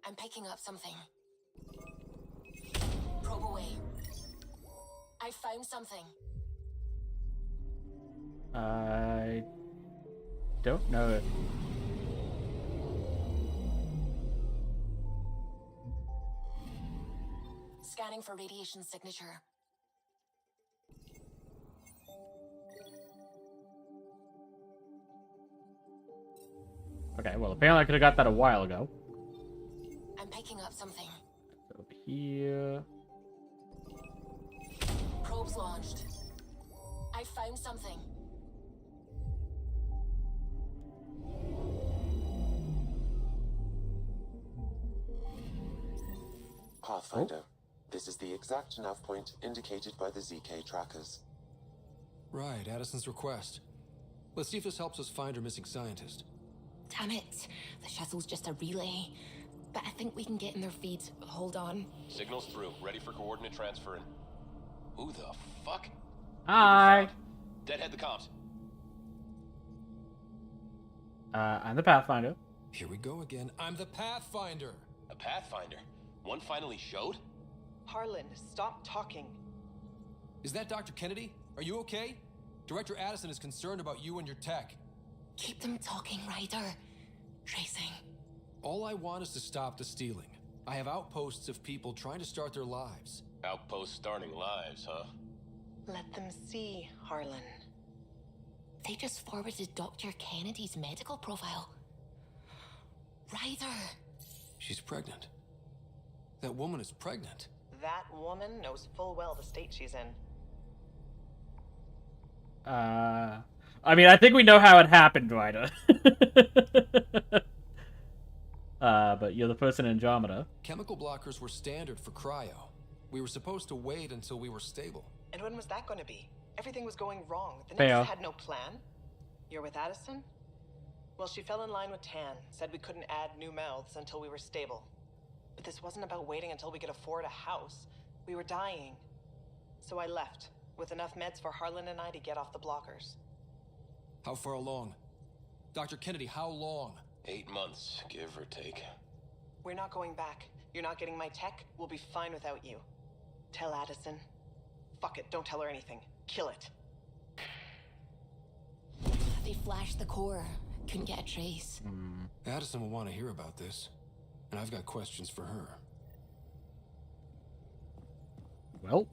I'm picking up something. Probe away. I found something. I don't know it. Scanning for radiation signature. Okay, well, apparently I could have got that a while ago. I'm picking up something. Over here. Probes launched. I found something. Pathfinder, this is the exact nav point indicated by the ZK trackers. Right, Addison's request. Let's see if this helps us find her missing scientist. Damn it. The shuttle's just a relay. But I think we can get in their feed. Hold on. Signals through. Ready for coordinate transferring. Who the fuck? Hi. Deadhead the comms. I'm the Pathfinder. Here we go again. I'm the Pathfinder. A Pathfinder? One finally showed? Harlan, stop talking. Is that Dr. Kennedy? Are you okay? Director Addison is concerned about you and your tech. Keep them talking, Ryder. Tracing. All I want is to stop the stealing. I have outposts of people trying to start their lives. Outpost starting lives, huh? Let them see, Harlan. They just forwarded Dr. Kennedy's medical profile. Ryder. She's pregnant. That woman is pregnant. That woman knows full well the state she's in. I mean, I think we know how it happened, Ryder. But you're the person in Andromeda. Chemical blockers were standard for cryo. We were supposed to wait until we were stable. And when was that going to be? Everything was going wrong. The Fail. Nexus had no plan. You're with Addison? Well, she fell in line with Tan, said we couldn't add new mouths until we were stable. But this wasn't about waiting until we could afford a house. We were dying. So I left, with enough meds for Harlan and I to get off the blockers. How far along? Dr. Kennedy, how long? 8 months, give or take. We're not going back. You're not getting my tech. We'll be fine without you. Tell Addison. Fuck it, don't tell her anything. Kill it. They flashed the core. Couldn't get a trace. Addison will want to hear about this. And I've got questions for her. Well.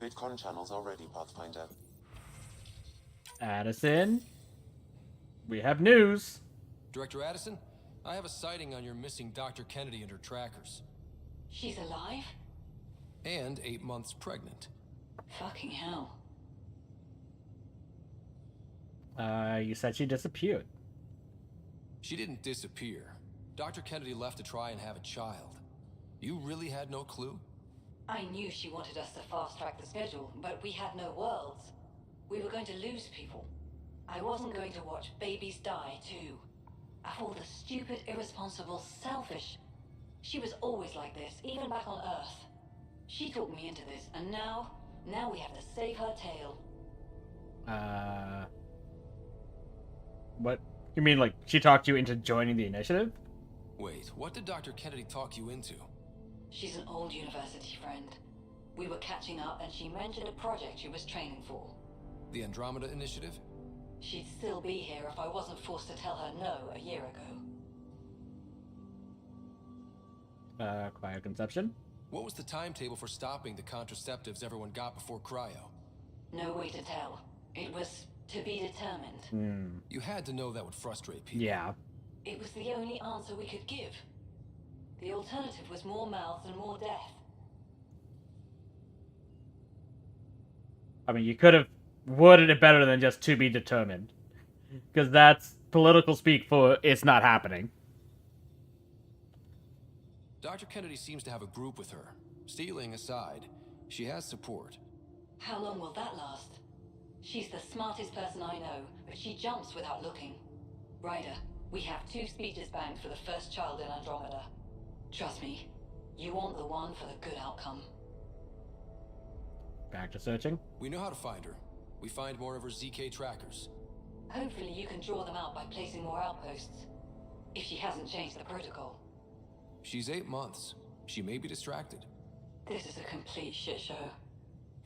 Vidcon channels are ready, Pathfinder. Addison. We have news. Director Addison, I have a sighting on your missing Dr. Kennedy and her trackers. She's alive? And 8 months pregnant. Fucking hell. You said she disappeared. She didn't disappear. Dr. Kennedy left to try and have a child. You really had no clue? I knew she wanted us to fast-track the schedule, but we had no worlds. We were going to lose people. I wasn't going to watch babies die, too. Of all the stupid, irresponsible, selfish... She was always like this, even back on Earth. She talked me into this, and now we have to save her tail. What? You mean, like, she talked you into joining the initiative? Wait, what did Dr. Kennedy talk you into? She's an old university friend. We were catching up, and she mentioned a project she was training for. The Andromeda Initiative? She'd still be here if I wasn't forced to tell her no a year ago. Cryoconception? What was the timetable for stopping the contraceptives everyone got before cryo? No way to tell. It was to be determined. You had to know that would frustrate people. Yeah. It was the only answer we could give. The alternative was more mouths and more death. I mean, you could have worded it better than just to be determined. Because that's political speak for it's not happening. Dr. Kennedy seems to have a group with her. Stealing aside, she has support. How long will that last? She's the smartest person I know, but she jumps without looking. Ryder, we have 2 speeches banked for the first child in Andromeda. Trust me, you want the one for the good outcome. Back to searching. We know how to find her. We find more of her ZK trackers. Hopefully you can draw them out by placing more outposts. If she hasn't changed the protocol. She's 8 months. She may be distracted. This is a complete shit show.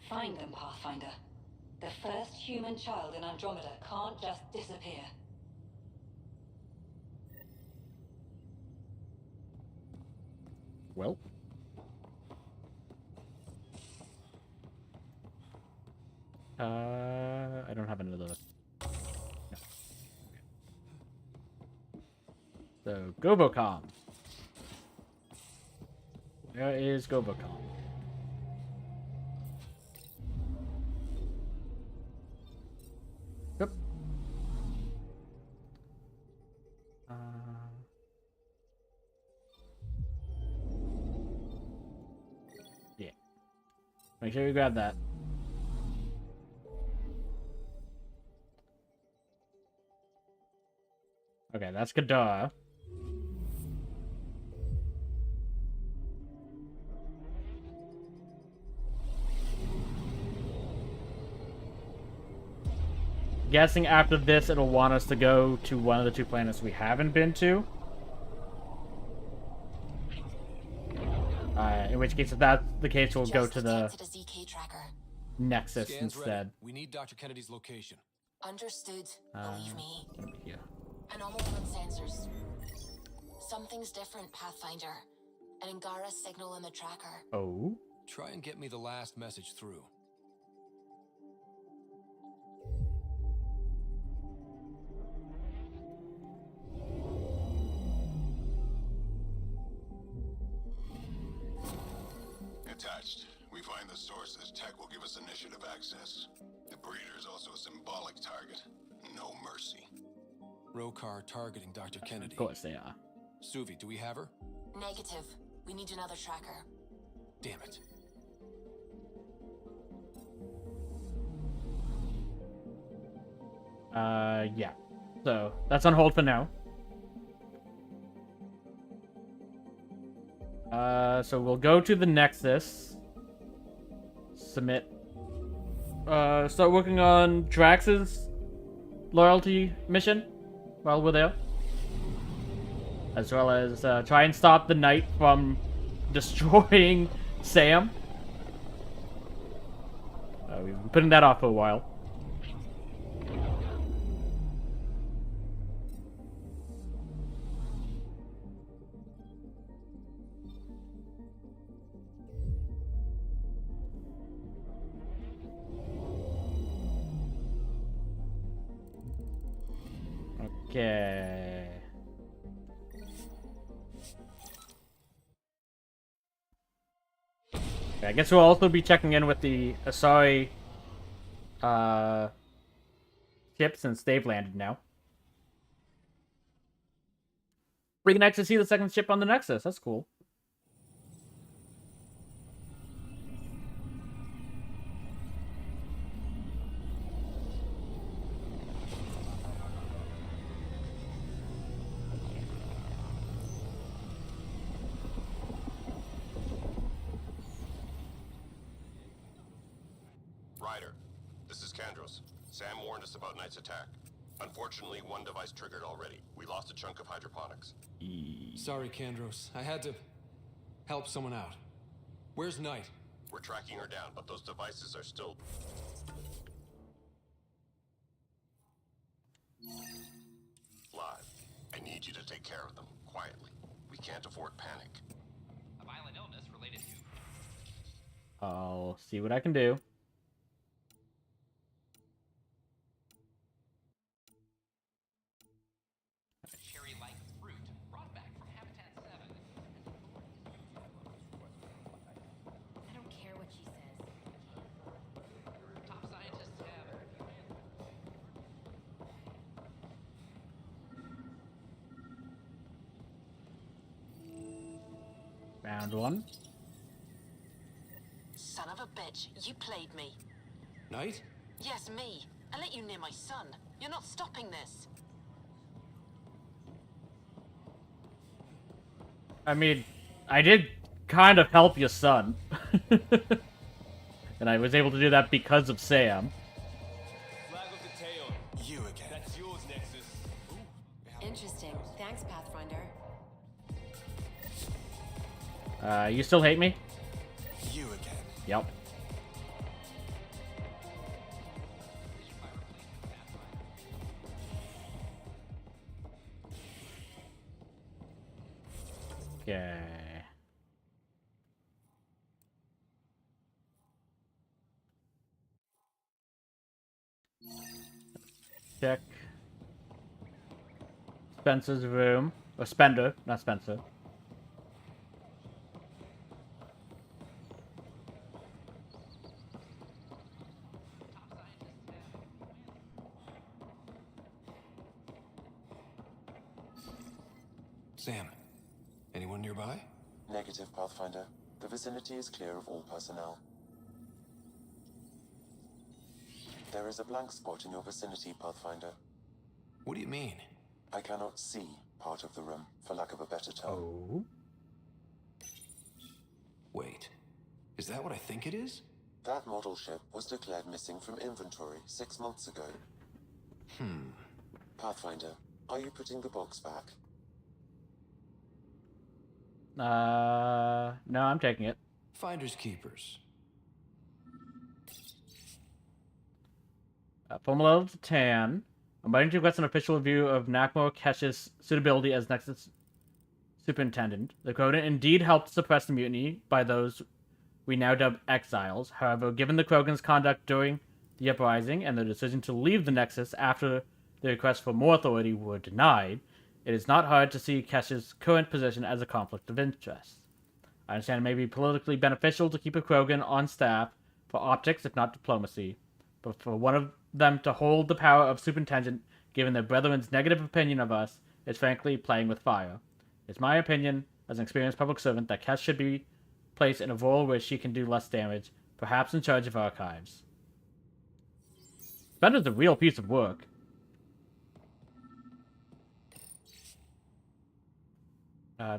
Find them, Pathfinder. The first human child in Andromeda can't just disappear. I don't have another. No. So, Gobocom. Where is Gobocom? Yep. Yeah. Make sure you grab that. Okay, that's Kadara. Guessing after this, it'll want us to go to one of the two planets we haven't been to. In which case, if that's the case, we'll go to the Nexus Scans instead. ready. We need Dr. Kennedy's location. Understood. Believe me. Yeah. Anomaly on sensors. Something's different, Pathfinder. An Angara signal in the tracker. Oh? Try and get me the last message through. Attached. We find the sources. Tech will give us initiative access. The breeder is also a symbolic target. No mercy. Rokar targeting Dr. Kennedy. Of course they are. Suvi, do we have her? Negative. We need another tracker. Damn it. Yeah. So, that's on hold for now. So we'll go to the Nexus. Submit. Start working on Drax's loyalty mission while we're there. As well as try and stop the Knight from destroying Sam. We've been putting that off for a while. Okay. I guess we'll also be checking in with the Asari ship since they've landed now. We can actually see the second ship on the Nexus. That's cool. Ryder, this is Kandros. Sam warned us about Knight's attack. Unfortunately, one device triggered already. We lost a chunk of hydroponics. Sorry, Kandros. I had to help someone out. Where's Knight? We're tracking her down, but those devices are still... live. I need you to take care of them, quietly. We can't afford panic. A violent illness related to... I'll see what I can do. Cherry-like fruit brought back from Habitat 7. I don't care what she says. Top scientists have... Found one. Son of a bitch, you played me. Knight? Yes, me. I let you near my son. You're not stopping this. I mean, I did kind of help your son. And I was able to do that because of Sam. Flag of the tail. You again. That's yours, Nexus. Interesting. Thanks, Pathfinder. You still hate me? You again. Yep. Okay. Check Spencer's room. Or Spender, not Spencer. Sam, anyone nearby? Negative, Pathfinder. The vicinity is clear of all personnel. There is a blank spot in your vicinity, Pathfinder. What do you mean? I cannot see part of the room, for lack of a better term. Oh. Wait, is that what I think it is? That model ship was declared missing from inventory 6 months ago. Pathfinder, are you putting the box back? No, I'm taking it. Finders keepers. From level to 10, I'm waiting to request an official review of Nakmor Kesh's suitability as Nexus Superintendent. The Krogan indeed helped suppress the mutiny by those we now dub exiles. However, given the Krogan's conduct during the uprising and their decision to leave the Nexus after the request for more authority were denied, it is not hard to see Kesh's current position as a conflict of interest. I understand it may be politically beneficial to keep a Krogan on staff for optics, if not diplomacy, but for one of them to hold the power of superintendent, given their brethren's negative opinion of us, is frankly playing with fire. It's my opinion, as an experienced public servant, that Kesh should be placed in a role where she can do less damage, perhaps in charge of archives. Spender's a real piece of work.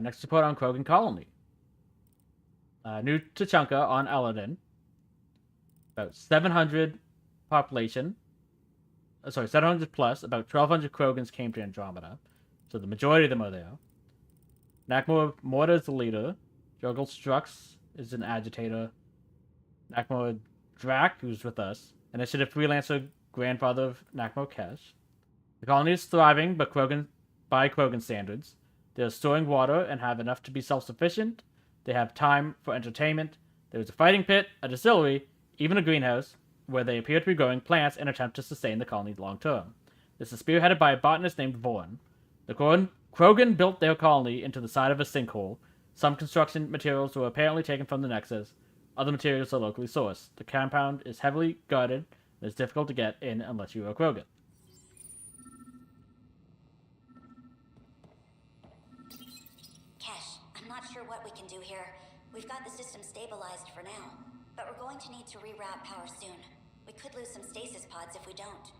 Next report on Krogan Colony. New Tachanka on Aladdin. About 700 population. 700 plus. About 1,200 Krogans came to Andromeda. So the majority of them are there. Nakmor Morta is the leader. Jurgle Strux is an agitator. Nakmor Drak, who's with us. Initiative freelancer, grandfather of Nakmor Kesh. The colony is thriving, but by Krogan standards. They are storing water and have enough to be self-sufficient. They have time for entertainment. There is a fighting pit, a distillery, even a greenhouse, where they appear to be growing plants in an attempt to sustain the colony long term. This is spearheaded by a botanist named Vorn. The Krogan built their colony into the side of a sinkhole. Some construction materials were apparently taken from the Nexus. Other materials are locally sourced. The compound is heavily guarded and is difficult to get in unless you are a Krogan. I'm not sure what we can do here. We've got the system stabilized for now, but we're going to need to reroute power soon. We could lose some stasis pods if we don't.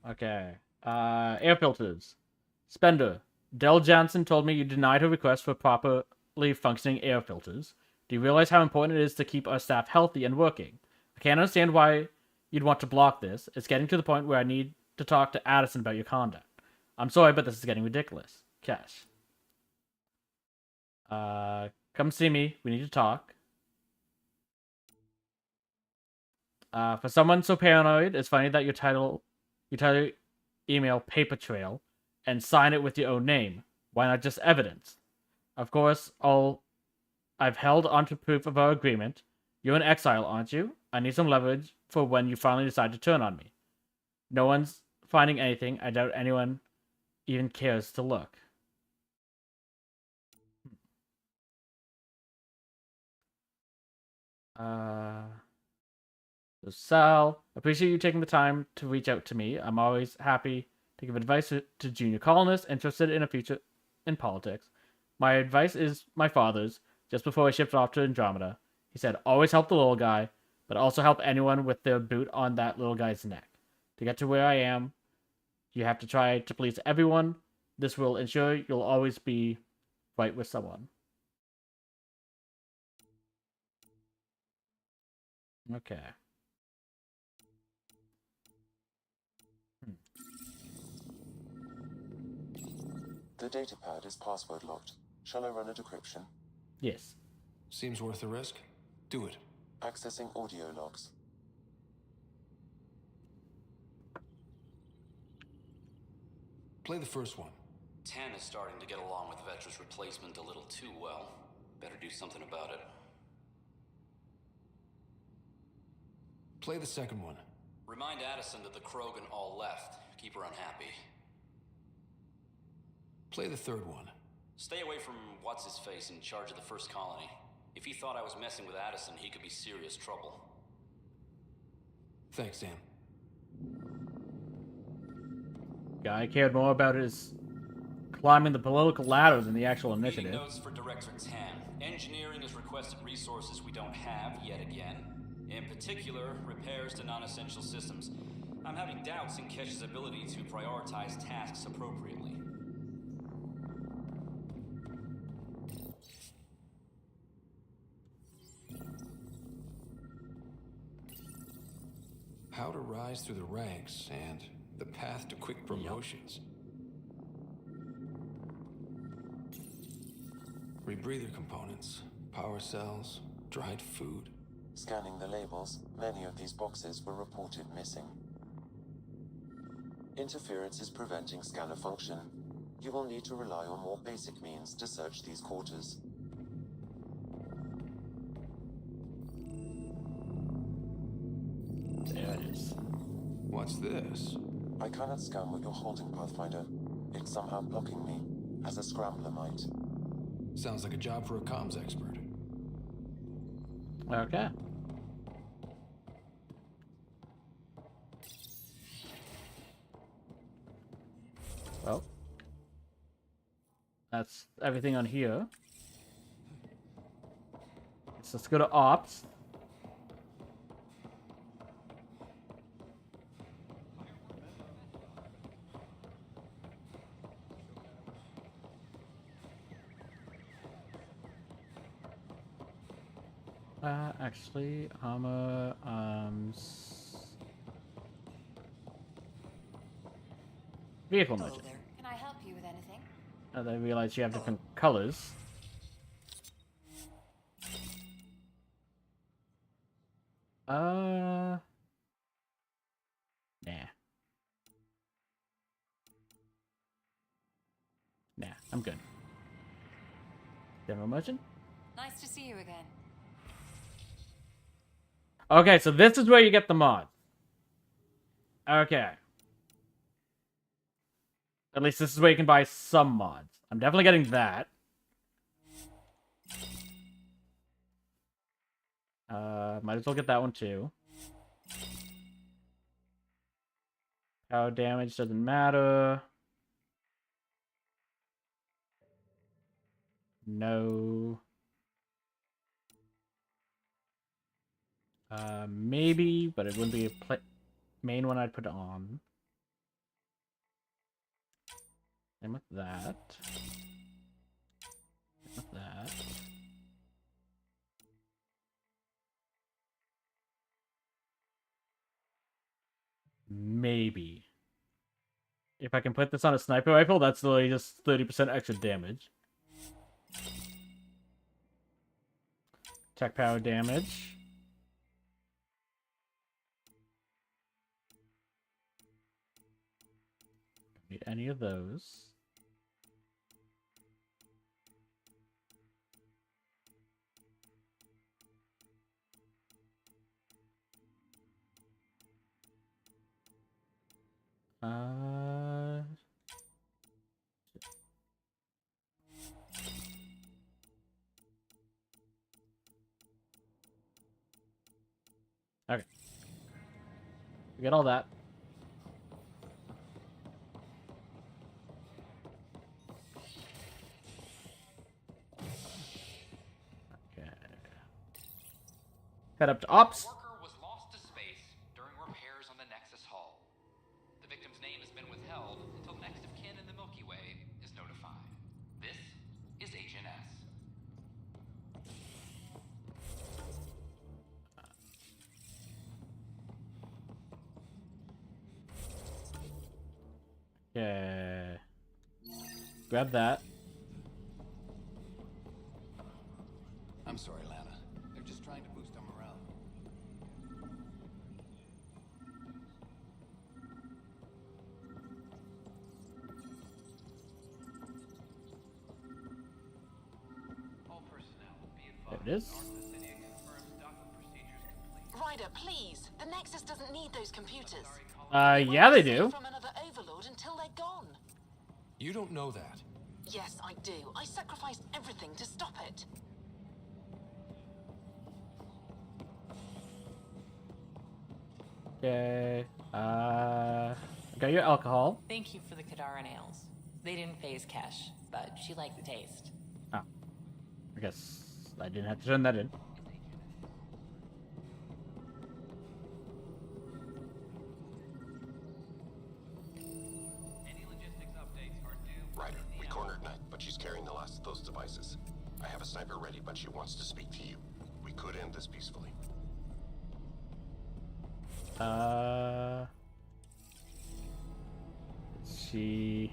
Okay. Air filters. Spender. Del Johnson told me you denied her request for properly functioning air filters. Do you realize how important it is to keep our staff healthy and working? I can't understand why you'd want to block this. It's getting to the point where I need to talk to Addison about your conduct. I'm sorry, but this is getting ridiculous. Cash. Come see me. We need to talk. For someone so paranoid, it's funny that you title email Paper Trail and sign it with your own name. Why not just evidence? Of course, I've held onto proof of our agreement. You're an exile, aren't you? I need some leverage for when you finally decide to turn on me. No one's finding anything. I doubt anyone even cares to look. So Sal, appreciate you taking the time to reach out to me. I'm always happy to give advice to junior colonists interested in a future in politics. My advice is my father's. Just before I shipped off to Andromeda, he said, always help the little guy, but also help anyone with their boot on that little guy's neck. To get to where I am, you have to try to please everyone. This will ensure you'll always be right with someone. Okay. The datapad is password locked. Shall I run a decryption? Yes. Seems worth the risk. Do it. Accessing audio logs. Play the first one. Tan is starting to get along with Vetra's replacement a little too well. Better do something about it. Play the second one. Remind Addison that the Krogan all left. Keep her unhappy. Play the third one. Stay away from what's-his-face in charge of the first colony. If he thought I was messing with Addison, he could be serious trouble. Thanks, Sam. Guy cared more about his climbing the political ladder than the actual Meeting initiative. notes for Director Tam. Engineering has requested resources we don't have yet again. In particular, repairs to non-essential systems. I'm having doubts in Kesh's ability to prioritize tasks appropriately. How to rise through the ranks and the path to quick promotions. Rebreather components, power cells, dried food. Scanning the labels, many of these boxes were reported missing. Interference is preventing scanner function. You will need to rely on more basic means to search these quarters. There it is. What's this? I cannot scan what you're holding, Pathfinder. It's somehow blocking me, as a scrambler might. Sounds like a job for a comms expert. Okay. Well, that's everything on here. So let's go to Ops. Actually, armor, arms, vehicle Hello merchant. there. Can I help you with anything? And I realize you have different colors. Nah. Nah, I'm good. General merchant? Nice to see you again. Okay, so this is where you get the mod. Okay. At least this is where you can buy some mods. I'm definitely getting that. Might as well get that one too. Power damage doesn't matter. No. Maybe, but it wouldn't be a main one I'd put on. Same with that. Same with that. Maybe. If I can put this on a sniper rifle, that's literally just 30% extra damage. Tech power damage. Don't need any of those. Okay. We get all that. Okay. Head up to Ops. Worker was lost to space during repairs on the Nexus hull. The victim's name has been withheld until next of kin in the Milky Way is notified. This is HNS. Okay. Grab that. I'm sorry, Lana. They're just trying to boost our morale. All personnel be advised. There it is. Ryder, please. The Nexus doesn't need those computers. Yeah, they do. From another overlord until they're gone. You don't know that. Yes, I do. I sacrificed everything to stop it. Okay. Got your alcohol. Thank you for the Kadara nails. They didn't phase Kesh, but she liked the taste. Oh. I guess I didn't have to turn that in. Ryder, we cornered Knight, but she's carrying the last of those devices. I have a sniper ready, but she wants to speak to you. We could end this peacefully. Is she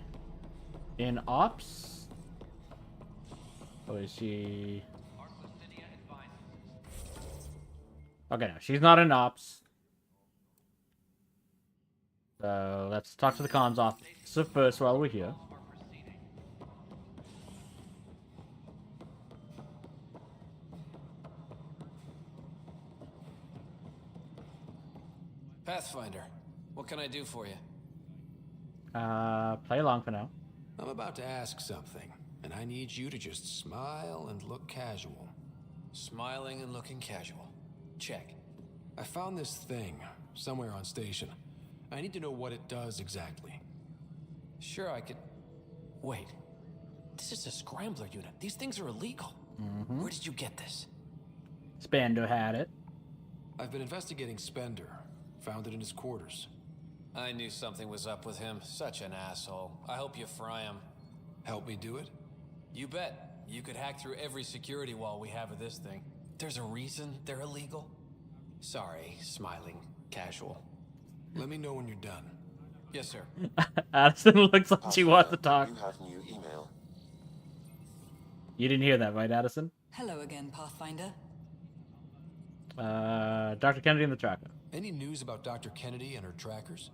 in ops? Or is she... Okay, no, she's not in ops. So let's talk to the comms officer first while we're here. Pathfinder, what can I do for you? Play along for now. I'm about to ask something, and I need you to just smile and look casual. Smiling and looking casual. Check. I found this thing somewhere on station. I need to know what it does exactly. Sure, I could... Wait. This is a scrambler unit. These things are illegal. Mm-hmm. Where did you get this? Spando had it. I've been investigating Spender. Found it in his quarters. I knew something was up with him. Such an asshole. I hope you fry him. Help me do it? You bet. You could hack through every security wall we have of this thing. There's a reason they're illegal? Sorry, smiling, casual. Let me know when you're done. Yes, sir. Addison looks like she wants to talk. You have new email. You didn't hear that, right, Addison? Hello again, Pathfinder. Dr. Kennedy and the tracker. Any news about Dr. Kennedy and her trackers?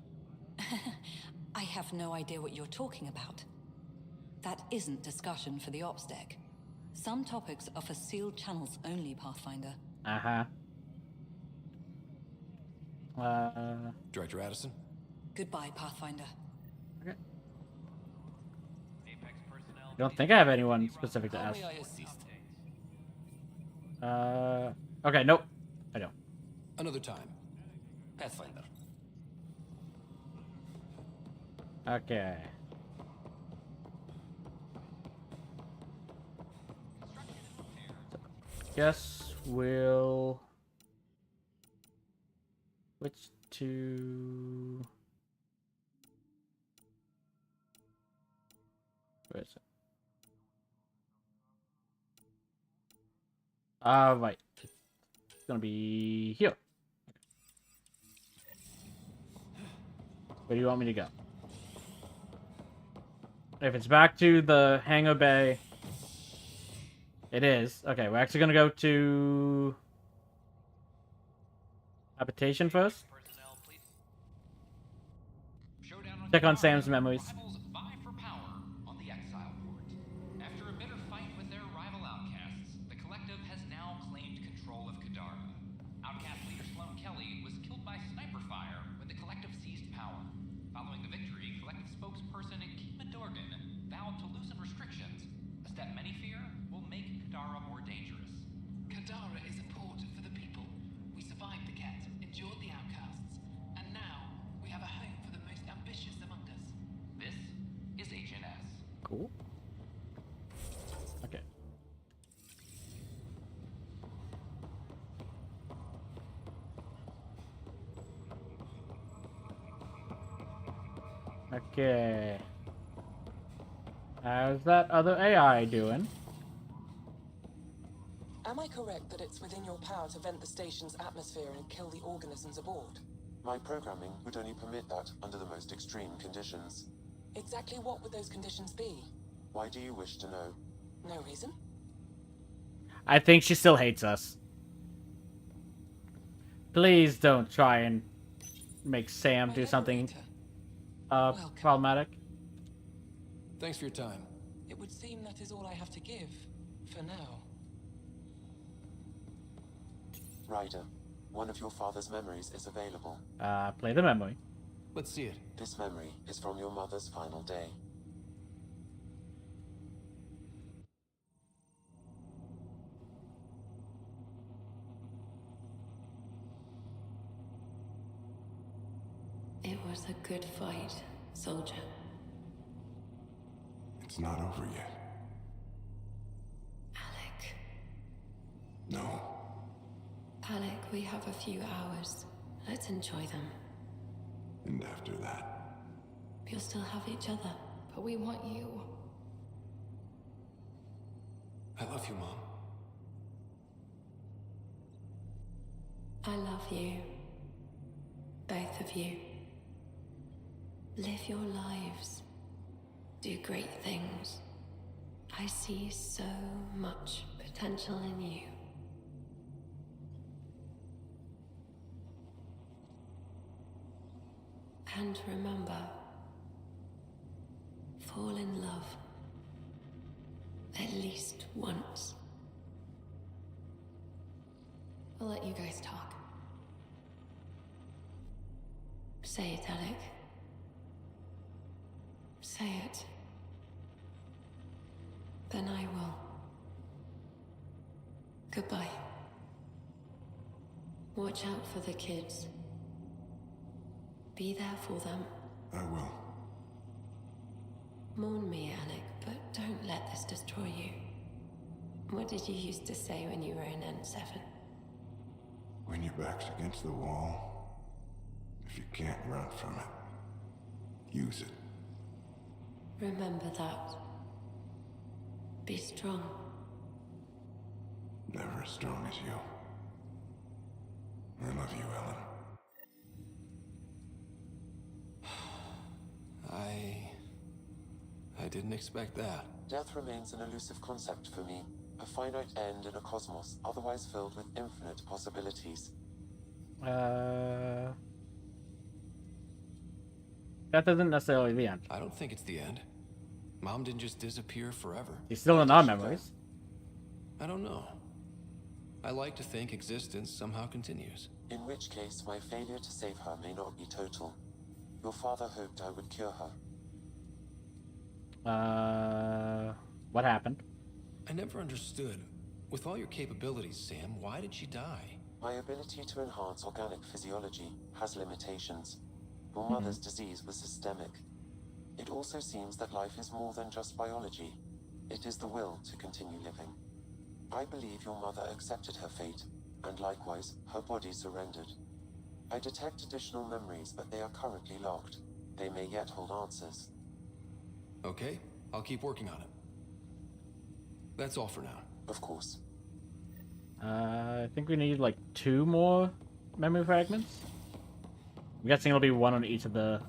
I have no idea what you're talking about. That isn't discussion for the ops deck. Some topics are for sealed channels only, Pathfinder. Uh-huh. Director Addison? Goodbye, Pathfinder. Okay. I don't think I have anyone specific to ask. Okay, nope. I don't. Another time. Pathfinder. Okay. Guess we'll switch to... Where is it? Right. It's gonna be here. Where do you want me to go? If it's back to the hangar bay, it is. Okay, we're actually gonna go to habitation first. Check on Sam's memories. After a bitter fight with their rival outcasts, the Collective has now claimed control of Kadara. Outcast leader Sloan Kelly was killed by sniper fire when the Collective seized power. Following the victory, Collective spokesperson Kima Dorgan vowed to loosen restrictions, a step many fear will make Kadara more dangerous. Kadara is a port for the people. We survived the Cat, endured the outcasts, and now we have a home for the most ambitious among us. This is HNS. Cool. Okay. Okay. How's that other AI doing? Am I correct that it's within your power to vent the station's atmosphere and kill the organisms aboard? My programming would only permit that under the most extreme conditions. Exactly what would those conditions be? Why do you wish to know? No reason? I think she still hates us. Please don't try and make Sam do something problematic. Thanks for your time. It would seem that is all I have to give, for now. Ryder, one of your father's memories is available. Play the memory. Let's see it. This memory is from your mother's final day. It was a good fight, soldier. It's not over yet. Alec. No. Alec, we have a few hours. Let's enjoy them. And after that? We'll still have each other, but we want you. I love you, Mom. I love you. Both of you. Live your lives. Do great things. I see so much potential in you. And remember, fall in love. At least once. I'll let you guys talk. Say it, Alec. Say it. Then I will. Goodbye. Watch out for the kids. Be there for them. I will. Mourn me, Alec, but don't let this destroy you. What did you used to say when you were in N7? When your back's against the wall, if you can't run from it, use it. Remember that. Be strong. Never as strong as you. I love you, Ellen. I didn't expect that. Death remains an elusive concept for me. A finite end in a cosmos otherwise filled with infinite possibilities. That isn't necessarily the end. I don't think it's the end. Mom didn't just disappear forever. He's still in our memories. I don't know. I like to think existence somehow continues. In which case, my failure to save her may not be total. Your father hoped I would cure her. What happened? I never understood. With all your capabilities, Sam, why did she die? My ability to enhance organic physiology has limitations. Your mother's disease was systemic. It also seems that life is more than just biology. It is the will to continue living. I believe your mother accepted her fate, and likewise, her body surrendered. I detect additional memories, but they are currently locked. They may yet hold answers. Okay, I'll keep working on it. That's all for now. Of course. I think we need like 2 more memory fragments. I'm guessing it'll be 1 on each of the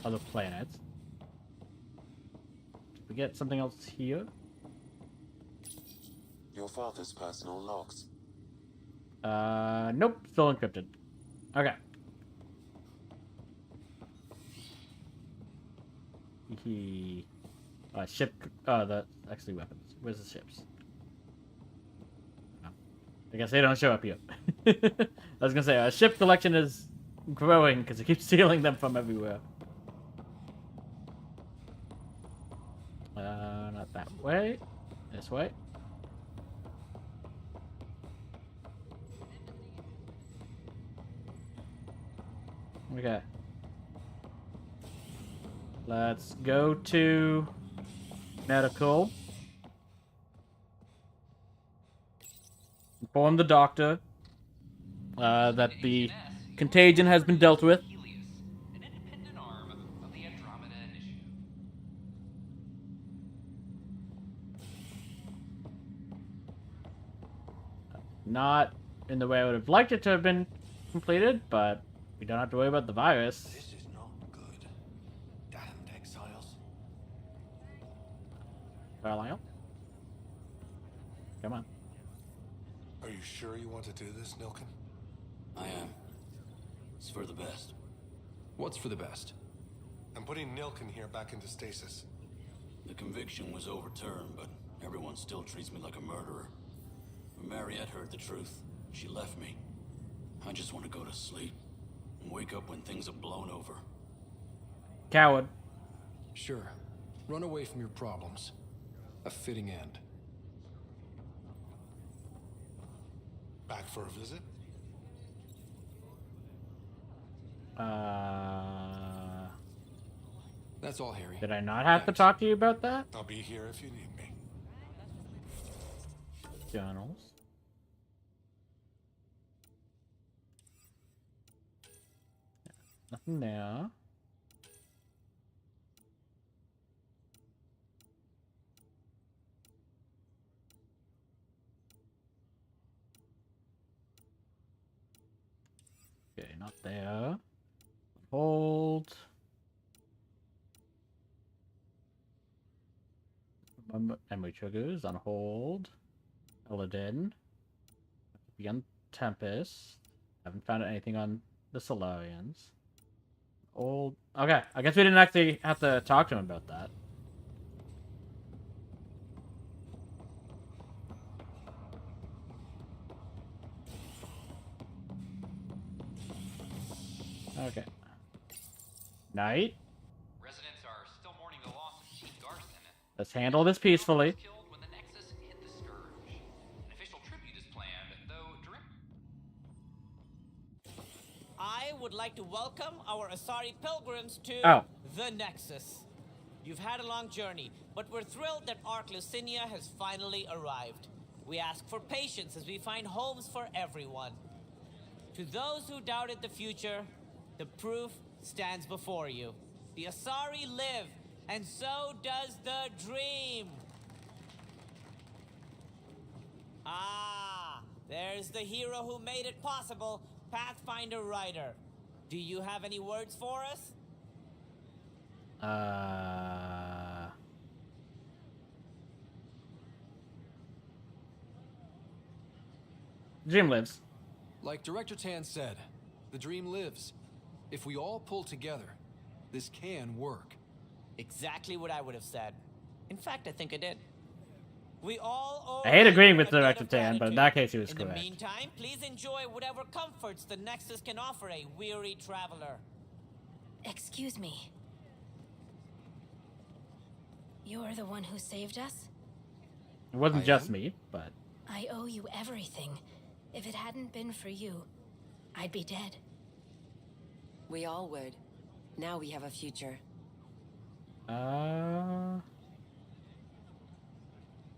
other planets. Did we get something else here? Your father's personal logs. Nope, still encrypted. Okay. Ship. That's actually weapons. Where's the ships? Oh. I guess they don't show up here. I was gonna say, our ship collection is growing because it keeps stealing them from everywhere. Not that way. This way. Okay. Let's go to medical. Inform the doctor that the contagion has been dealt with. An independent arm of the Andromeda Initiative. Not in the way I would have liked it to have been completed, but we don't have to worry about the virus. This is not good. Damned exiles. Carlisle? Come on. Are you sure you want to do this, Nilken? I am. It's for the best. What's for the best? I'm putting Nilken here back into stasis. The conviction was overturned, but everyone still treats me like a murderer. When Mariette heard the truth, she left me. I just want to go to sleep and wake up when things have blown over. Coward. Sure. Run away from your problems. A fitting end. Back for a visit? That's all, Harry. Did I not have to talk to you about that? I'll be here if you need me. Journals. Nothing there. Okay, not there. Hold. Memory triggers on hold. Eladin. Beyond Tempest. Haven't found anything on the Solarians. Old. Okay, I guess we didn't actually have to talk to him about that. Okay. Night. Residents are still mourning the loss of Chief Garson. Let's handle this peacefully. Killed when the Nexus hit the Scourge. An official tribute is planned, though I would like to welcome our Asari pilgrims to the Nexus. You've had a long journey, but we're thrilled that Ark Lucinia has finally arrived. We ask for patience as we find homes for everyone. To those who doubted the future, the proof stands before you. The Asari live, and so does the dream. Ah, there's the hero who made it possible, Pathfinder Ryder. Do you have any words for us? Dream lives. Like Director Tan said, the dream lives. If we all pull together, this can work. Exactly what I would have said. In fact, I think I did. We all I hate agreeing with Director Tan, but in that case he was correct. In the meantime, please enjoy whatever comforts the Nexus can offer a weary traveler. Excuse me. You're the one who saved us? It wasn't just me, but... I owe you everything. If it hadn't been for you, I'd be dead. We all would. Now we have a future.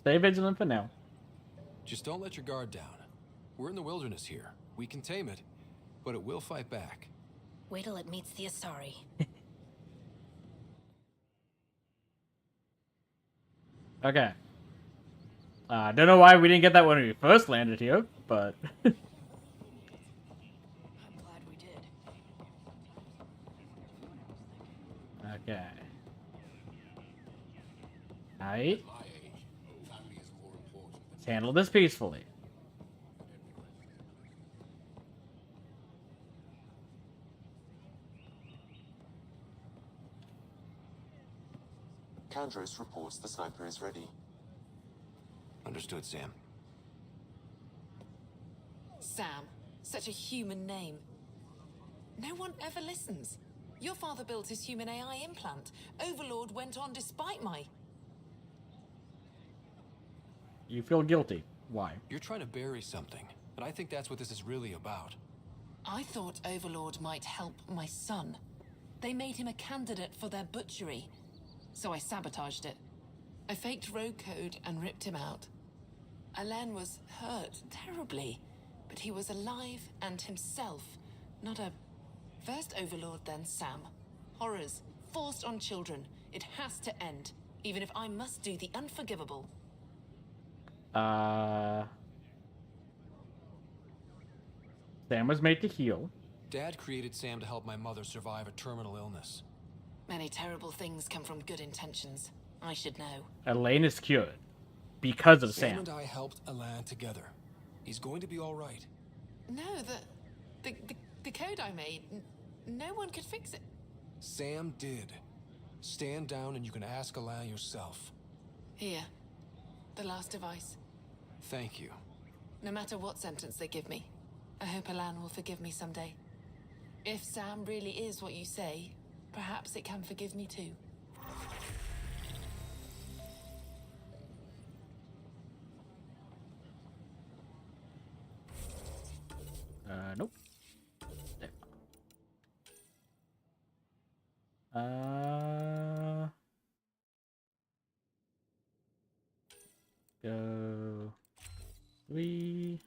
Stay vigilant for now. Just don't let your guard down. We're in the wilderness here. We can tame it, but it will fight back. Wait till it meets the Asari. Okay. I don't know why we didn't get that when we first landed here, but... I'm glad we did. Okay. Alright. Let's handle this peacefully. Kandros reports the sniper is ready. Understood, Sam. Sam, such a human name. No one ever listens. Your father built his human AI implant. Overlord went on despite my... You feel guilty. Why? You're trying to bury something, and I think that's what this is really about. I thought Overlord might help my son. They made him a candidate for their butchery, so I sabotaged it. I faked rogue code and ripped him out. Alain was hurt terribly, but he was alive and himself, not a... First Overlord, then Sam. Horrors, forced on children. It has to end, even if I must do the unforgivable. Sam was made to heal. Dad created Sam to help my mother survive a terminal illness. Many terrible things come from good intentions. I should know. Elaine is cured. Because of Sam. Sam and I helped Alain together. He's going to be all right. No, the code I made, no one could fix it. Sam did. Stand down and you can ask Alain yourself. Here. The last device. Thank you. No matter what sentence they give me, I hope Alan will forgive me someday. If Sam really is what you say, perhaps it can forgive me too. Nope. There. Go 3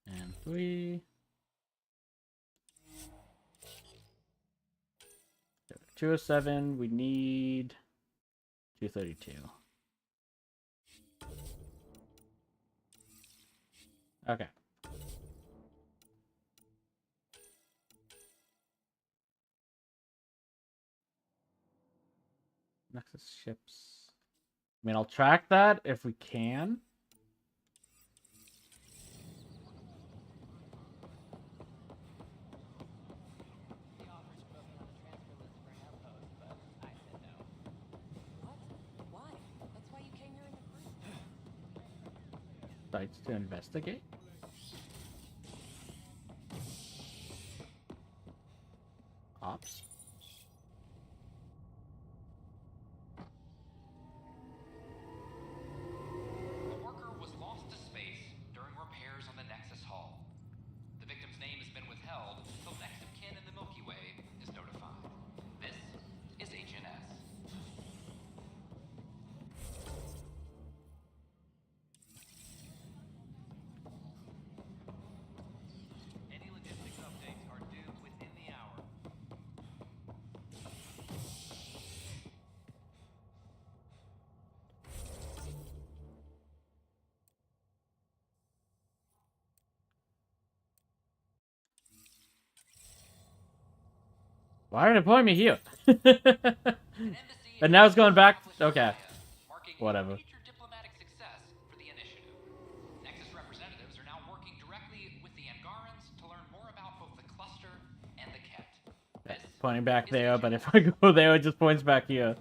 and 3. 207. We need 232. Okay. Nexus ships. I mean, I'll track that if we can. Sites to investigate. Ops. The worker was lost to space during repairs on the Nexus hull. The victim's name has been withheld until next of kin in the Milky Way is notified. This is HNS. Any logistics updates are due within the hour. Why are they pulling me here? And now it's going back. Okay. Whatever. Diplomatic success for the initiative. Nexus representatives are now working directly with the Angarans to learn more about both the cluster and the Ket. Pointing back there, but if I go there, it just points back here.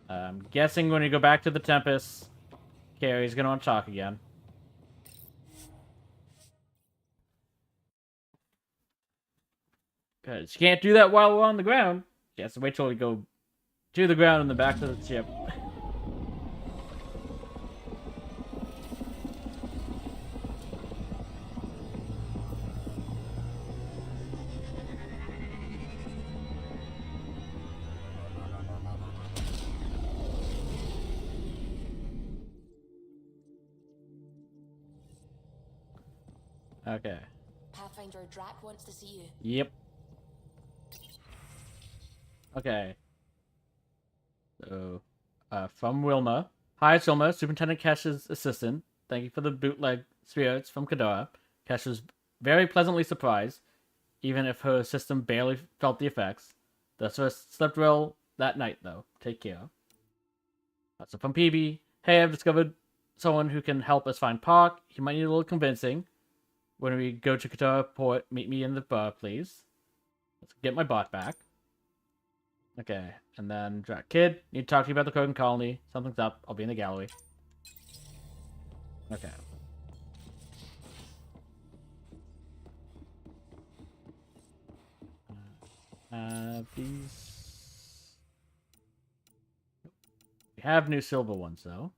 I'm guessing when you go back to the Tempest, Carrie's gonna want to talk again. Because she can't do that while we're on the ground. She has to wait till we go to the ground and then back to the ship. Okay. Pathfinder Drac wants to see you. Yep. Okay. So, from Wilma. Hi, it's Wilma, Superintendent Cash's assistant. Thank you for the bootleg spirits from Kadara. Cash was very pleasantly surprised, even if her system barely felt the effects. Thus, her slept well that night, though. Take care. So, from PB. Hey, I've discovered someone who can help us find Park. He might need a little convincing. When we go to Kadara Port, meet me in the bar, please. Let's get my bot back. Okay, and then Kid, need to talk to you about the Krogan colony. Something's up. I'll be in the gallery. Okay. These. We have new silver ones though.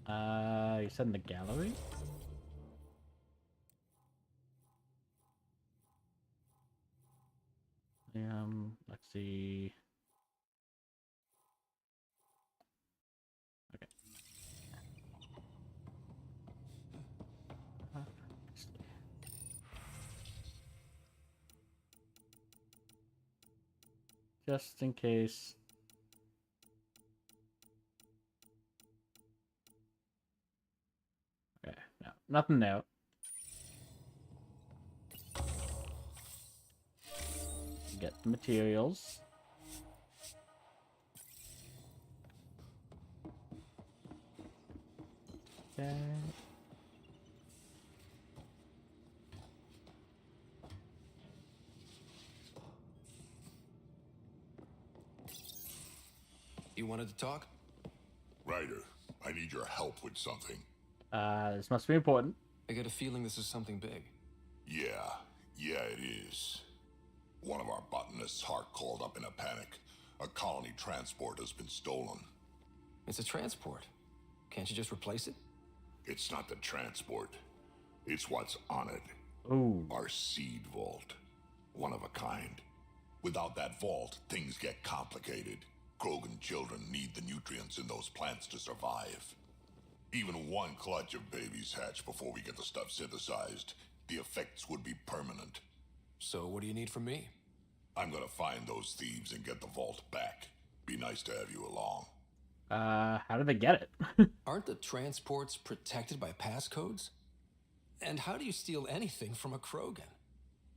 You said in the gallery? Let's see. Okay. Just in case. Okay, no, nothing there. Get the materials. Okay. You wanted to talk? Ryder, I need your help with something. This must be important. I get a feeling this is something big. Yeah, it is. One of our botanists, Hart, called up in a panic. A colony transport has been stolen. It's a transport. Can't you just replace it? It's not the transport. It's what's on it. Ooh. Our seed vault. One of a kind. Without that vault, things get complicated. Krogan children need the nutrients in those plants to survive. Even one clutch of babies hatch before we get the stuff synthesized. The effects would be permanent. So what do you need from me? I'm gonna find those thieves and get the vault back. Be nice to have you along. How did they get it? Aren't the transports protected by passcodes? And how do you steal anything from a Krogan?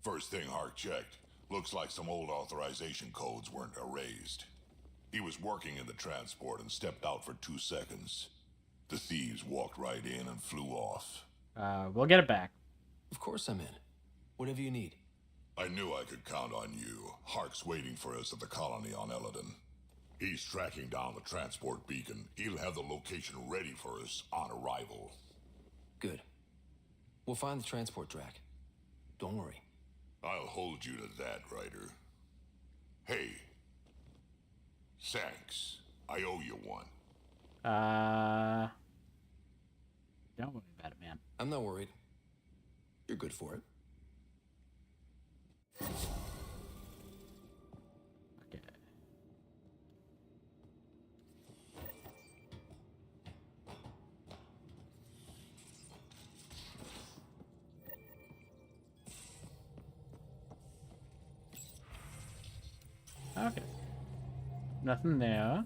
First thing Hart checked. Looks like some old authorization codes weren't erased. He was working in the transport and stepped out for 2 seconds. The thieves walked right in and flew off. We'll get it back. Of course I'm in. Whatever you need. I knew I could count on you. Hark's waiting for us at the colony on Eladon. He's tracking down the transport beacon. He'll have the location ready for us on arrival. Good. We'll find the transport track. Don't worry. I'll hold you to that, Ryder. Hey. Thanks. I owe you one. Don't worry about it, man. I'm not worried. You're good for it. Okay. Okay. Nothing there.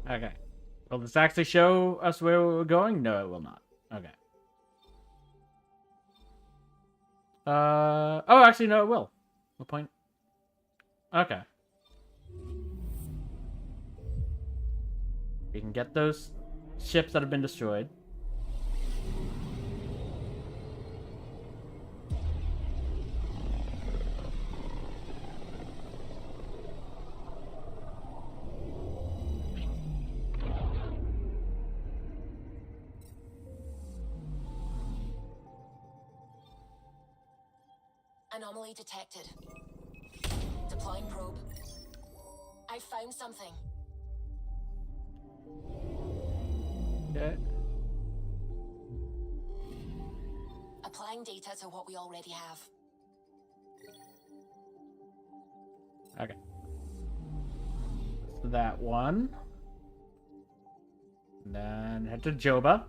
Okay. Will this actually show us where we're going? No, it will not. Okay. Oh, actually, no, it will. What point? Okay. We can get those ships that have been destroyed. Anomaly detected. Deploying probe. I found something. Okay. Applying data to what we already have. Okay. So that one. And then head to Joba.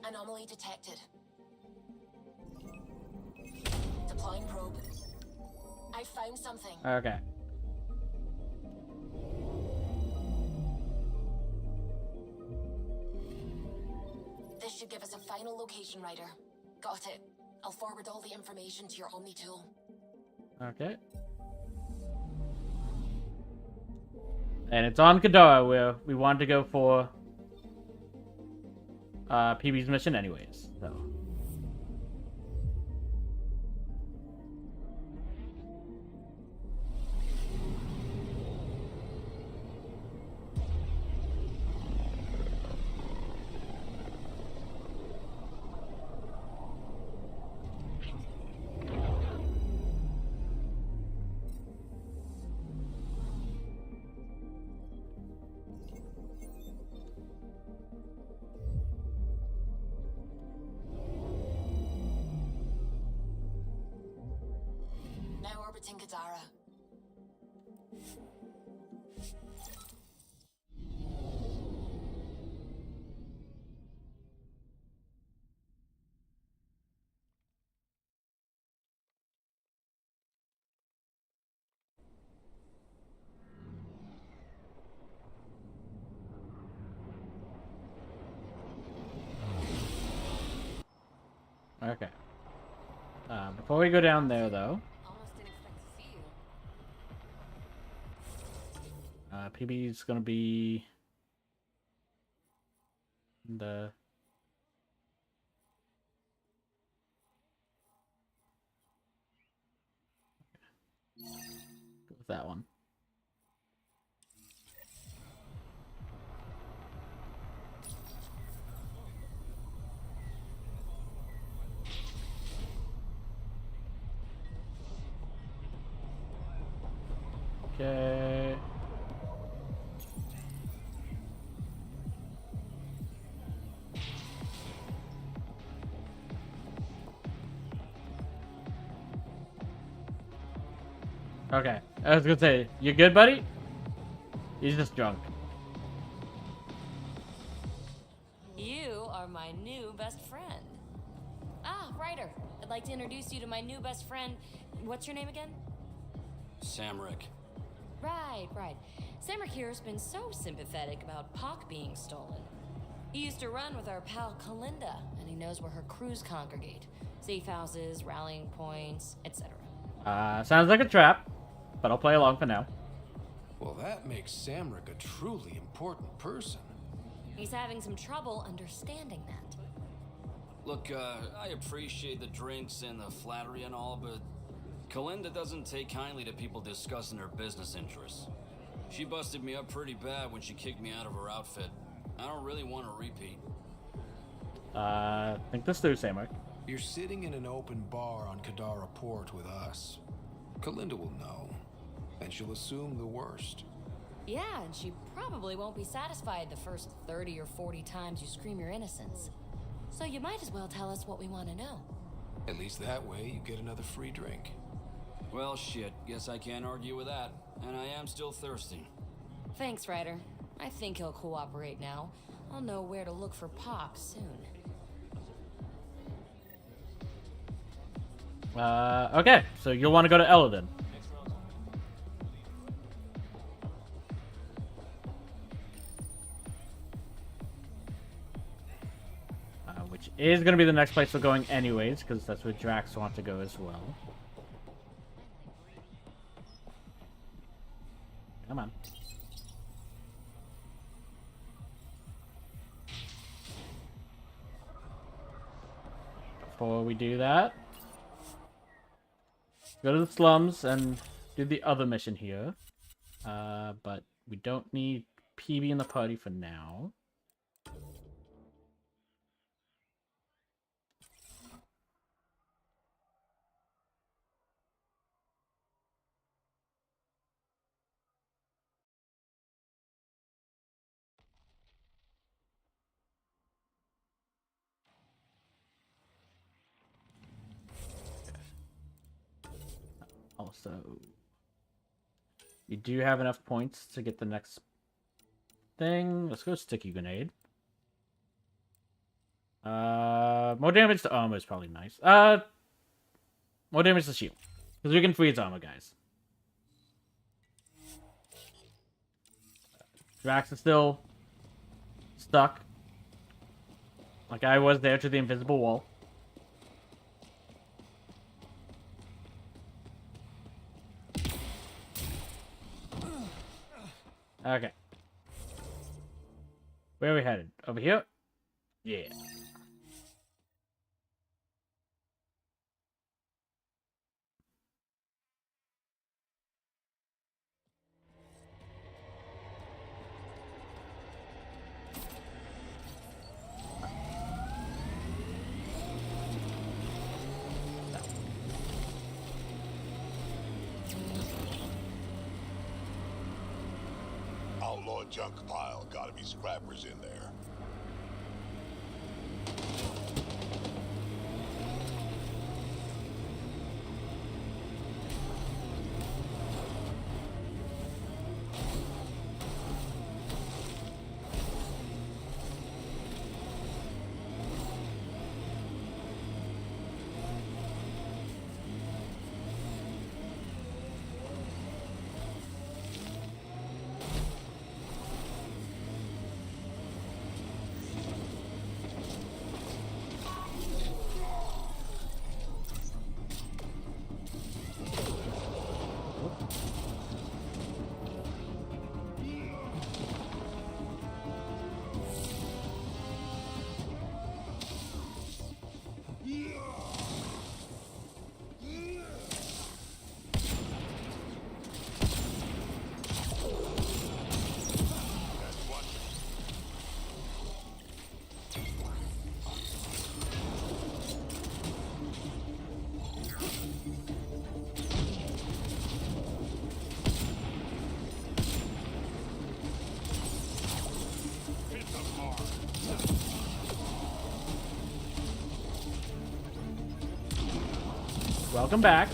Anomaly detected. Deploying probe. I found something. Okay. This should give us a final location, Ryder. Got it. I'll forward all the information to your Omni tool. Okay. And it's on Kadara, where we wanted to go for PB's mission anyways, so. Now orbiting Kadara. Okay. Before we go down there, though, PB is gonna be the go with that one. Okay. Okay. I was gonna say, you good, buddy? He's just drunk. You are my new best friend. Ah, Ryder. I'd like to introduce you to my new best friend. What's your name again? Samrick. Right. Samrick here has been so sympathetic about Pock being stolen. He used to run with our pal Kalinda, and he knows where her crews congregate. Safe houses, rallying points, etc. Sounds like a trap, but I'll play along for now. Well, that makes Samrick a truly important person. He's having some trouble understanding that. Look, I appreciate the drinks and the flattery and all, but Kalinda doesn't take kindly to people discussing her business interests. She busted me up pretty bad when she kicked me out of her outfit. I don't really want to repeat. Think this through, Samrick. You're sitting in an open bar on Kadara Port with us. Kalinda will know, and she'll assume the worst. Yeah, and she probably won't be satisfied the first 30 or 40 times you scream your innocence. So you might as well tell us what we want to know. At least that way you get another free drink. Well, shit. Guess I can't argue with that. And I am still thirsty. Thanks, Ryder. I think he'll cooperate now. I'll know where to look for Pock soon. Okay, so you'll want to go to Ella then. Which is going to be the next place we're going anyways, because that's where Drax wants to go as well. Come on. Before we do that, go to the slums and do the other mission here. But we don't need PB in the party for now. Also, you do have enough points to get the next thing. Let's go sticky grenade. More damage to armor is probably nice. More damage to shield, because we can freeze armor, guys. Drax is still stuck, like I was there to the invisible wall. Okay. Where are we headed? Over here? Yeah. Outlaw junk pile. Gotta be scrappers in there. Welcome back.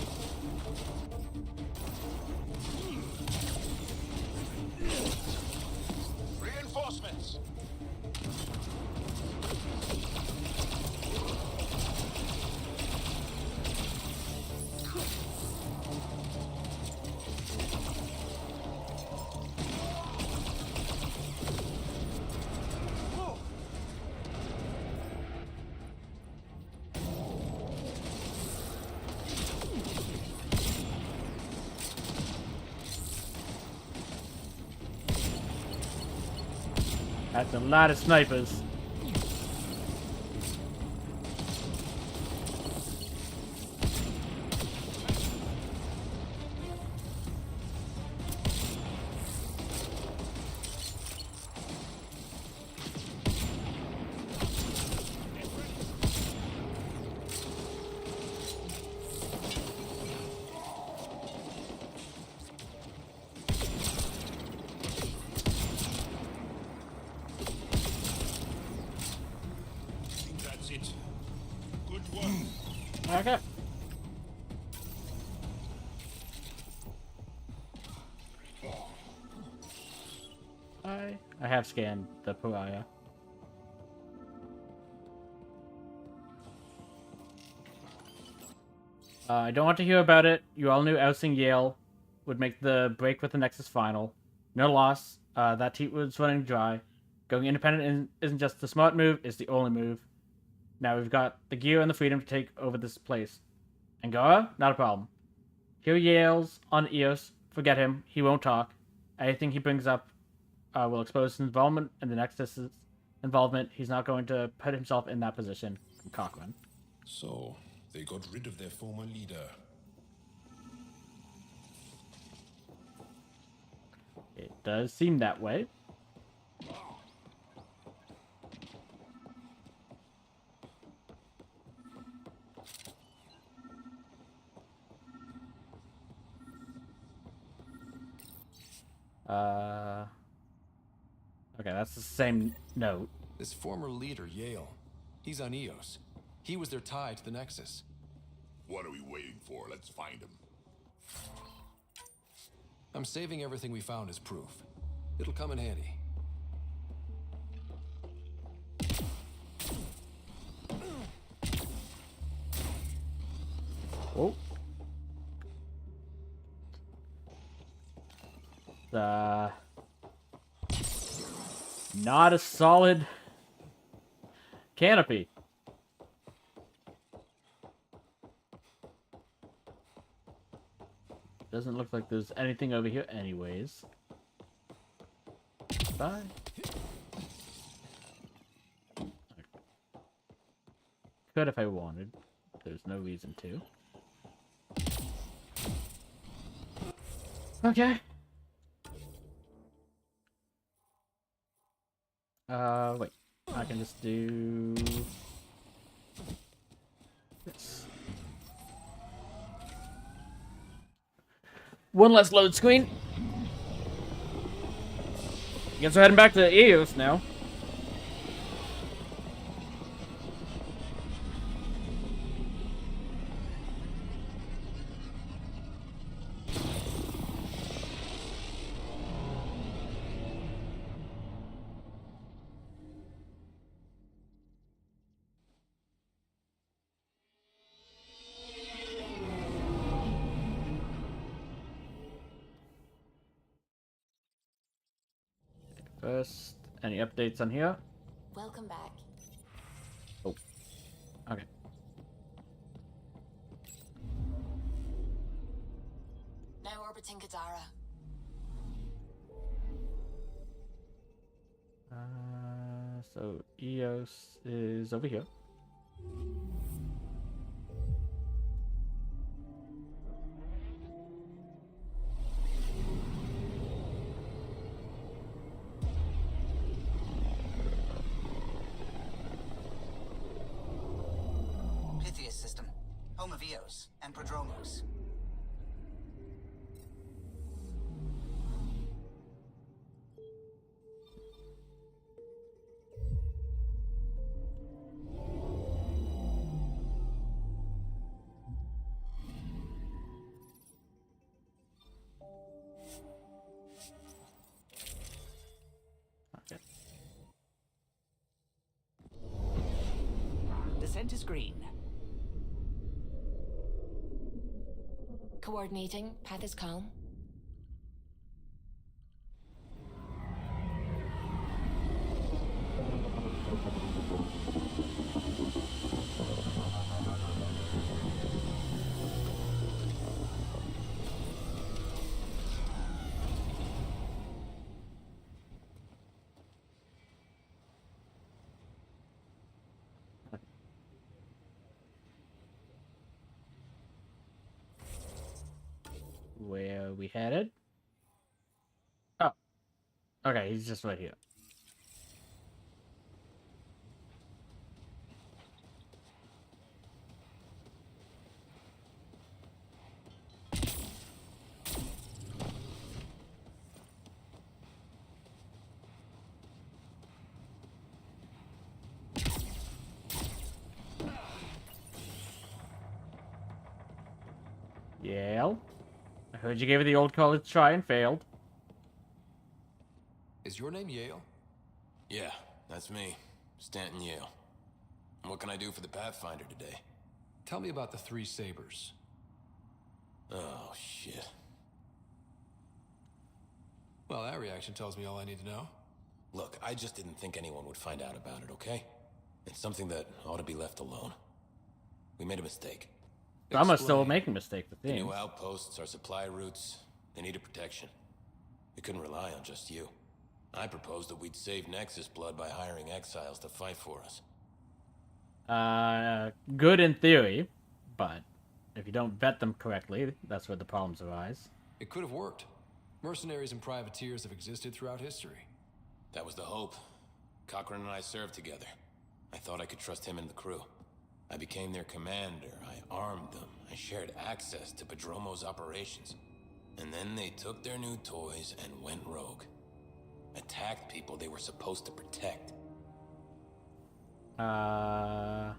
Reinforcements. That's a lot of snipers. That's it. Good work. Okay. I have scanned the pariah. I don't want to hear about it. You all knew ousting Yale would make the break with the Nexus final. No loss. That heat was running dry. Going independent isn't just the smart move, it's the only move. Now we've got the gear and the freedom to take over this place. Angara? Not a problem. Hear Yale's on Eos. Forget him. He won't talk. Anything he brings up will expose his involvement in the Nexus's involvement. He's not going to put himself in that position. Cochran. So, they got rid of their former leader. It does seem that way. Okay, that's the same note. This former leader, Yale, he's on Eos. He was their tie to the Nexus. What are we waiting for? Let's find him. I'm saving everything we found as proof. It'll come in handy. Oh. Not a solid canopy. Doesn't look like there's anything over here anyways. Bye. Could if I wanted. There's no reason to. Okay. Wait. I can just do this. One less load screen. Guess we're heading back to Eos now. First, any updates on here? Welcome back. Oh. Okay. Now orbiting Kadara. So Eos is over here. Pythias system, home of Eos and Prodromos. center screen. Coordinating. Path is calm. Where are we headed? Oh. Okay, he's just right here. Yale. I heard you gave it the old college try and failed. Is your name Yale? Yeah, that's me. Stanton Yale. What can I do for the Pathfinder today? Tell me about the three sabers. Oh, shit. Well, that reaction tells me all I need to know. Look, I just didn't think anyone would find out about it, okay? It's something that ought to be left alone. We made a mistake. I'm still making mistakes with The things. new outposts, our supply routes, they needed protection. We couldn't rely on just you. I proposed that we'd save Nexus blood by hiring exiles to fight for us. Good in theory, but if you don't vet them correctly, that's where the problems arise. It could have worked. Mercenaries and privateers have existed throughout history. That was the hope. Cochran and I served together. I thought I could trust him and the crew. I became their commander, I armed them, I shared access to Padromo's operations. And then they took their new toys and went rogue. Attacked people they were supposed to protect. Not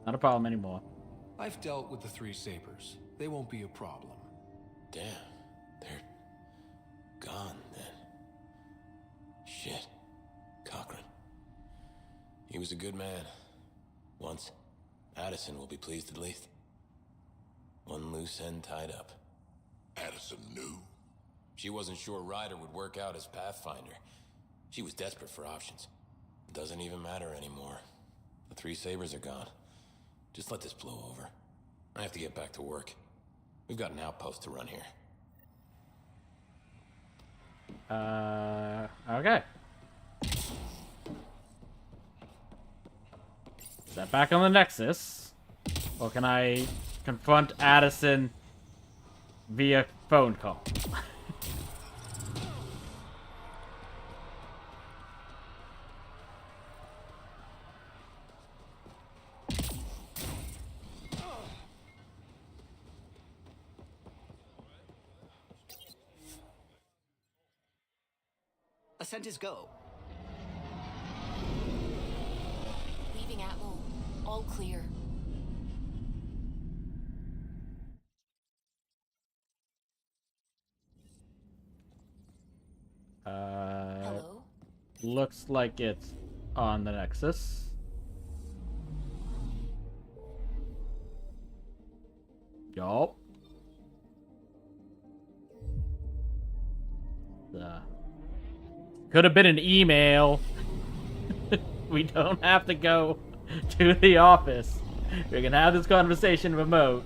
a problem anymore. I've dealt with the three sabers. They won't be a problem. Damn, they're gone then. Shit. Cochran. He was a good man. Once. Addison will be pleased at least. One loose end tied up. Addison knew. She wasn't sure Ryder would work out as Pathfinder. She was desperate for options. It doesn't even matter anymore. The three sabers are gone. Just let this blow over. I have to get back to work. We've got an outpost to run here. Okay. Is that back on the Nexus? Or can I confront Addison via phone call? Ascent is go. Leaving Atlo. All clear. Hello? Looks like it's on the Nexus. Yup. Could have been an email. We don't have to go to the office. We can have this conversation remote.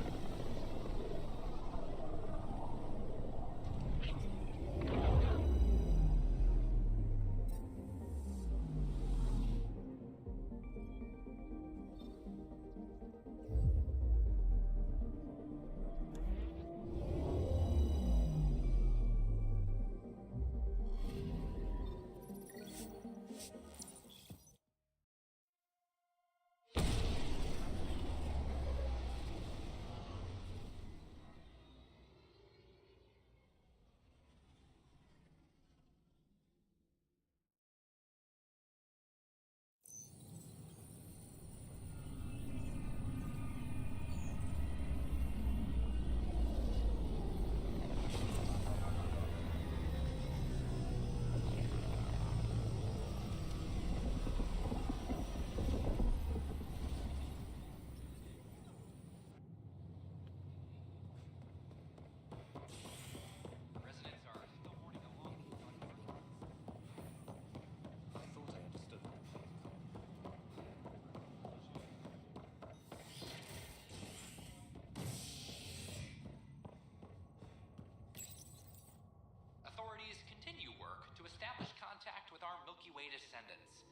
await ascendance.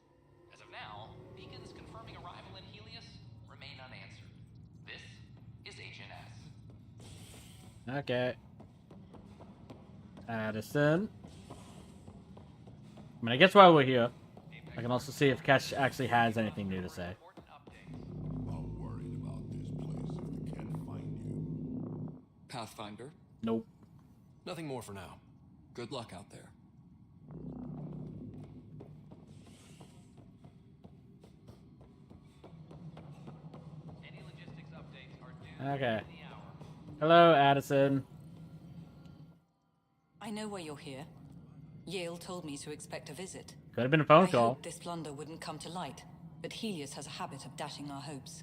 As of now, beacons confirming arrival in Helios remain unanswered. This is HNS. Okay. Addison. I mean, I guess while we're here, I can also see if Ketch actually has anything new to say. I'm worried about this place if they can't find you. Pathfinder? Nope. Nothing more for now. Good luck out there. Okay. Hello, Addison. I know why you're here. Yale told me to expect a visit. Could have been a phone I call. hoped this blunder wouldn't come to light, but Helios has a habit of dashing our hopes.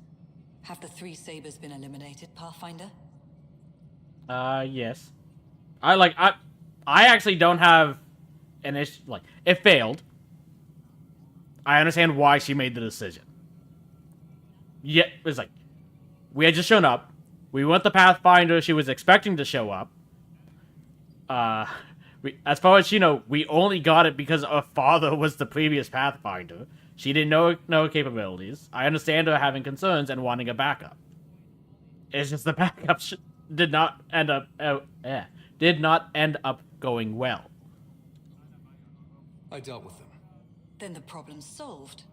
Have the three sabers been eliminated, Pathfinder? Yes. I actually don't have an issue. Like, it failed. I understand why she made the decision. Yeah, it's like, we had just shown up. We want the Pathfinder she was expecting to show up. As far as you know, we only got it because her father was the previous Pathfinder. She didn't know her capabilities. I understand her having concerns and wanting a backup. It's just the backup did not end up going well. I dealt with them. Then the problem's solved.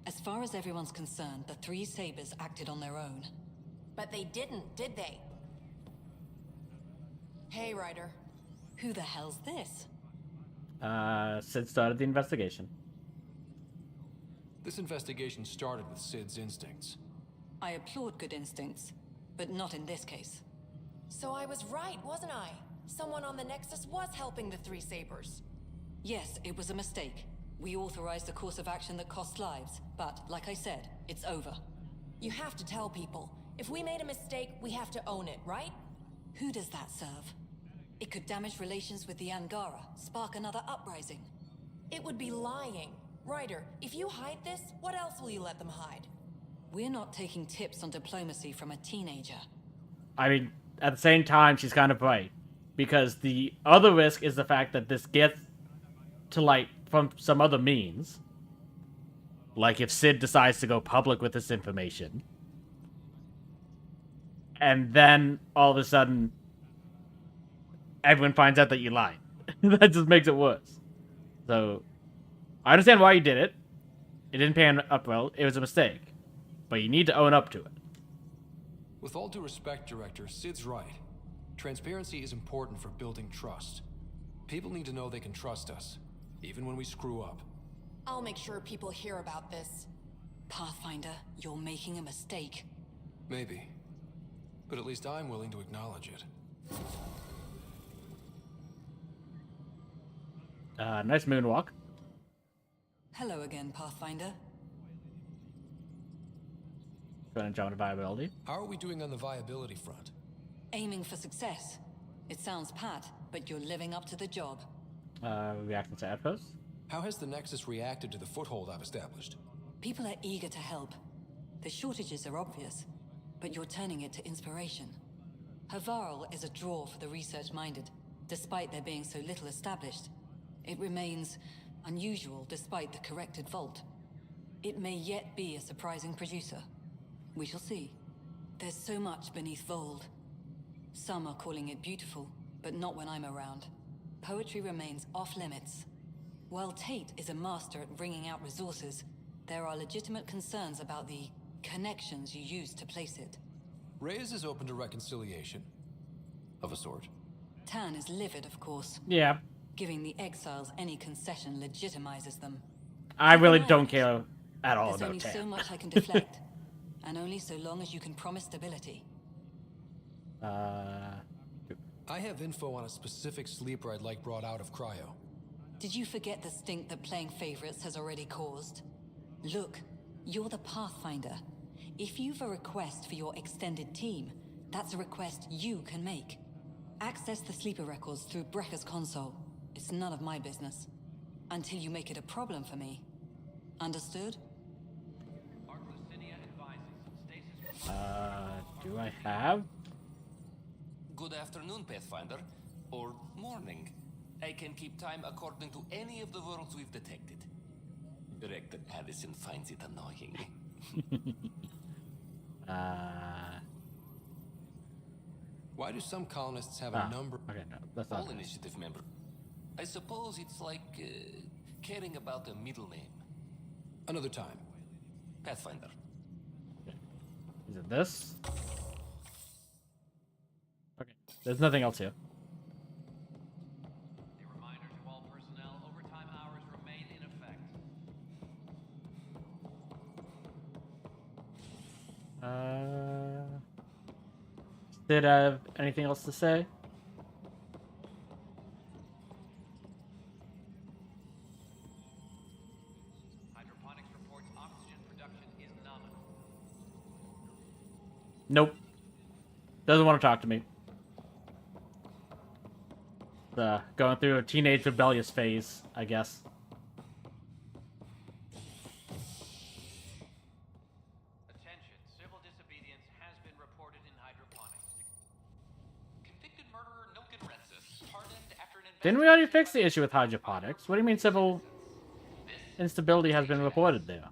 As far as everyone's concerned, the three sabers acted on their own. But they didn't, did they? Hey, Ryder. Who the hell's this? Sid started the investigation. This investigation started with Sid's instincts. I applaud good instincts, but not in this case. So I was right, wasn't I? Someone on the Nexus was helping the three sabers. Yes, it was a mistake. We authorized a course of action that cost lives, but, like I said, it's over. You have to tell people. If we made a mistake, we have to own it, right? Who does that serve? It could damage relations with the Angara, spark another uprising. It would be lying. Ryder, if you hide this, what else will you let them hide? We're not taking tips on diplomacy from a teenager. I mean, at the same time, she's kind of right. Because the other risk is the fact that this gets to light from some other means. Like if Sid decides to go public with this information. And then, all of a sudden, everyone finds out that you lied. That just makes it worse. So, I understand why you did it. It didn't pan up well. It was a mistake. But you need to own up to it. With all due respect, Director, Sid's right. Transparency is important for building trust. People need to know they can trust us, even when we screw up. I'll make sure people hear about this. Pathfinder, you're making a mistake. Maybe. But at least I'm willing to acknowledge it. Nice moonwalk. Hello again, Pathfinder. Going to jump into viability. How are we doing on the viability front? Aiming for success. It sounds pat, but you're living up to the job. Reacting to outposts. How has the Nexus reacted to the foothold I've established? People are eager to help. The shortages are obvious, but you're turning it to inspiration. Havarl is a draw for the research-minded, despite there being so little established. It remains unusual despite the corrected vault. It may yet be a surprising producer. We shall see. There's so much beneath Vold. Some are calling it beautiful, but not when I'm around. Poetry remains off-limits. While Tate is a master at bringing out resources, there are legitimate concerns about the connections you use to place it. Reyes is open to reconciliation. Of a sort. Tan is livid, of course. Yeah. Giving the exiles any concession legitimizes them. I really don't care at all There's about only Tan. so much I can deflect, and only so long as you can promise stability. I have info on a specific sleeper I'd like brought out of cryo. Did you forget the stink that playing favorites has already caused? Look, you're the Pathfinder. If you've a request for your extended team, that's a request you can make. Access the sleeper records through Brekker's console. It's none of my business. Until you make it a problem for me. Understood? Do I have? Good afternoon, Pathfinder. Or morning. I can keep time according to any of the worlds we've detected. Rector Addison finds it annoying. Why do some colonists have a number? Okay, no, that's not All initiative member. I suppose it's like caring about a middle name. Another time. Pathfinder. Is it this? Okay, there's nothing else here. A reminder to all personnel, overtime hours remain in effect. Did I have anything else to say? Hydroponics reports oxygen production is nominal. Nope. Doesn't want to talk to me. Going through a teenage rebellious phase, I guess. Attention, civil disobedience has been reported in hydroponics. Convicted murderer Nilken Rensis, pardoned after an Didn't we already fix the issue with hydroponics? What do you mean civil instability has been reported there?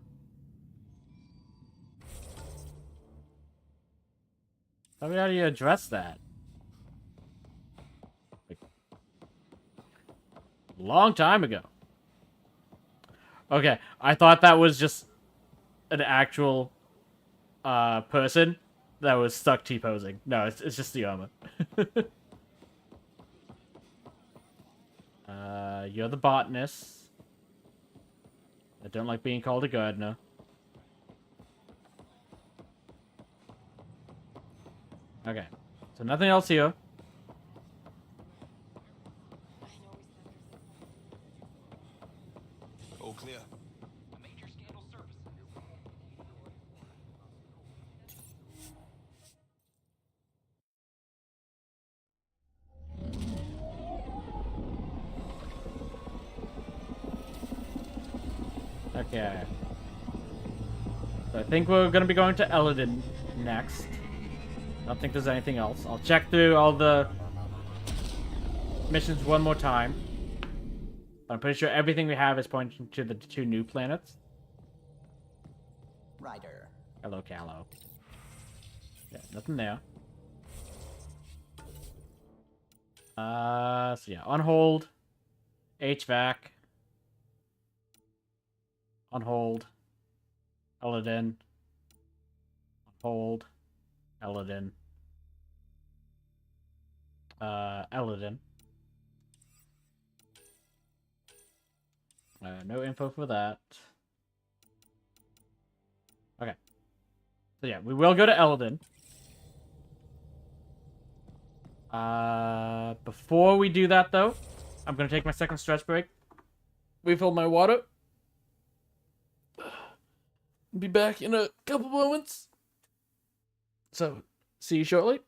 How do you address that? Like, long time ago. Okay, I thought that was just an actual person that was stuck T-posing. No, it's just the armor. You're the botanist. I don't like being called a gardener. Okay, so nothing else here. All clear. A major scandal surfaces. Okay. So I think we're going to be going to Eladin next. I don't think there's anything else. I'll check through all the missions one more time. I'm pretty sure everything we have is pointing to the 2 new planets. Ryder. Hello, Callow. Yeah, nothing there. So yeah, on hold. HVAC. On hold. Eladin. On hold. Eladin. Eladin. No info for that. Okay. So yeah, we will go to Eladin. Before we do that, though, I'm going to take my second stretch break. Refill my water. Be back in a couple moments. So, see you shortly.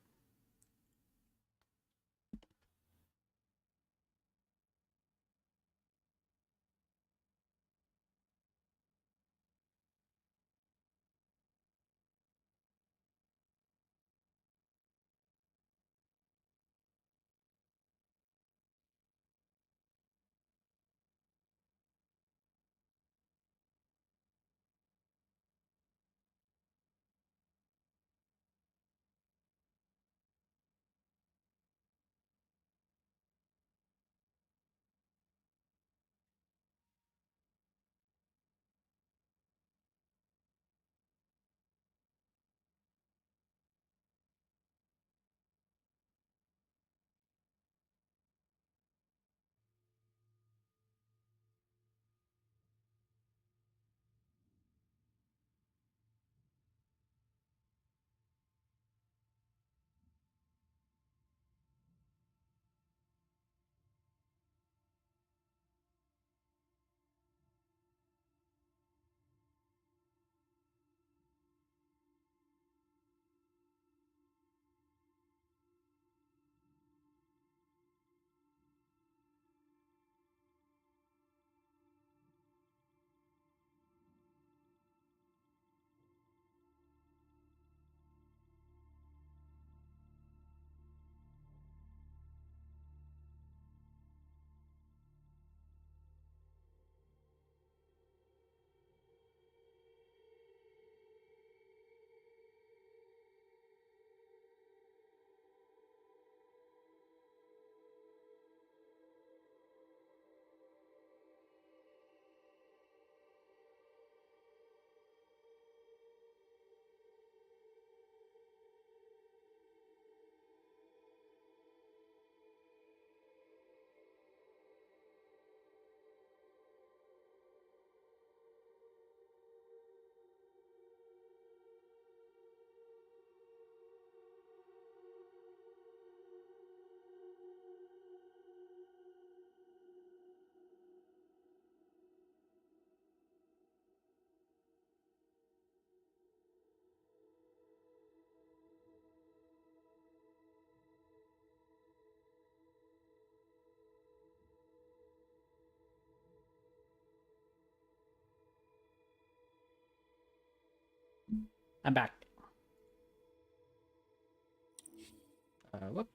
I'm back. Whoop.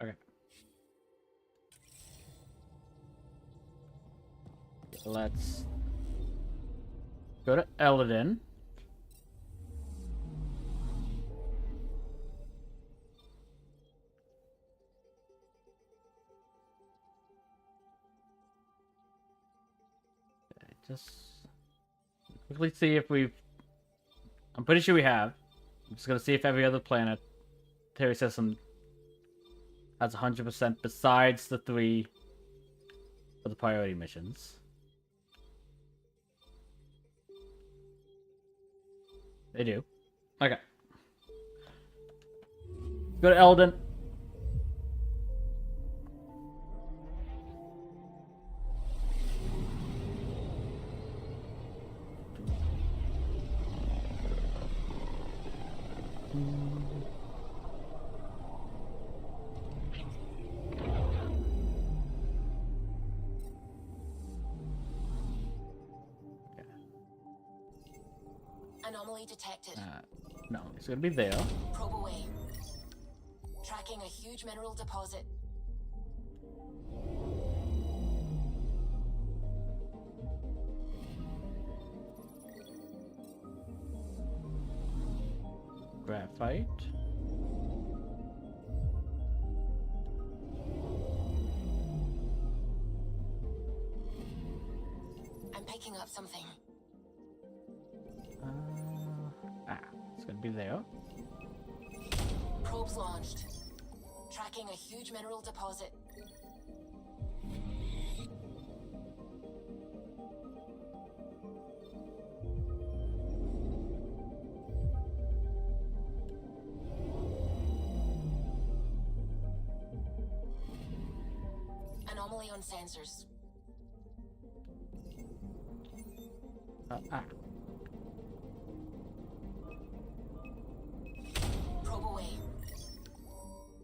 Okay. Let's go to Eldon. Just quickly see if we've... I'm pretty sure we have. I'm just gonna see if every other planetary system has 100% besides the 3 for the priority missions. They do. Okay. Go to Eldon. Anomaly detected. No, it's gonna be there. Probe away. Tracking a huge mineral deposit. Graphite. I'm picking up something. It's gonna be there. Probes launched. Tracking a huge mineral deposit. Anomaly on sensors. Probe away.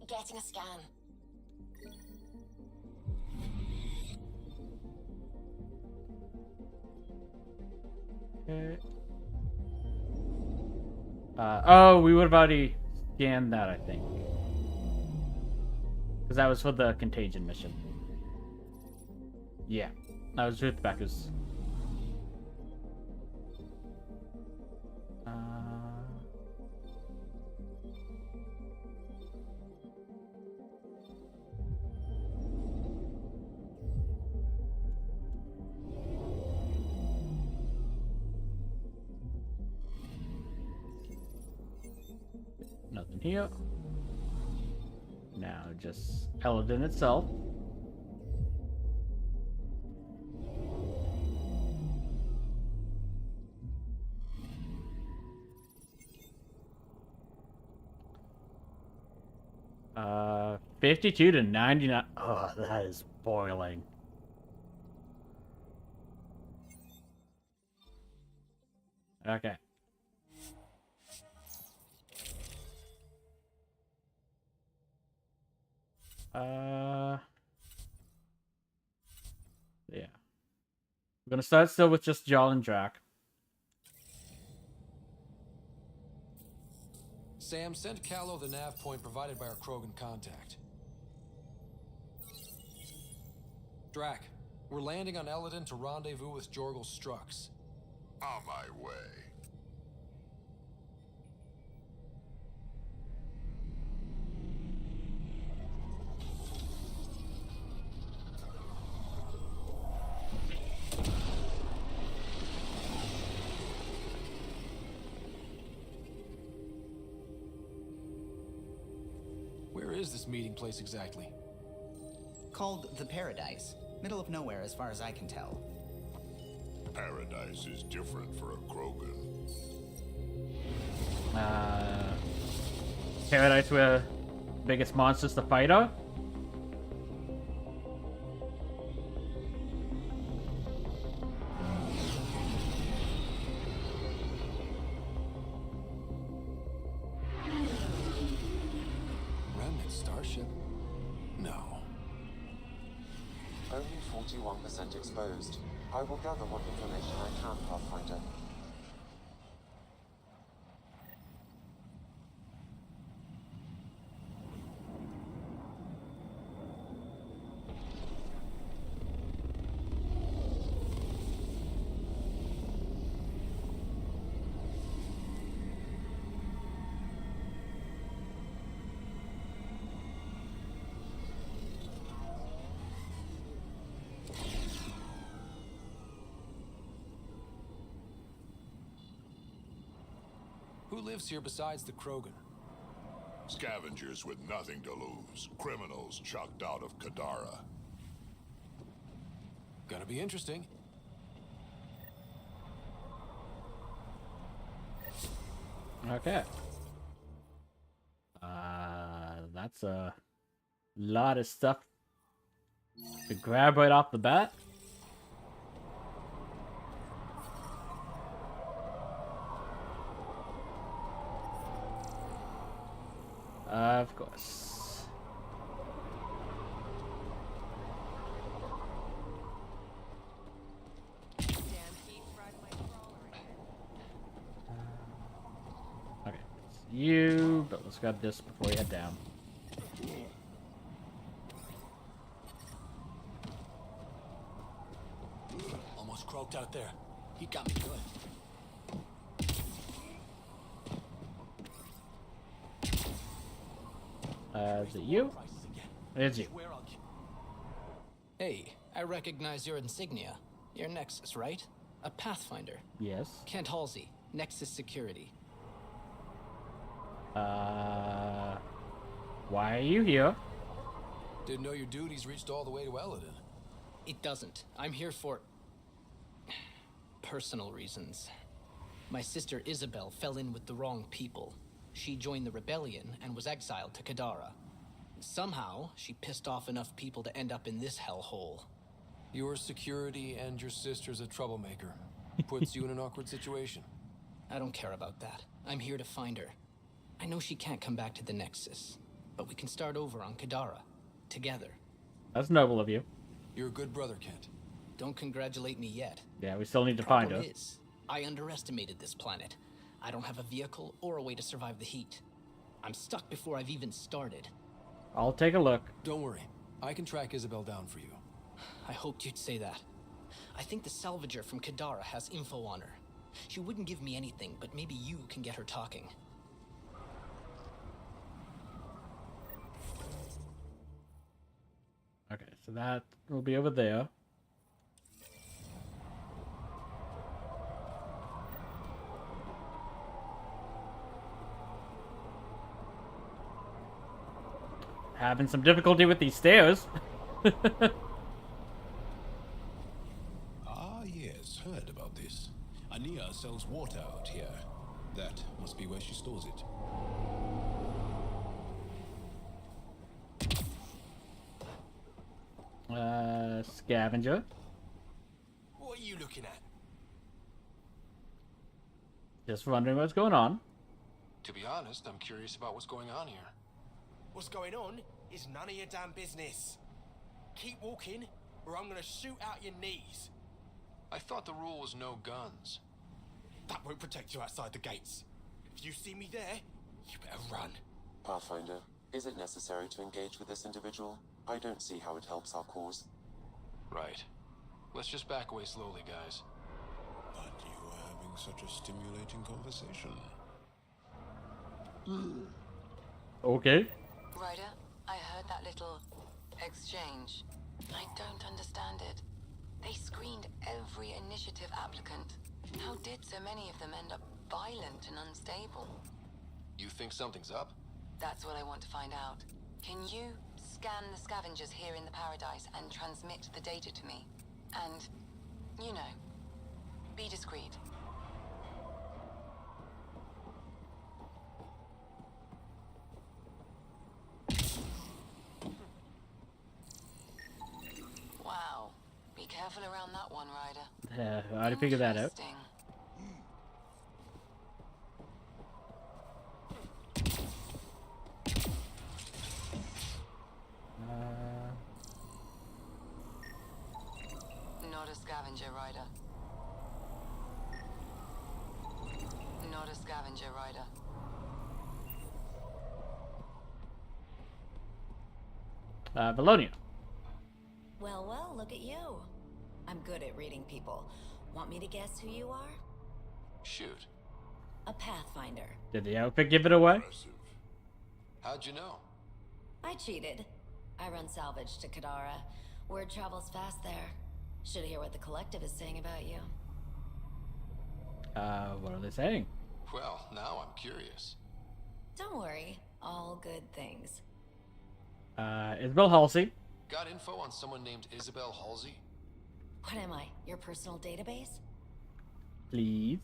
Getting a scan. Okay. Oh, we would have already scanned that, I think. Because that was for the contagion mission. Yeah, that was with Becca's. Nothing here. Now just Eldon itself. Uh, 52 to 99. Oh, that is boiling. Okay. Yeah. We're gonna start still with just Jarl and Drac. Sam, send Callow the nav point provided by our Krogan contact. Drac, we're landing on Eladin to rendezvous with Jorgel Strux. On my way. Where is this meeting place exactly? Called the Paradise. Middle of nowhere as far as I can tell. Paradise is different for a Krogan. Paradise where biggest monsters to fight are? Remnant starship? No. Only 41% exposed. I will gather what information I can, Pathfinder. Who lives here besides the Krogan? Scavengers with nothing to lose. Criminals chucked out of Kadara. Gonna be interesting. Okay. That's a lot of stuff to grab right off the bat. Of course. Okay, it's you, but let's grab this before we head down. Almost croaked out there. He got me good. Is it you? It's you. Hey, I recognize your insignia. You're Nexus, right? A Pathfinder. Yes. Kent Halsey, Nexus Security. Why are you here? Didn't know your duties reached all the way to Eladin. It doesn't. I'm here for personal reasons. My sister Isabel fell in with the wrong people. She joined the rebellion and was exiled to Kadara. Somehow, she pissed off enough people to end up in this hellhole. Your security and your sister's a troublemaker. Puts you in an awkward situation. I don't care about that. I'm here to find her. I know she can't come back to the Nexus, but we can start over on Kadara. Together. That's noble of you. You're a good brother, Kent. Don't congratulate me yet. Yeah, we still need to find her. Problem is, I underestimated this planet. I don't have a vehicle or a way to survive the heat. I'm stuck before I've even started. I'll take a look. Don't worry. I can track Isabel down for you. I hoped you'd say that. I think the salvager from Kadara has info on her. She wouldn't give me anything, but maybe you can get her talking. Okay, so that will be over there. Having some difficulty with these stairs. Ah, yes, heard about this. Ania sells water out here. That must be where she stores it. Scavenger. What are you looking at? Just wondering what's going on. To be honest, I'm curious about what's going on here. What's going on is none of your damn business. Keep walking, or I'm gonna shoot out your knees. I thought the rule was no guns. That won't protect you outside the gates. If you see me there, you better run. Pathfinder, is it necessary to engage with this individual? I don't see how it helps our cause. Right. Let's just back away slowly, guys. But you were having such a stimulating conversation. Okay. Ryder, I heard that little exchange. I don't understand it. They screened every initiative applicant. How did so many of them end up violent and unstable? You think something's up? That's what I want to find out. Can you scan the scavengers here in the Paradise and transmit the data to me? And, you know, be discreet. Wow. Be careful around that one, Ryder. Yeah, I already figured that out. Interesting. scavenger rider. Not a scavenger rider. Valonia. Well, well, look at you. I'm good at reading people. Want me to guess who you are? Shoot. A Pathfinder. Did the outfit give it away? How'd you know? I cheated. I run salvage to Kadara. Word travels fast there. Should hear what the collective is saying about you. What are they saying? Well, now I'm curious. Don't worry. All good things. Isabel Halsey. Got info on someone named Isabel Halsey? What am I? Your personal database? Please.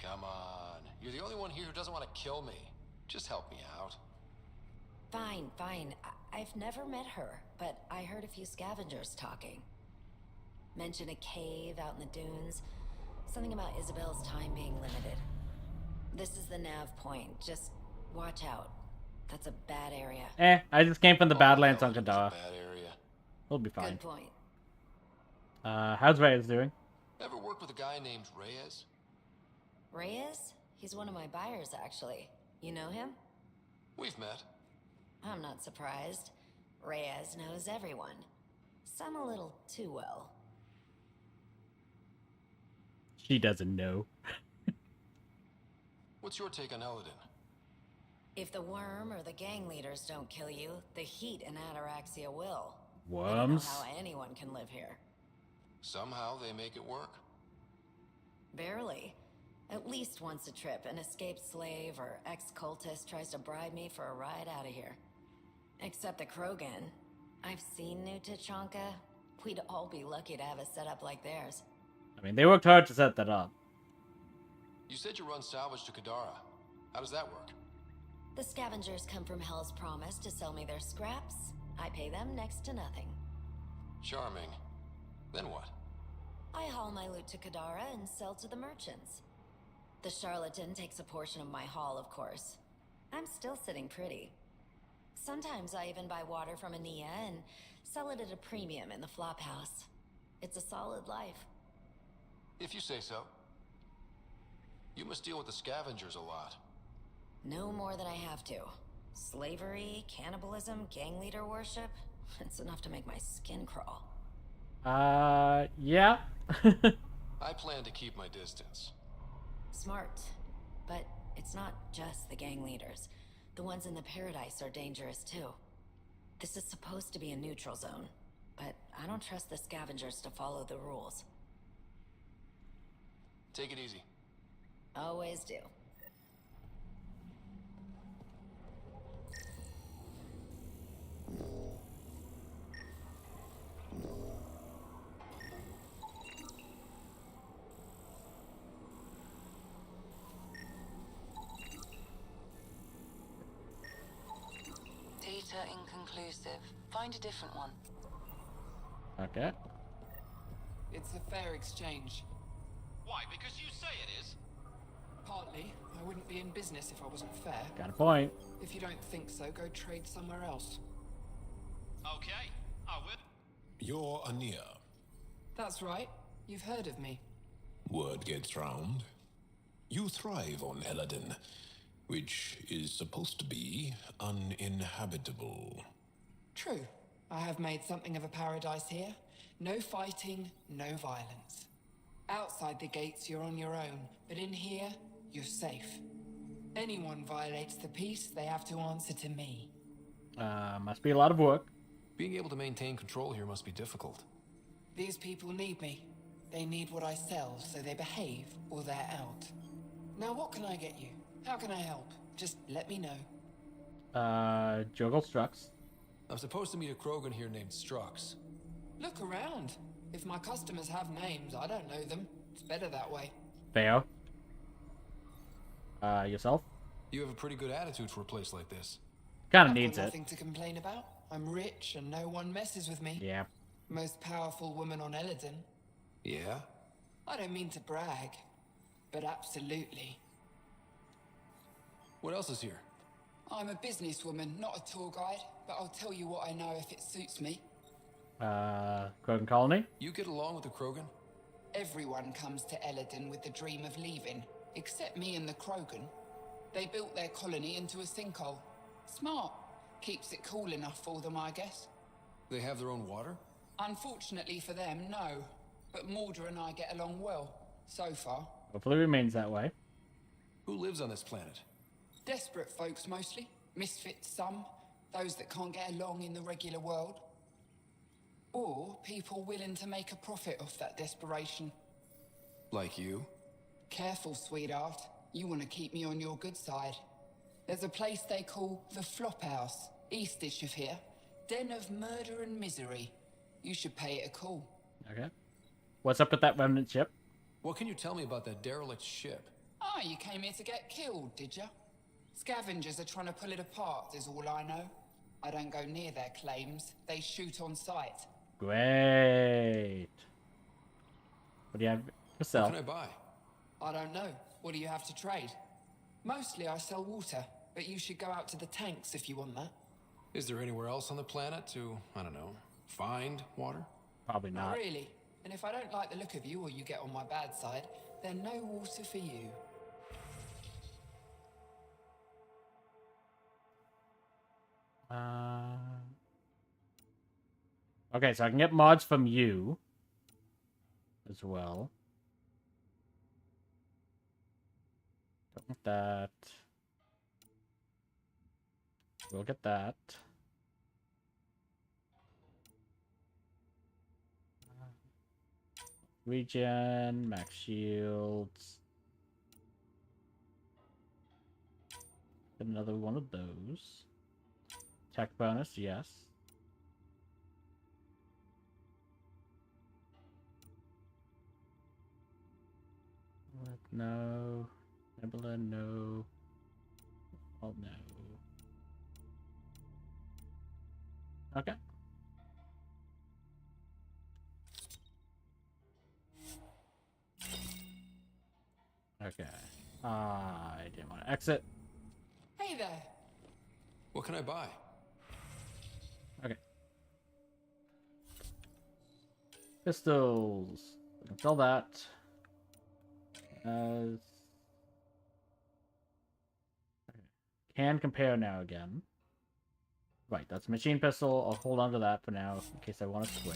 Come on. You're the only one here who doesn't want to kill me. Just help me out. Fine, fine. I've never met her, but I heard a few scavengers talking. Mention a cave out in the dunes. Something about Isabel's time being limited. This is the nav point. Just watch out. That's a bad area. I just came from the Badlands on Kadara. Bad area. We'll be fine. Good point. How's Reyes doing? Ever worked with a guy named Reyes? Reyes? He's one of my buyers, actually. You know him? We've met. I'm not surprised. Reyes knows everyone. Some a little too well. She doesn't know. What's your take on Eladin? If the worm or the gang leaders don't kill you, the heat and Ataraxia will. Worms? I don't know how anyone can live here. Somehow they make it work. Barely. At least once a trip, an escaped slave or ex-cultist tries to bribe me for a ride out of here. Except the Krogan. I've seen New Tachanka. We'd all be lucky to have a setup like theirs. I mean, they worked hard to set that up. You said you run salvage to Kadara. How does that work? The scavengers come from Hell's Promise to sell me their scraps. I pay them next to nothing. Charming. Then what? I haul my loot to Kadara and sell to the merchants. The charlatan takes a portion of my haul, of course. I'm still sitting pretty. Sometimes I even buy water from Ania and sell it at a premium in the flop house. It's a solid life. If you say so. You must deal with the scavengers a lot. No more than I have to. Slavery, cannibalism, gang leader worship. It's enough to make my skin crawl. Yeah. I plan to keep my distance. Smart. But it's not just the gang leaders. The ones in the Paradise are dangerous too. This is supposed to be a neutral zone, but I don't trust the scavengers to follow the rules. Take it easy. Always do. Data inconclusive. Find a different one. Okay. It's a fair exchange. Why? Because you say it is? Partly. I wouldn't be in business if I wasn't fair. Got a point. If you don't think so, go trade somewhere else. Okay, I will. You're Ania. That's right. You've heard of me. Word gets round. You thrive on Eladin, which is supposed to be uninhabitable. True. I have made something of a paradise here. No fighting, no violence. Outside the gates, you're on your own, but in here, you're safe. Anyone violates the peace, they have to answer to me. Must be a lot of work. Being able to maintain control here must be difficult. These people need me. They need what I sell, so they behave or they're out. Now what can I get you? How can I help? Just let me know. Juggle Strux. I'm supposed to meet a Krogan here named Strux. Look around. If my customers have names, I don't know them. It's better that way. Theo. Yourself? You have a pretty good attitude for a place like this. Kind of I've needs got it. nothing to complain about. I'm rich and no one messes with me. Yeah. Most powerful woman on Eladin. Yeah? I don't mean to brag, but absolutely. What else is here? I'm a businesswoman, not a tour guide, but I'll tell you what I know if it suits me. Krogan Colony? You get along with the Krogan? Everyone comes to Eladin with the dream of leaving, except me and the Krogan. They built their colony into a sinkhole. Smart. Keeps it cool enough for them, I guess. They have their own water? Unfortunately for them, no. But Mordor and I get along well, so far. Hopefully it remains that way. Who lives on this planet? Desperate folks, mostly. Misfits, some. Those that can't get along in the regular world. Or people willing to make a profit off that desperation. Like you? Careful, sweetheart. You want to keep me on your good side. There's a place they call the Flop House, eastish of here. Den of murder and misery. You should pay it a call. Okay. What's up with that remnant ship? What can you tell me about that derelict ship? Ah, you came here to get killed, did ya? Scavengers are trying to pull it apart, is all I know. I don't go near their claims. They shoot on sight. Great. What do you have to sell? What can I buy? I don't know. What do you have to trade? Mostly I sell water, but you should go out to the tanks if you want that. Is there anywhere else on the planet to, I don't know, find water? Probably not. Not really. And if I don't like the look of you or you get on my bad side, then no water for you. Okay, so I can get mods from you as well. Don't want that. We'll get that. Regen, max shields. Another one of those. Tech bonus, yes. No. Nebula, no. Oh, no. Okay. Okay. I didn't want to exit. Hey there. What can I buy? Okay. Pistols. I can sell that. Okay. Can compare now again. Right, that's a machine pistol. I'll hold on to that for now in case I want to switch.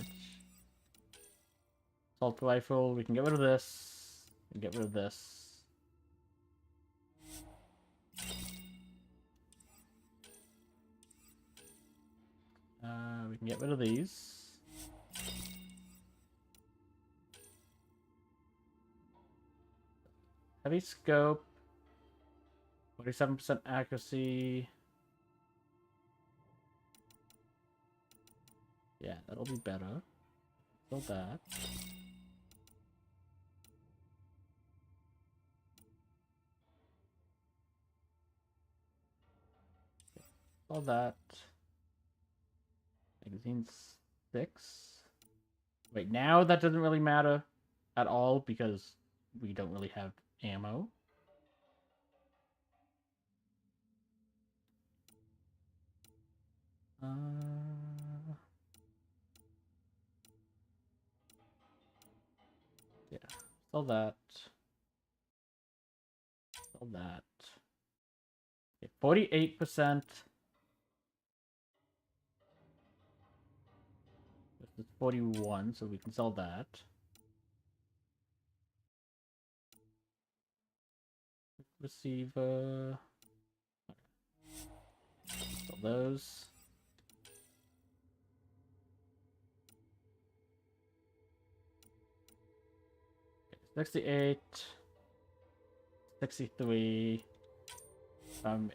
Assault rifle. We can get rid of this. And get rid of this. We can get rid of these. Heavy scope. 47% accuracy. Yeah, that'll be better. Build that. All that. Magazine 6. Wait, now that doesn't really matter at all because we don't really have ammo. Yeah, sell that. Sell that. Okay, 48%. This is 41, so we can sell that. Receiver. Sell those. 68, 63.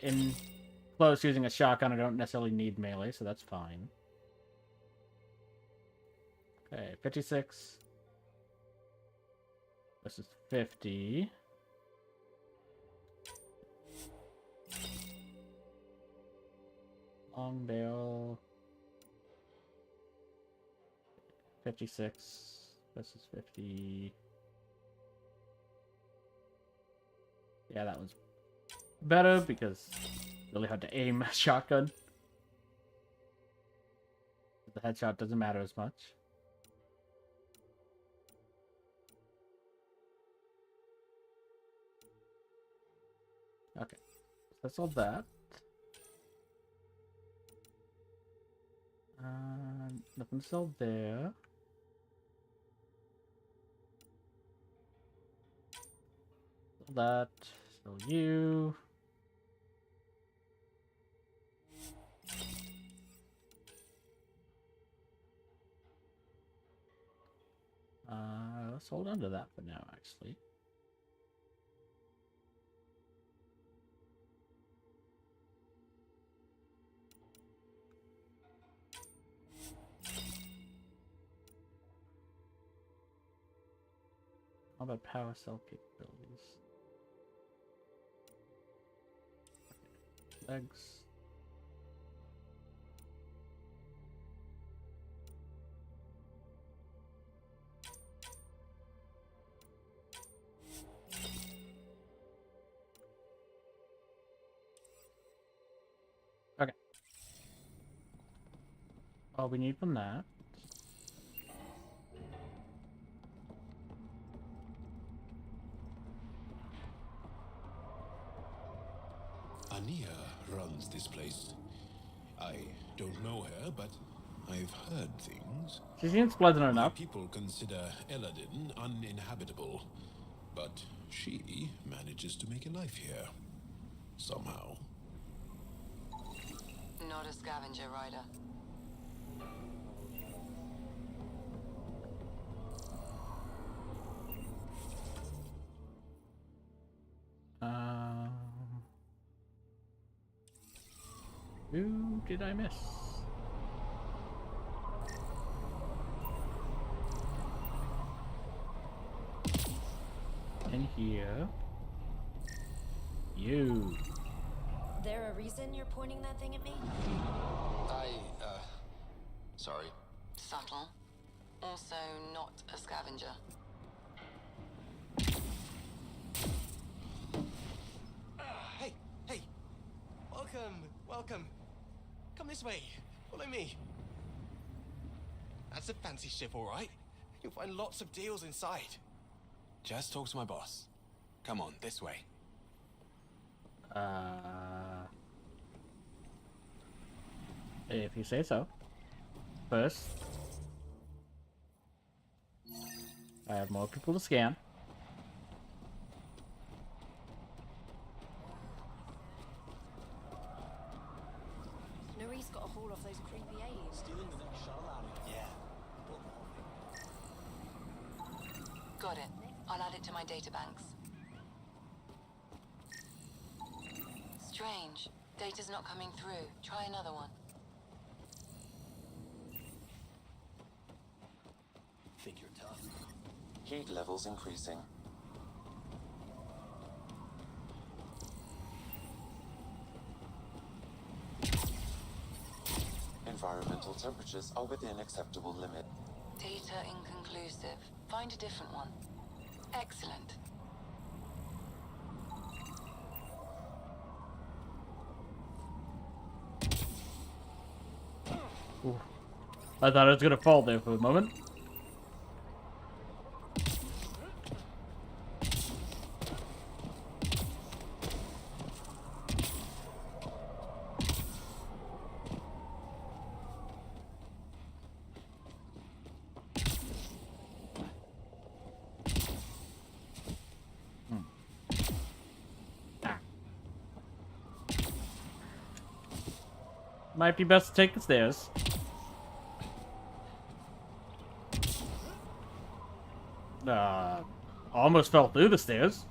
In close using a shotgun, I don't necessarily need melee, so that's fine. Okay, 56. This is 50. Long barrel. 56. This is 50. Yeah, that one's better because it's really hard to aim a shotgun. The headshot doesn't matter as much. That's all that. Nothing sold there. Sell that. Sell you. Let's hold on to that for now, actually. How about power cell capabilities? Okay. Legs. Okay. All we need from that. Ania runs this place. I don't know her, but I've heard things. She seems pleasant enough. My people consider Eladin uninhabitable, but she manages to make a life here. Somehow. Not a scavenger rider. Who did I miss? In here. You. There a reason you're pointing that thing at me? Sorry. Subtle. Also not a scavenger. Hey! Welcome. Come this way. Follow me. That's a fancy ship, all right. You'll find lots of deals inside. Just talk to my boss. Come on, this way. If you say so. First, I have more people to scan. Nuri's got a haul off those creepy aliens. Stealing the next shuttle out of here. Got it. I'll add it to my databanks. Strange. Data's not coming through. Try another one. Think you're tough? Heat levels increasing. Environmental temperatures are within acceptable limit. Data inconclusive. Find a different one. Excellent. Ooh. I thought it was gonna fall there for a moment. Might be best to take the stairs. Almost fell through the stairs.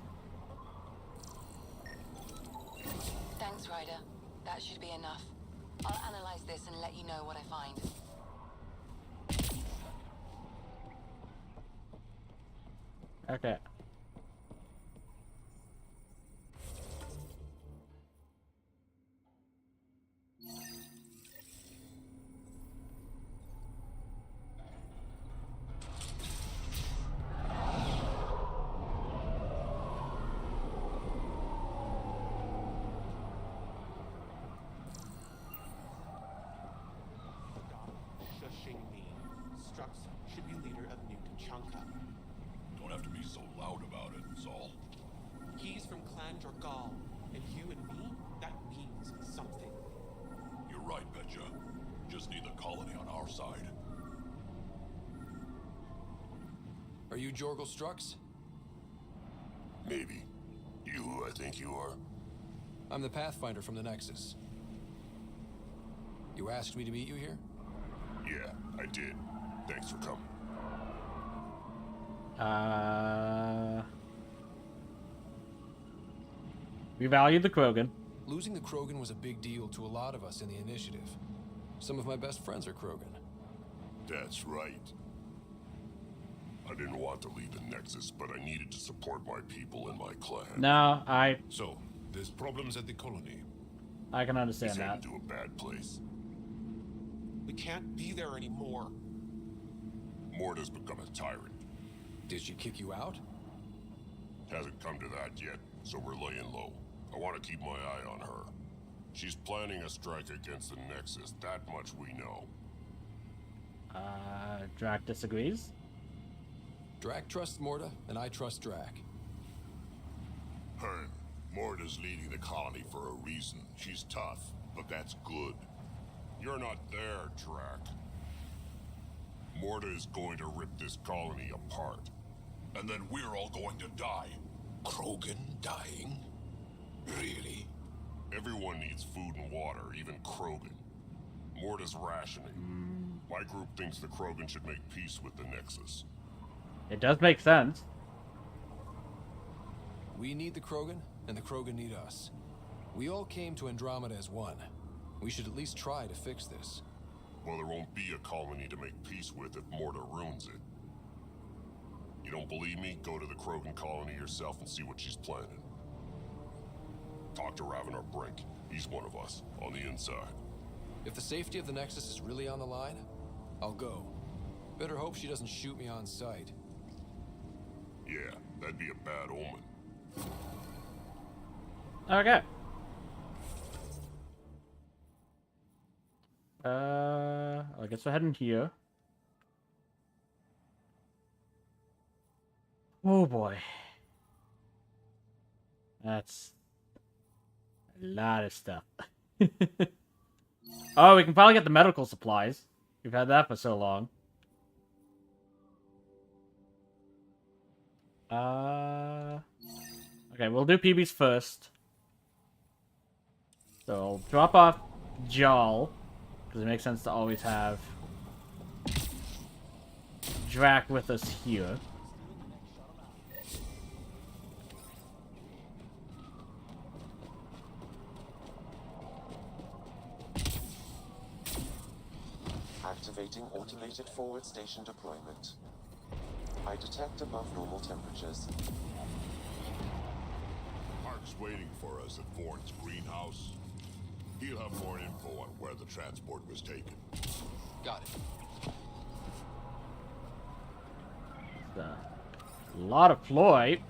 Thanks, Ryder. That should be enough. I'll analyze this and let you know what I find. Okay. Should be leader of New Tuchanka. Don't have to be so loud about it, Zal. He's from Clan Dragal, and you and me, that betcha. Just need the colony on our side. Are you Jorgel Strux? Maybe. You who I think you are? I'm the Pathfinder from the Nexus. You asked me to meet you here? Yeah, I did. Thanks for coming. We value the Krogan. Losing the Krogan was a big deal to a lot of us in the initiative. Some of my best friends are Krogan. That's right. I didn't want to leave the Nexus, but I needed to support my people and my clan. No, So, there's problems at the colony. I can understand It's that. heading to a bad place. We can't be there anymore. Morta's become a tyrant. Did she kick you out? Hasn't come to that yet, so we're laying low. I want to keep my eye on her. She's planning a strike against the Nexus, that much we know. Drac disagrees. Drac trusts Morta, and I trust Drac. Hearn, Morta's leading the colony for a reason. She's tough, but that's good. You're not there, Drac. Morta is going to rip this colony apart. And then we're all going to die. Krogan dying? Really? Everyone needs food and water, even Krogan. Morta's rationing. My group thinks the Krogan should make peace with the Nexus. It does make sense. We need the Krogan, and the Krogan need us. We all came to Andromeda as one. We should at least try to fix this. Well, there won't be a colony to make peace with if Morta ruins it. You don't believe me? Go to the Krogan colony yourself and see what she's planning. Talk to Ravenar Brink. He's one of us, on the inside. If the safety of the Nexus is really on the line, I'll go. Better hope she doesn't shoot me on sight. Yeah, that'd be a bad omen. Okay. I guess we're heading here. Oh boy. That's a lot of stuff. Oh, we can probably get the medical supplies. We've had that for so long. Okay, we'll do PBs first. So I'll drop off Jarl, because it makes sense to always have Drac with us here. Activating automated forward station deployment. I detect above normal temperatures. Mark's waiting for us at Vorn's greenhouse. He'll have more info on where the transport was taken. Got it. A lot of Floyd.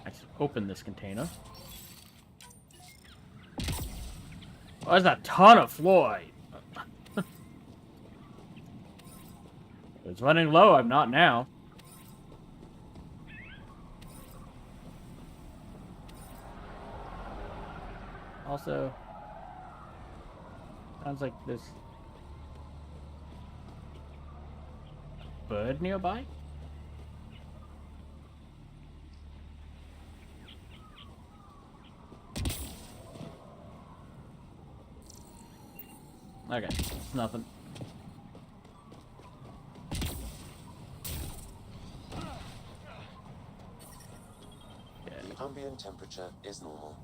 Let's open this container. Oh, there's a ton of Floyd. It's running low. I'm not now. Also, sounds like this bird nearby. Okay, it's nothing. The ambient temperature is normal.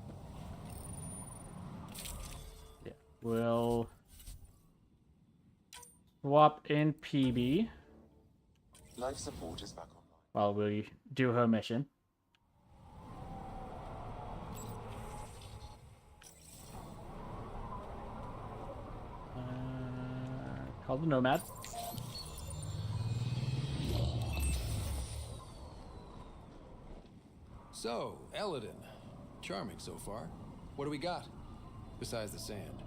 Yeah, we'll swap in PB Life support is back online. while we do her mission. Call the Nomad. So, Eladin. Charming so far. What do we got? Besides the sand.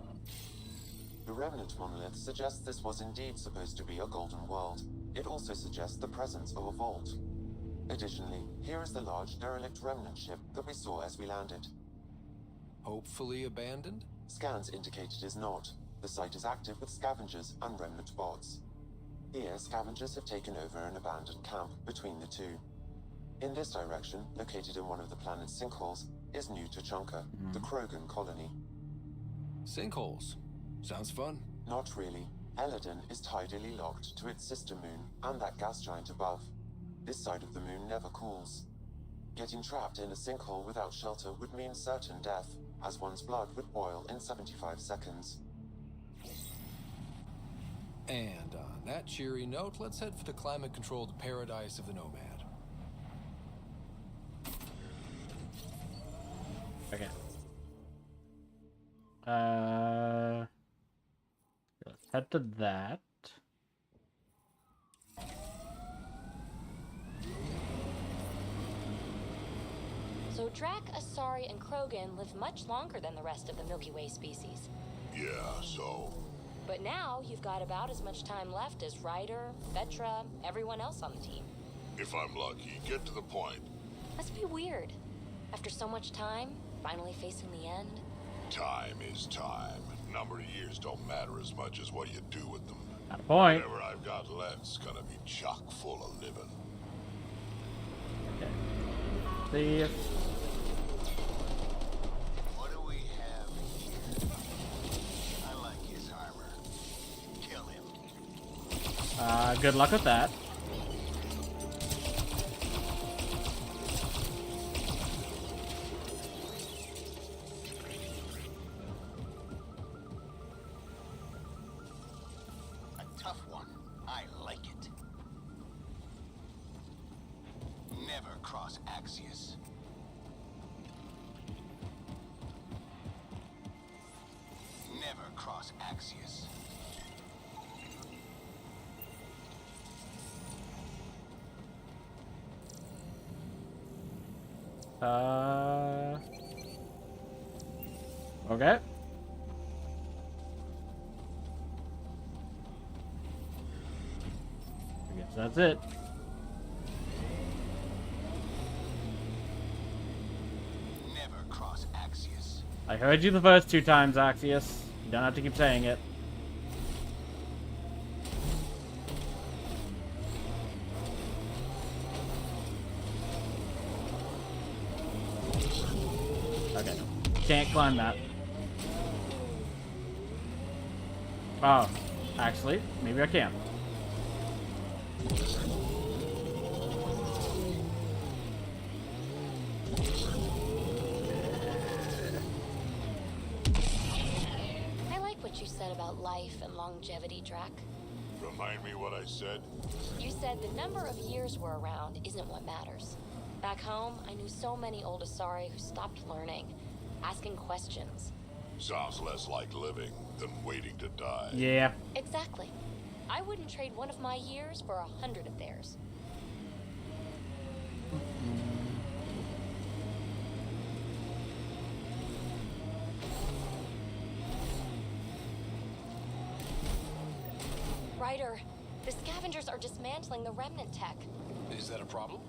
The remnant monolith suggests this was indeed supposed to be a golden world. It also suggests the presence of a vault. Additionally, here is the large derelict remnant ship that we saw as we landed. Hopefully abandoned? Scans indicate it is not. The site is active with scavengers and remnant bots. Here, scavengers have taken over an abandoned camp between the two. In this direction, located in one of the planet's sinkholes, is New Tuchanka, the Krogan colony. Sinkholes? Sounds fun. Not really. Eladin is tidally locked to its sister moon and that gas giant above. This side of the moon never cools. Getting trapped in a sinkhole without shelter would mean certain death, as one's blood would boil in 75 seconds. And on that cheery note, let's head for the climate-controlled paradise of the Nomad. Okay. Let's head to that. So Drac, Asari, and Krogan live much longer than the rest of the Milky Way species. Yeah, so? But now you've got about as much time left as Ryder, Vetra, everyone else on the team. If I'm lucky, get to the point. Must be weird. After so much time, finally facing the end. Time is time. Number of years don't matter as much as what you do with them. Got a point. Whatever I've got left's gonna be chock full of living. Okay. See if... What do we have here? I like his armor. Kill him. Good luck with that. A tough one. I like it. Never cross Axios. Never cross Axios. Okay. I guess that's it. Never cross Axios. I heard you the first 2 times, Axios. You don't have to keep saying it. Okay. Can't climb that. Oh. Actually, maybe I can. I like what you said about life and longevity, Drac. Remind me what I said? You said the number of years we're around isn't what matters. Back home, I knew so many old Asari who stopped learning, asking questions. Sounds less like living than waiting to die. Yeah. Exactly. I wouldn't trade one of my years for 100 of theirs. Ryder, the scavengers are dismantling the remnant tech. Is that a problem?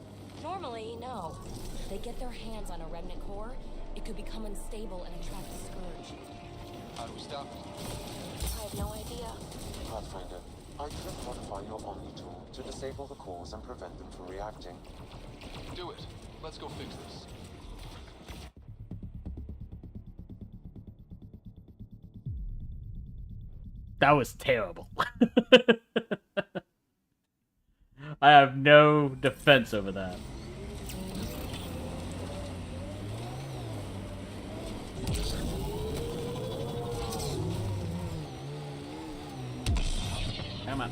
Normally, no. If they get their hands on a remnant core, it could become unstable and attract the scourge. How do we stop it? I have no idea. Pathfinder, I could modify your Omni tool to disable the cores and prevent them from reacting. Do it. Let's go fix this. That was terrible. I have no defense over that. Come on.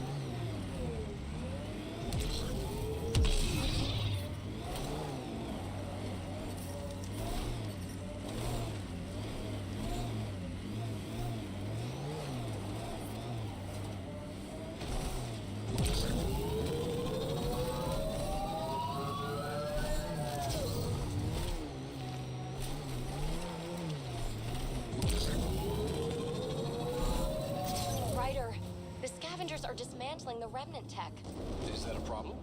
Are dismantling the remnant tech. Is that a problem?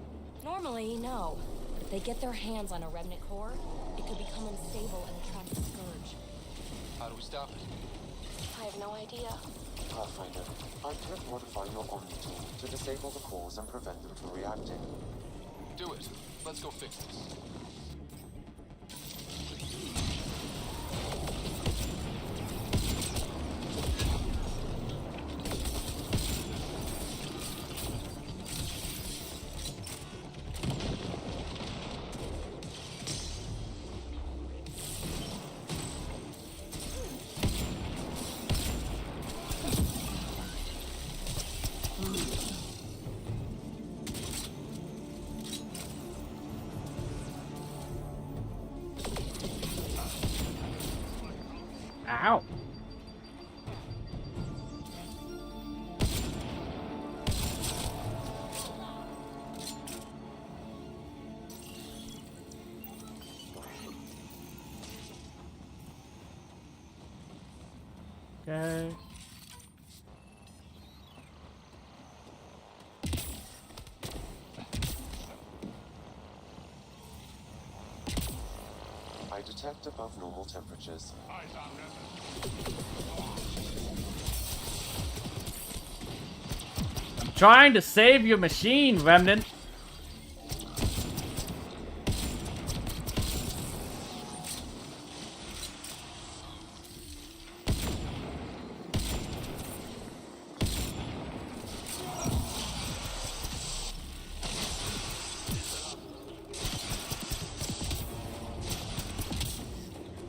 Normally, no. If they get their hands on a remnant core, it could become unstable and attract the scourge. How do we stop it? I have no idea. Pathfinder, I could modify your Omni tool to disable the cores and prevent them from reacting. Do it. Let's go fix this. Ow. Okay. I detect above normal temperatures. I'm trying to save your machine, Remnant.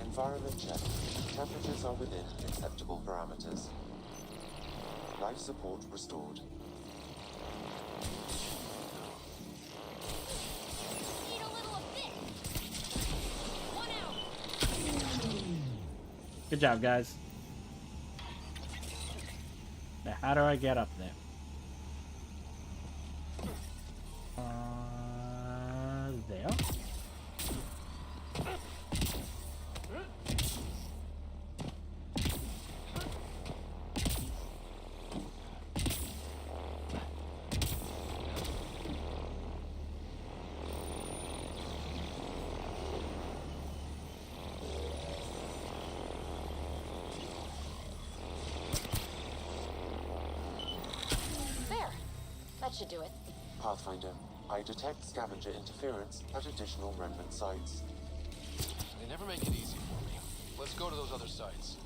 Environment check. Temperatures are within acceptable parameters. Life support restored. Good job, guys. Now, how do I get up there? There. That should do it. Pathfinder, I detect scavenger interference at additional remnant sites. They never make it easy for me. Let's go to those other sites.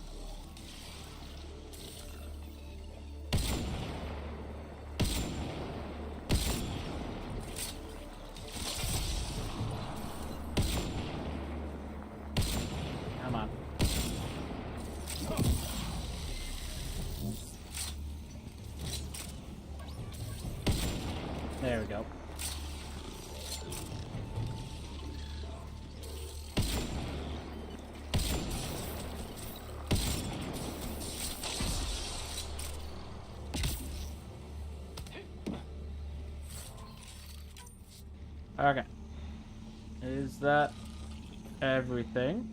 Come on. There we go. Okay. Is that everything?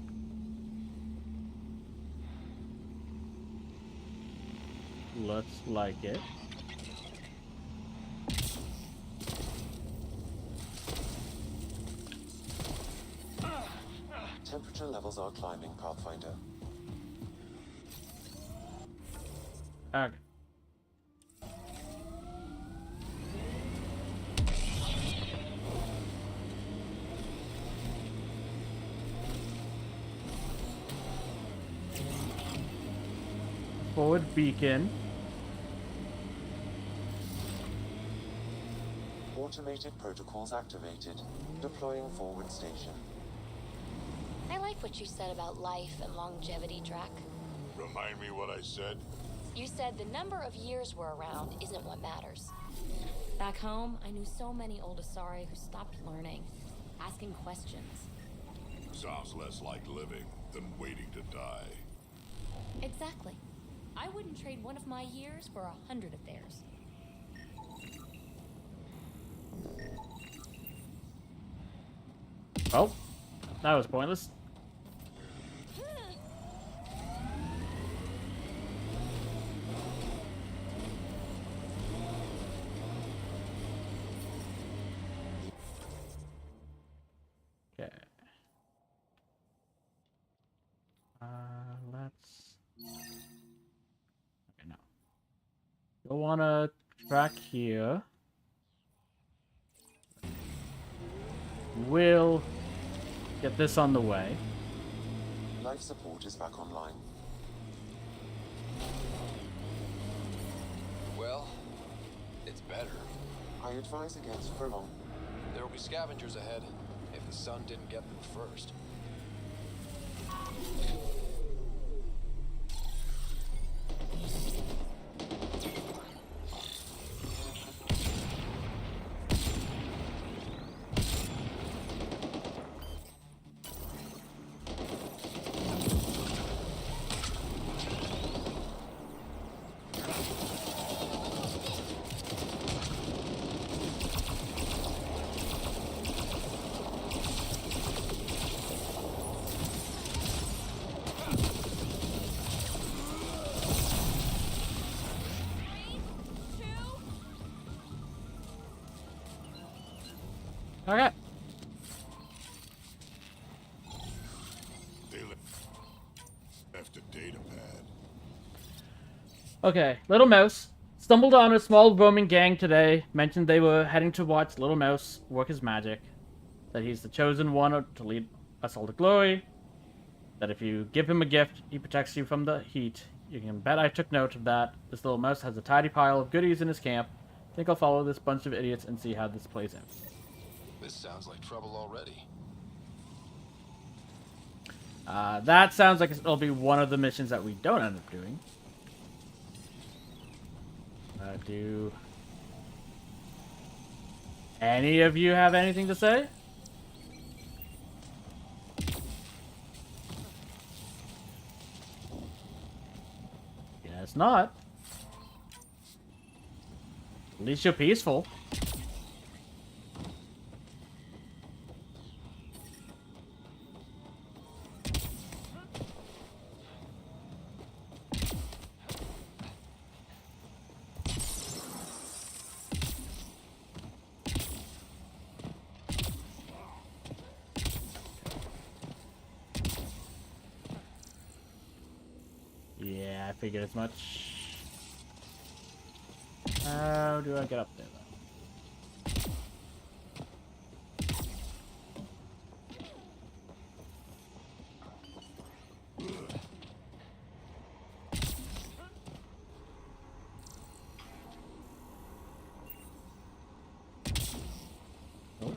Looks like it. Temperature levels are climbing, Pathfinder. Okay. Forward beacon. Automated protocols activated. Deploying forward station. I like what you said about life and longevity, Drac. Remind me what I said? You said the number of years we're around isn't what matters. Back home, I knew so many old Asari who stopped learning, asking questions. Sounds less like living than waiting to die. Exactly. I wouldn't trade one of my years for 100 of theirs. Oh, that was pointless. Okay. Let's Go on a track here. We'll get this on the way. Life support is back online. Well, it's better. I advise against prolonged. There will be scavengers ahead, if the sun didn't get them first. Okay. They left a data pad. Okay, Little Mouse stumbled on a small roaming gang today, mentioned they were heading to watch Little Mouse work his magic, that he's the chosen one to lead us all to glory, that if you give him a gift, he protects you from the heat. You can bet I took note of that. This Little Mouse has a tidy pile of goodies in his camp. Think I'll follow this bunch of idiots and see how this plays out. This sounds like trouble already. That sounds like it'll be one of the missions that we don't end up doing. Do any of you have anything to say? Guess not. At least you're peaceful. Yeah, I figured as much. How do I get up there, though? Oh.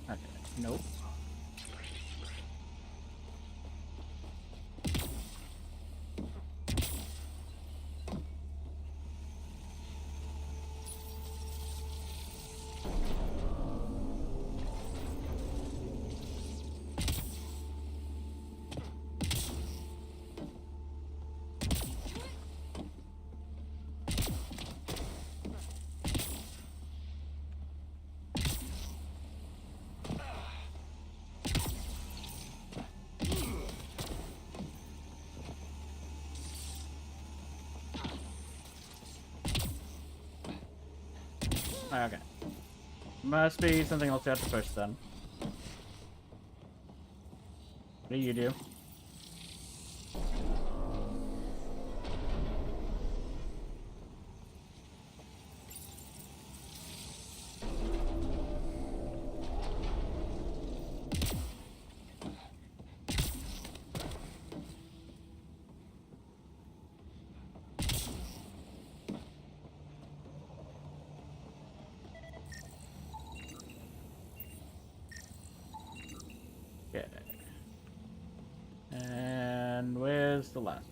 Okay, nope. Okay. Must be something else you have to push then. What do you do? Okay. And where's the last?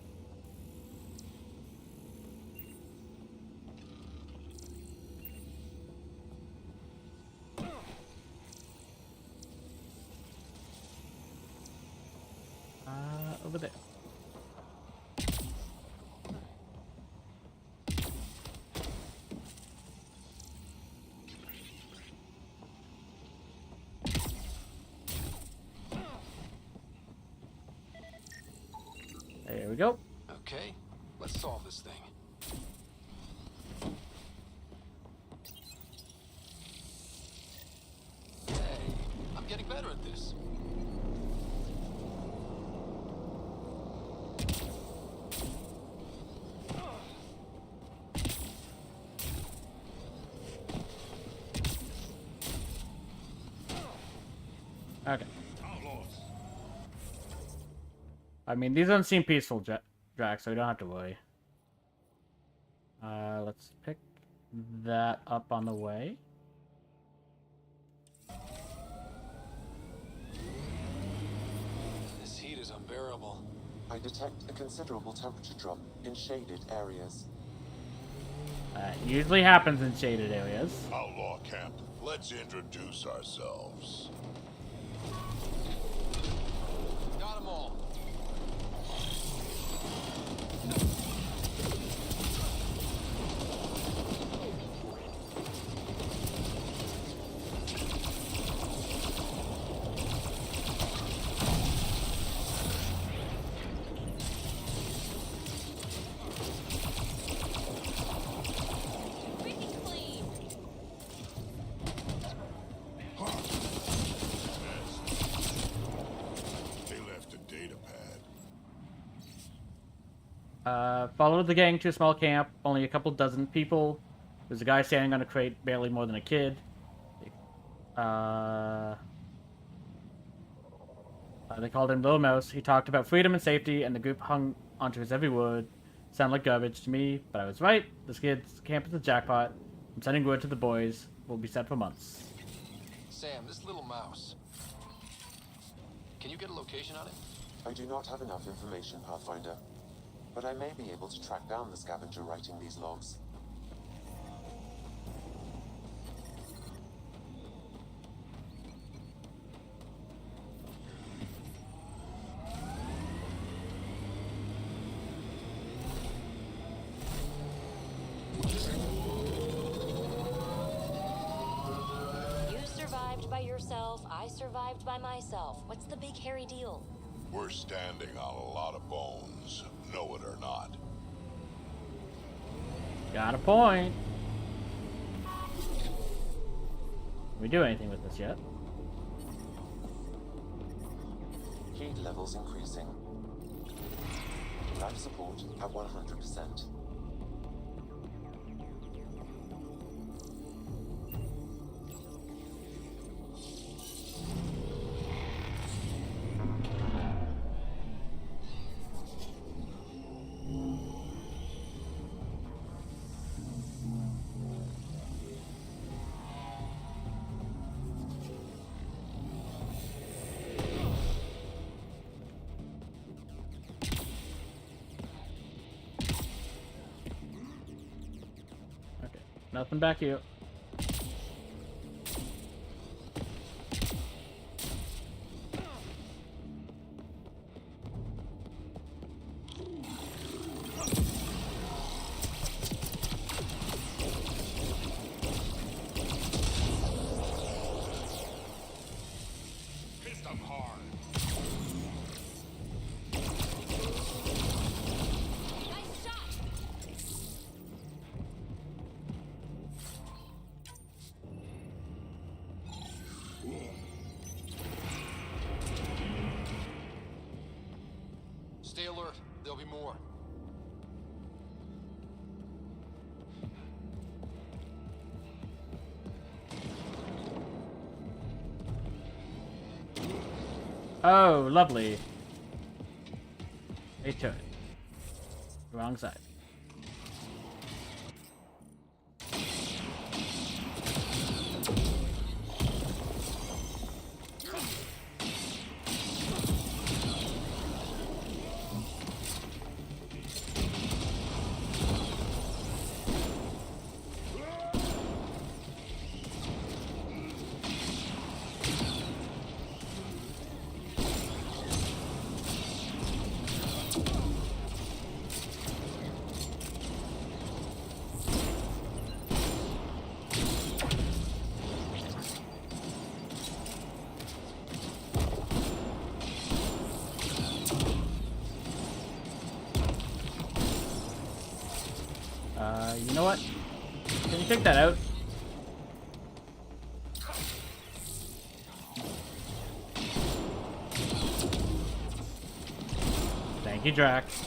Over there. we go. Okay, let's solve this thing. Hey, I'm getting better at this. Okay. I mean, these don't seem peaceful, Drax, so we don't have to worry. Let's pick that up on the way. This heat is unbearable. I detect a considerable temperature drop in shaded areas. Usually happens in shaded areas. Outlaw camp, let's introduce ourselves. Got 'em all. Followed the gang to a small camp, only a couple dozen people. There's a guy standing on a crate, barely more than a kid. They called him Little Mouse. He talked about freedom and safety, and the group hung onto his every word. Sounded like garbage to me, but I was right. This kid's camp is a jackpot. I'm sending word to the boys. We'll be set for months. Sam, this little mouse. Can you get a location on him? I do not have enough information, Pathfinder, but I may be able to track down the scavenger writing these logs. By yourself, I survived by myself. What's the big hairy deal? We're standing on a lot of bones, know it or not. Got a point. Can we do anything with this yet? Heat levels increasing. Life support at 100%. Nothing back here. Hit them hard. Stay alert. There'll be more. Oh, lovely. A turret. Wrong side. You know what? Can you take that out? Thank you, Drax.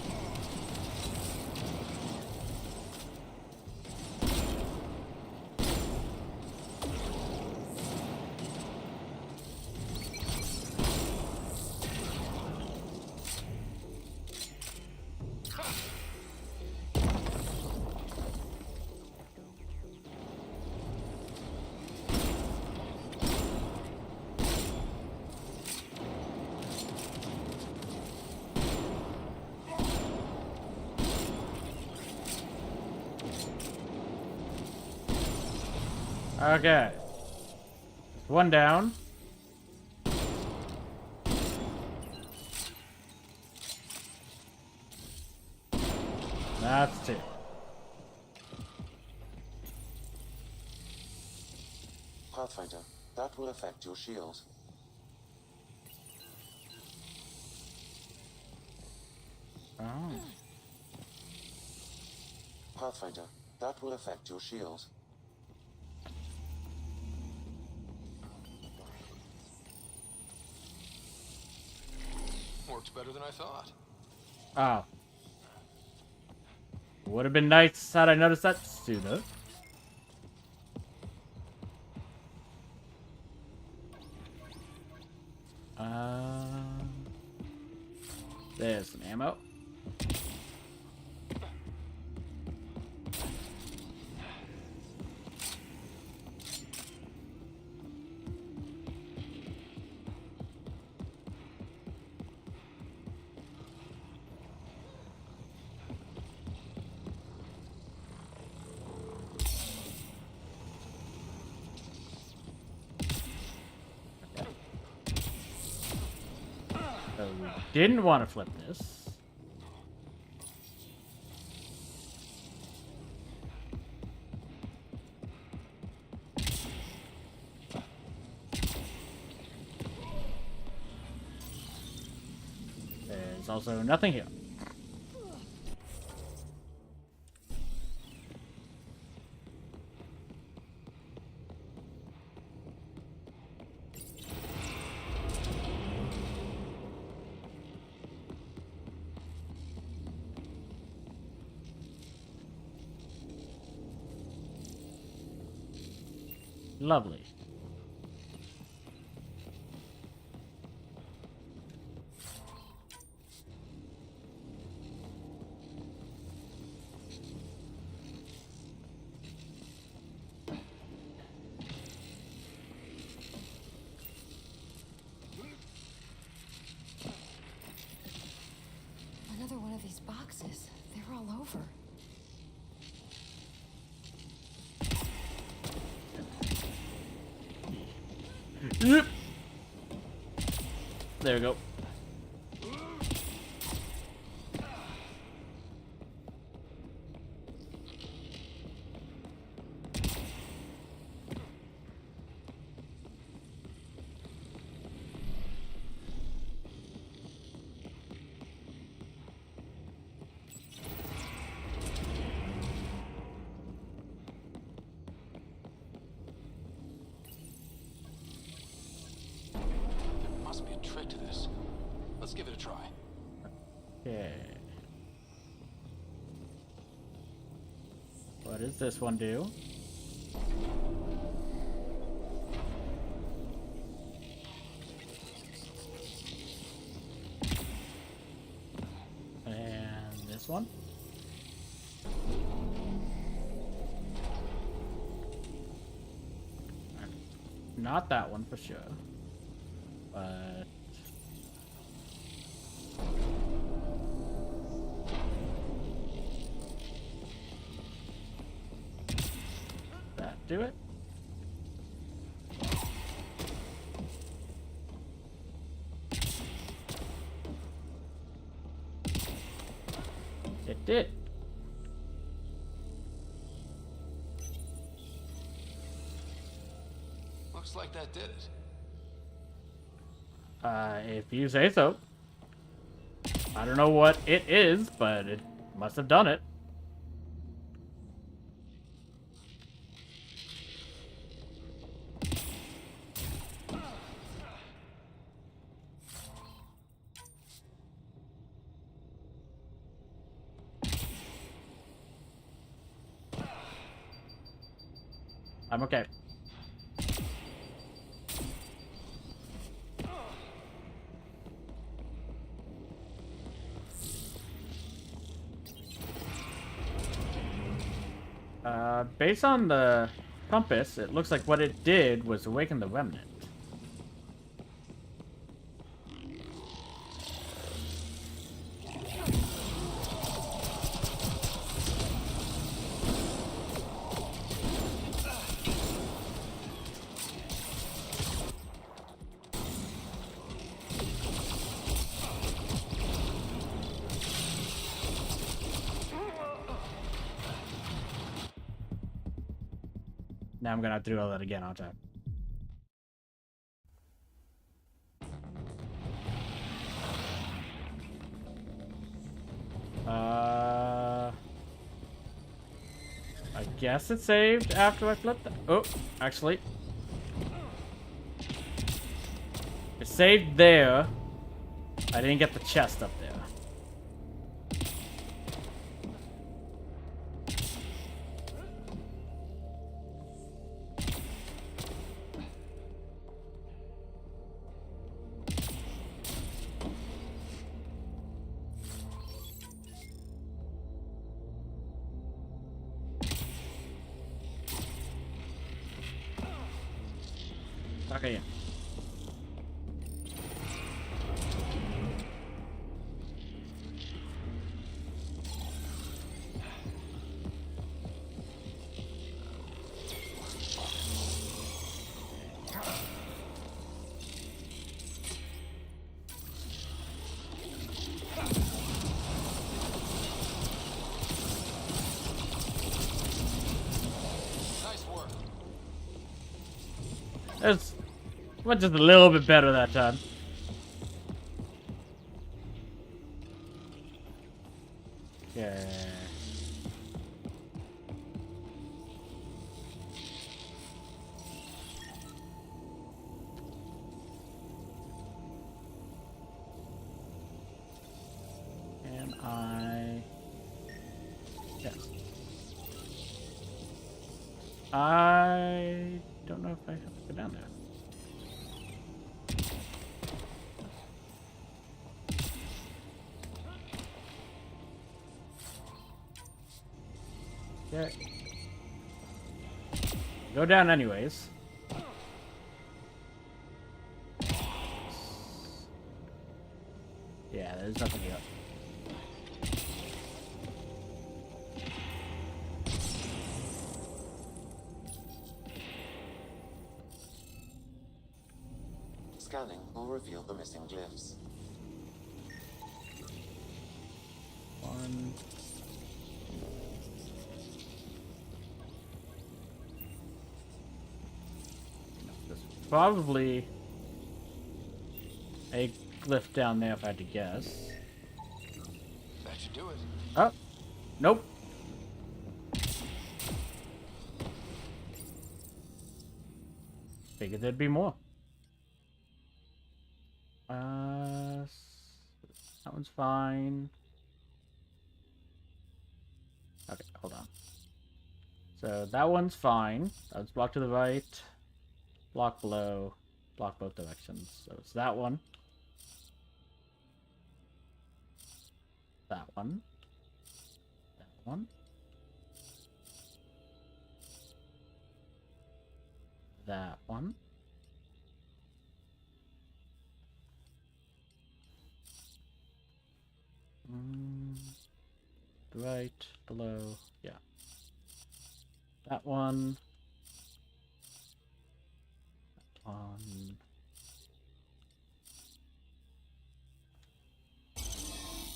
Okay. One down. That's two. Pathfinder, that will affect your shield. Oh. Pathfinder, that will affect your shield. Worked better than I thought. Oh. Would have been nice had I noticed that sooner. There's some ammo. So we didn't want to flip this. There's also nothing here. Lovely. Another one of these boxes. They're all over. Yep. There we go. Must be a trick to this. Let's give it a try. Okay. What does this one do? And this one? Not that one for sure. But that do it? It did. Looks like that did it. If you say so. I don't know what it is, but it must have done it. I'm okay. Based on the compass, it looks like what it did was awaken the remnant. Now I'm gonna have to do all that again, aren't I? I guess it saved after I flipped that. Oh, actually. It saved there. I didn't get the chest up there. Okay, yeah. It went just a little bit better that time. Yeah. And yes. I don't know if I have to go down there. Okay. Go down anyways. Yeah, there's nothing here. Scanning will reveal the missing glyphs. One. There's probably a glyph down there if I had to guess. That should do it. Oh, nope. Figured there'd be more. That one's fine. Okay, hold on. So that one's fine. That's blocked to the right, block below, block both directions. So it's that one. That one. That one. That one. Right, below, yeah. That one. That one.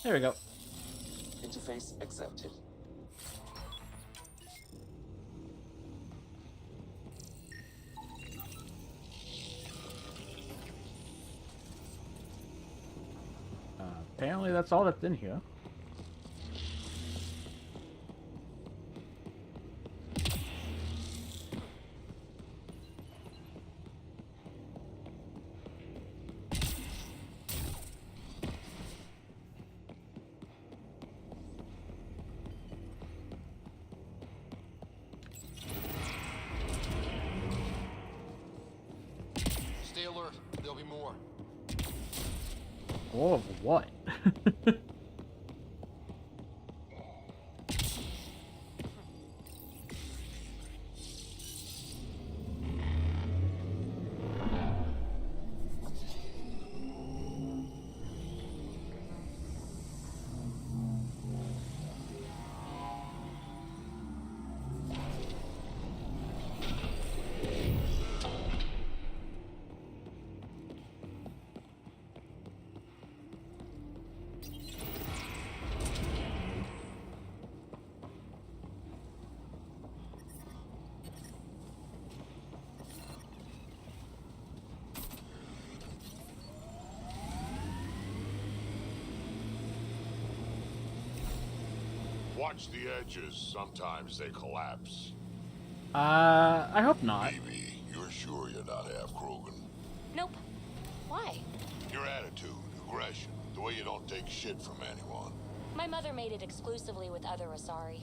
There we go. Interface accepted. Apparently that's all that's in here. There'll be more. All of what? Watch the edges. Sometimes they collapse. I hope not. Baby, you're sure you're not half Krogan? Nope. Why? Your attitude, aggression, the way you don't take shit from anyone. My mother made it exclusively with other Asari.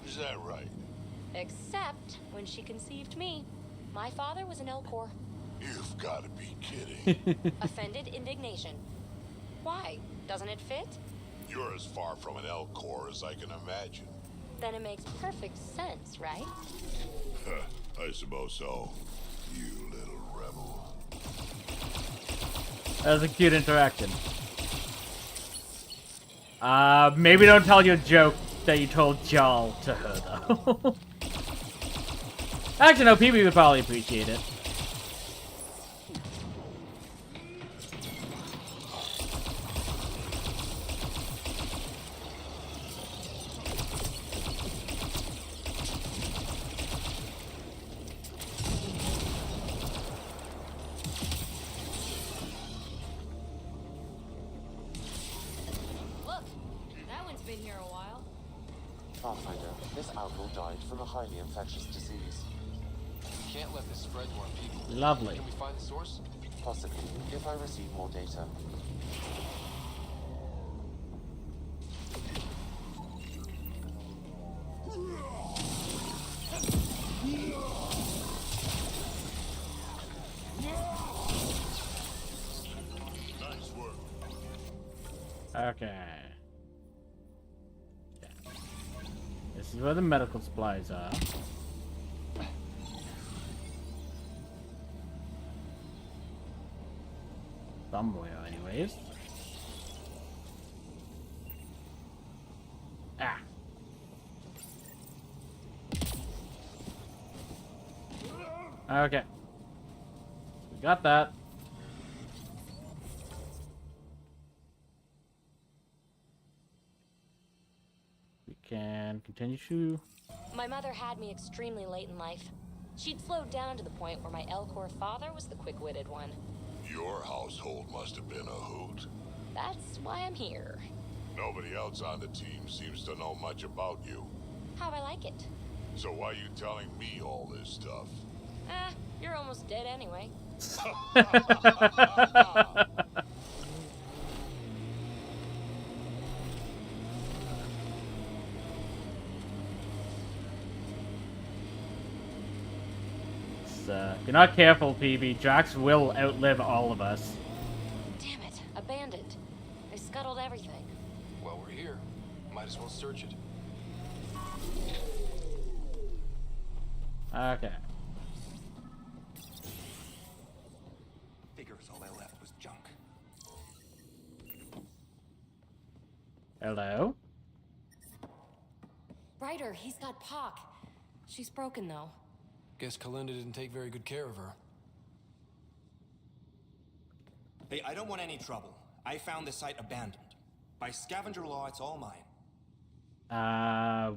Is that right? Except when she conceived me. My father was an Elcor. You've got to be kidding. Offended indignation. Why? Doesn't it fit? You're as far from an Elcor as I can imagine. Then it makes perfect sense, right? I suppose so. You little rebel. That was a cute interaction. Maybe don't tell your joke that you told Jarl to her, though. Actually, no, PB would probably appreciate it. Pathfinder, this outlaw died from a highly infectious disease. We can't let this spread to our people. Lovely. Can we find the source? Possibly, if I receive more data. Nice work. Okay. This is where the medical supplies are. Somewhere, anyways. Ah. Okay. We got that. We can continue to... My mother had me extremely late in life. She'd slowed down to the point where my Elcor father was the quick-witted one. Your household must have been a hoot. That's why I'm here. Nobody else on the team seems to know much about you. How I like it. So why are you telling me all this stuff? You're almost dead anyway. If you're not careful, PB, Drax will outlive all of us. Damn it, abandoned. They scuttled everything. Well, we're here. Might as well search it. Okay. Figures all I left was junk. Hello? Ryder, he's got Pock. She's broken, though. Guess Kalinda didn't take very good care of her. Hey, I don't want any trouble. I found the site abandoned. By scavenger law, it's all mine.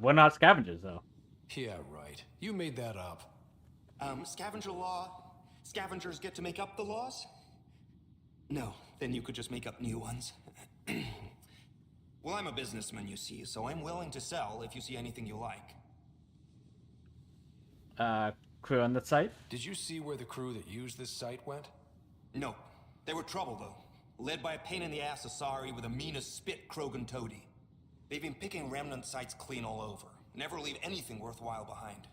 We're not scavengers, though. Yeah, right. You made that up. Scavenger law? Scavengers get to make up the laws? No, then you could just make up new ones. Well, I'm a businessman, you see, so I'm willing to sell if you see anything you like. Crew on the site? Did you see where the crew that used this site went? No. They were trouble, though. Led by a pain-in-the-ass Asari with a mean as spit Krogan toady. They've been picking remnant sites clean all over. Never leave anything worthwhile behind.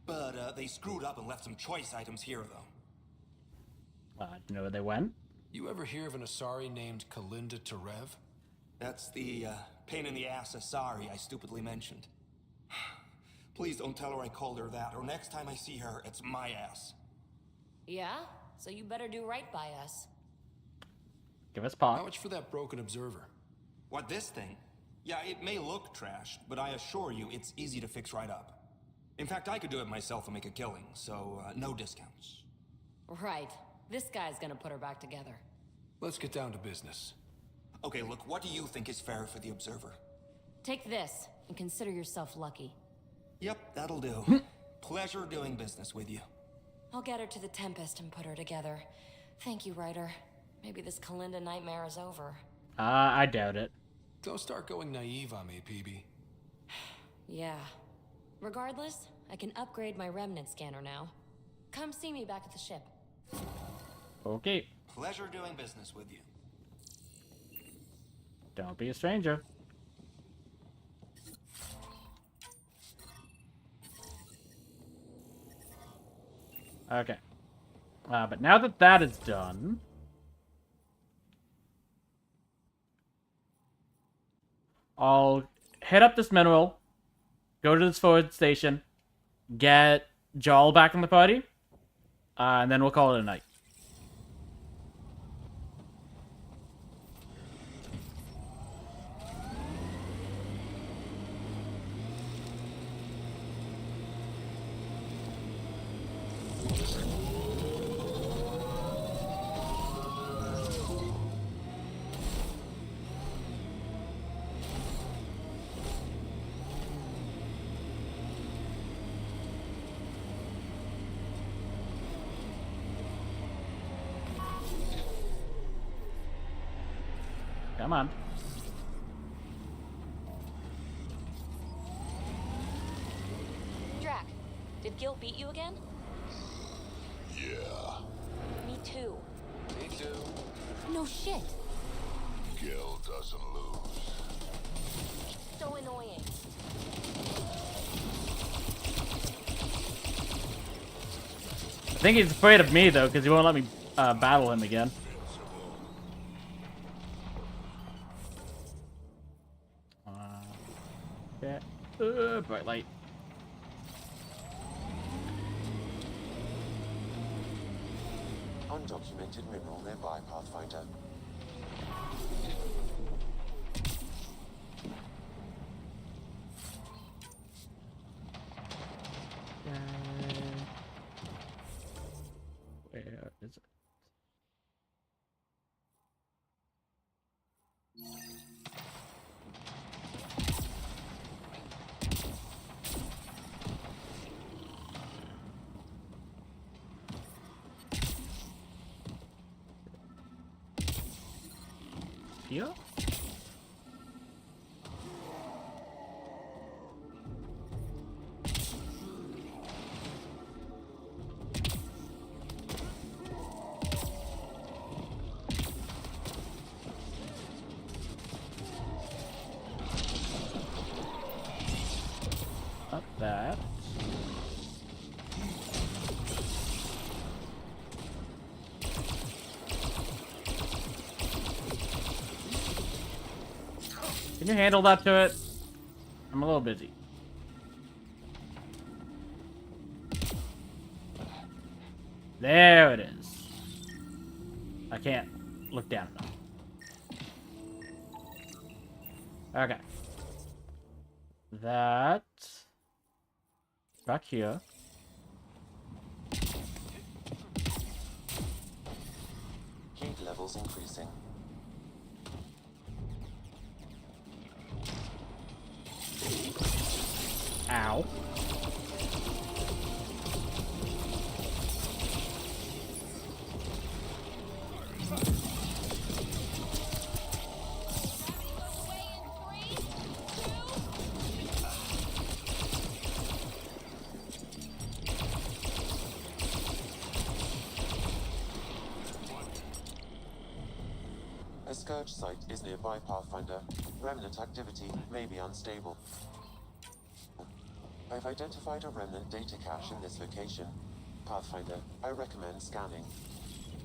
But, they screwed up and left some choice items here, though. Do you know where they went? You ever hear of an Asari named Kalinda Terev? That's the pain in the ass Asari I stupidly mentioned. Please don't tell her I called her that, or next time I see her, it's my ass. Yeah? So you better do right by us. Give us pot. How much for that broken observer? What, this thing? Yeah, it may look trashed, but I assure you it's easy to fix right up. In fact, I could do it myself and make a killing, so no discounts. Right. This guy's gonna put her back together. Let's get down to business. Okay, look, what do you think is fair for the observer? Take this, and consider yourself lucky. Yep, that'll do. Pleasure doing business with you. I'll get her to the Tempest and put her together. Thank you, Ryder. Maybe this Kalinda nightmare is over. I doubt it. Don't start going naive on me, PB. Yeah. Regardless, I can upgrade my remnant scanner now. Come see me back at the ship. Okay. Pleasure doing business with you. Don't be a stranger. Okay. But now that that is done... I'll head up this mineral, go to this forward station, get Jarl back in the party, and then we'll call it a night. Come on. Drac, did Gil beat you again? Yeah, Me too. Me too. No shit. Gil doesn't lose. So annoying. I think he's afraid of me, though, because he won't let me battle him again. Okay. Bright light. Undocumented mineral nearby, Pathfinder. Where is it? Here? Up that. Can you handle that to it? I'm a little busy. There it is. I can't look down enough. Okay. That. Back here. Heat levels increasing. Ow. A scourge site is nearby, Pathfinder. Remnant activity may be unstable. I've identified a remnant data cache in this location. Pathfinder, I recommend scanning.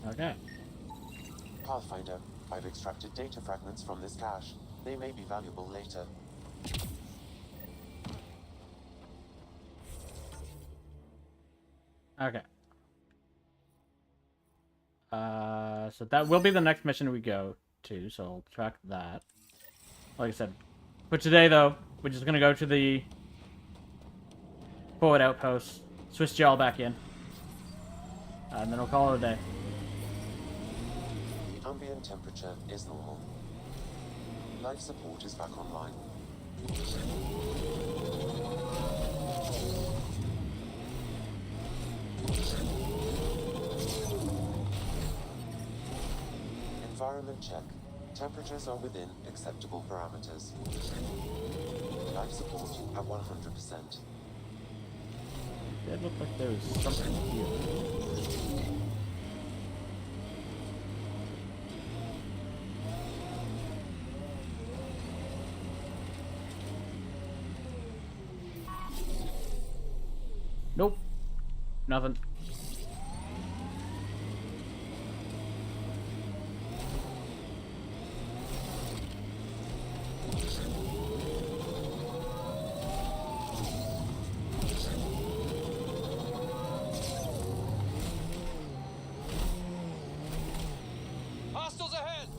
Okay. Pathfinder, I've extracted data fragments from this cache. They may be valuable later. Okay. So that will be the next mission we go to, so I'll track that. Like I said, for today, though, we're just gonna go to the forward outpost, switch gel back in, and then we'll call it a day. Ambient temperature is normal. Life support is back online. Environment check. Temperatures are within acceptable parameters. Life support at 100%. It looked like there was something here. Nope. Nothing. Hostiles ahead!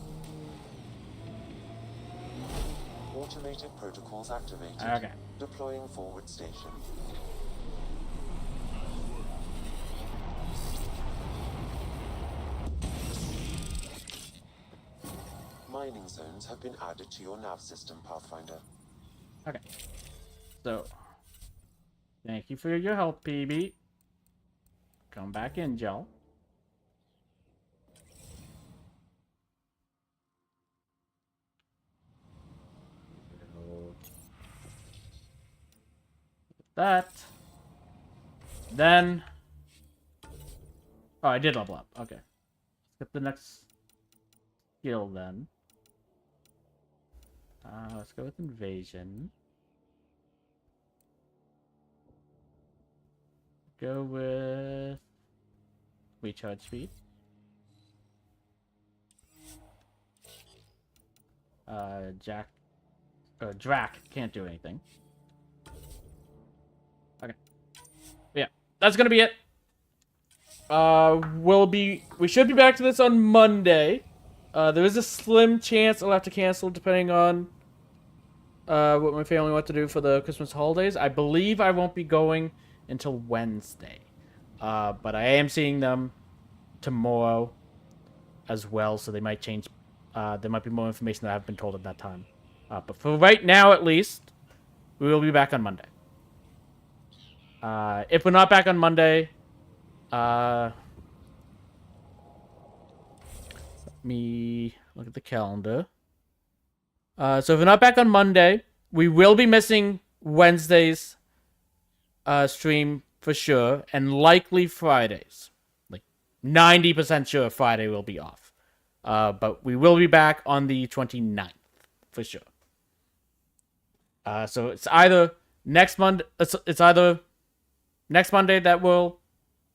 Automated protocols activated. Okay. Deploying forward station. Mining zones have been added to your nav system, Pathfinder. Okay. So, thank you for your help, PB. Come back in, Joe. That. Then. Oh, I did level up. Okay. Let's get the next skill then. Let's go with invasion. Go with recharge speed. Drac can't do anything. Okay. Yeah, that's gonna be it. We should be back to this on Monday. There is a slim chance I'll have to cancel depending on what my family wants to do for the Christmas holidays. I believe I won't be going until Wednesday. But I am seeing them tomorrow as well, so they might change. There might be more information that I haven't been told at that time. But for right now, at least, we will be back on Monday. If we're not back on Monday, let me look at the calendar. So if we're not back on Monday, we will be missing Wednesday's stream for sure, and likely Fridays. Like 90% sure Friday will be off. But we will be back on the 29th for sure. So it's either next Monday. It's either next Monday that we'll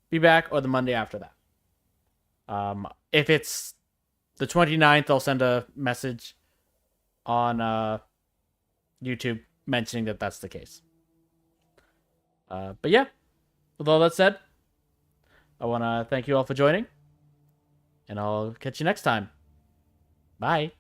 be back, or the Monday after that. If it's the 29th, I'll send a message on YouTube mentioning that that's the case. But yeah, with all that said, I want to thank you all for joining, and I'll catch you next time. Bye.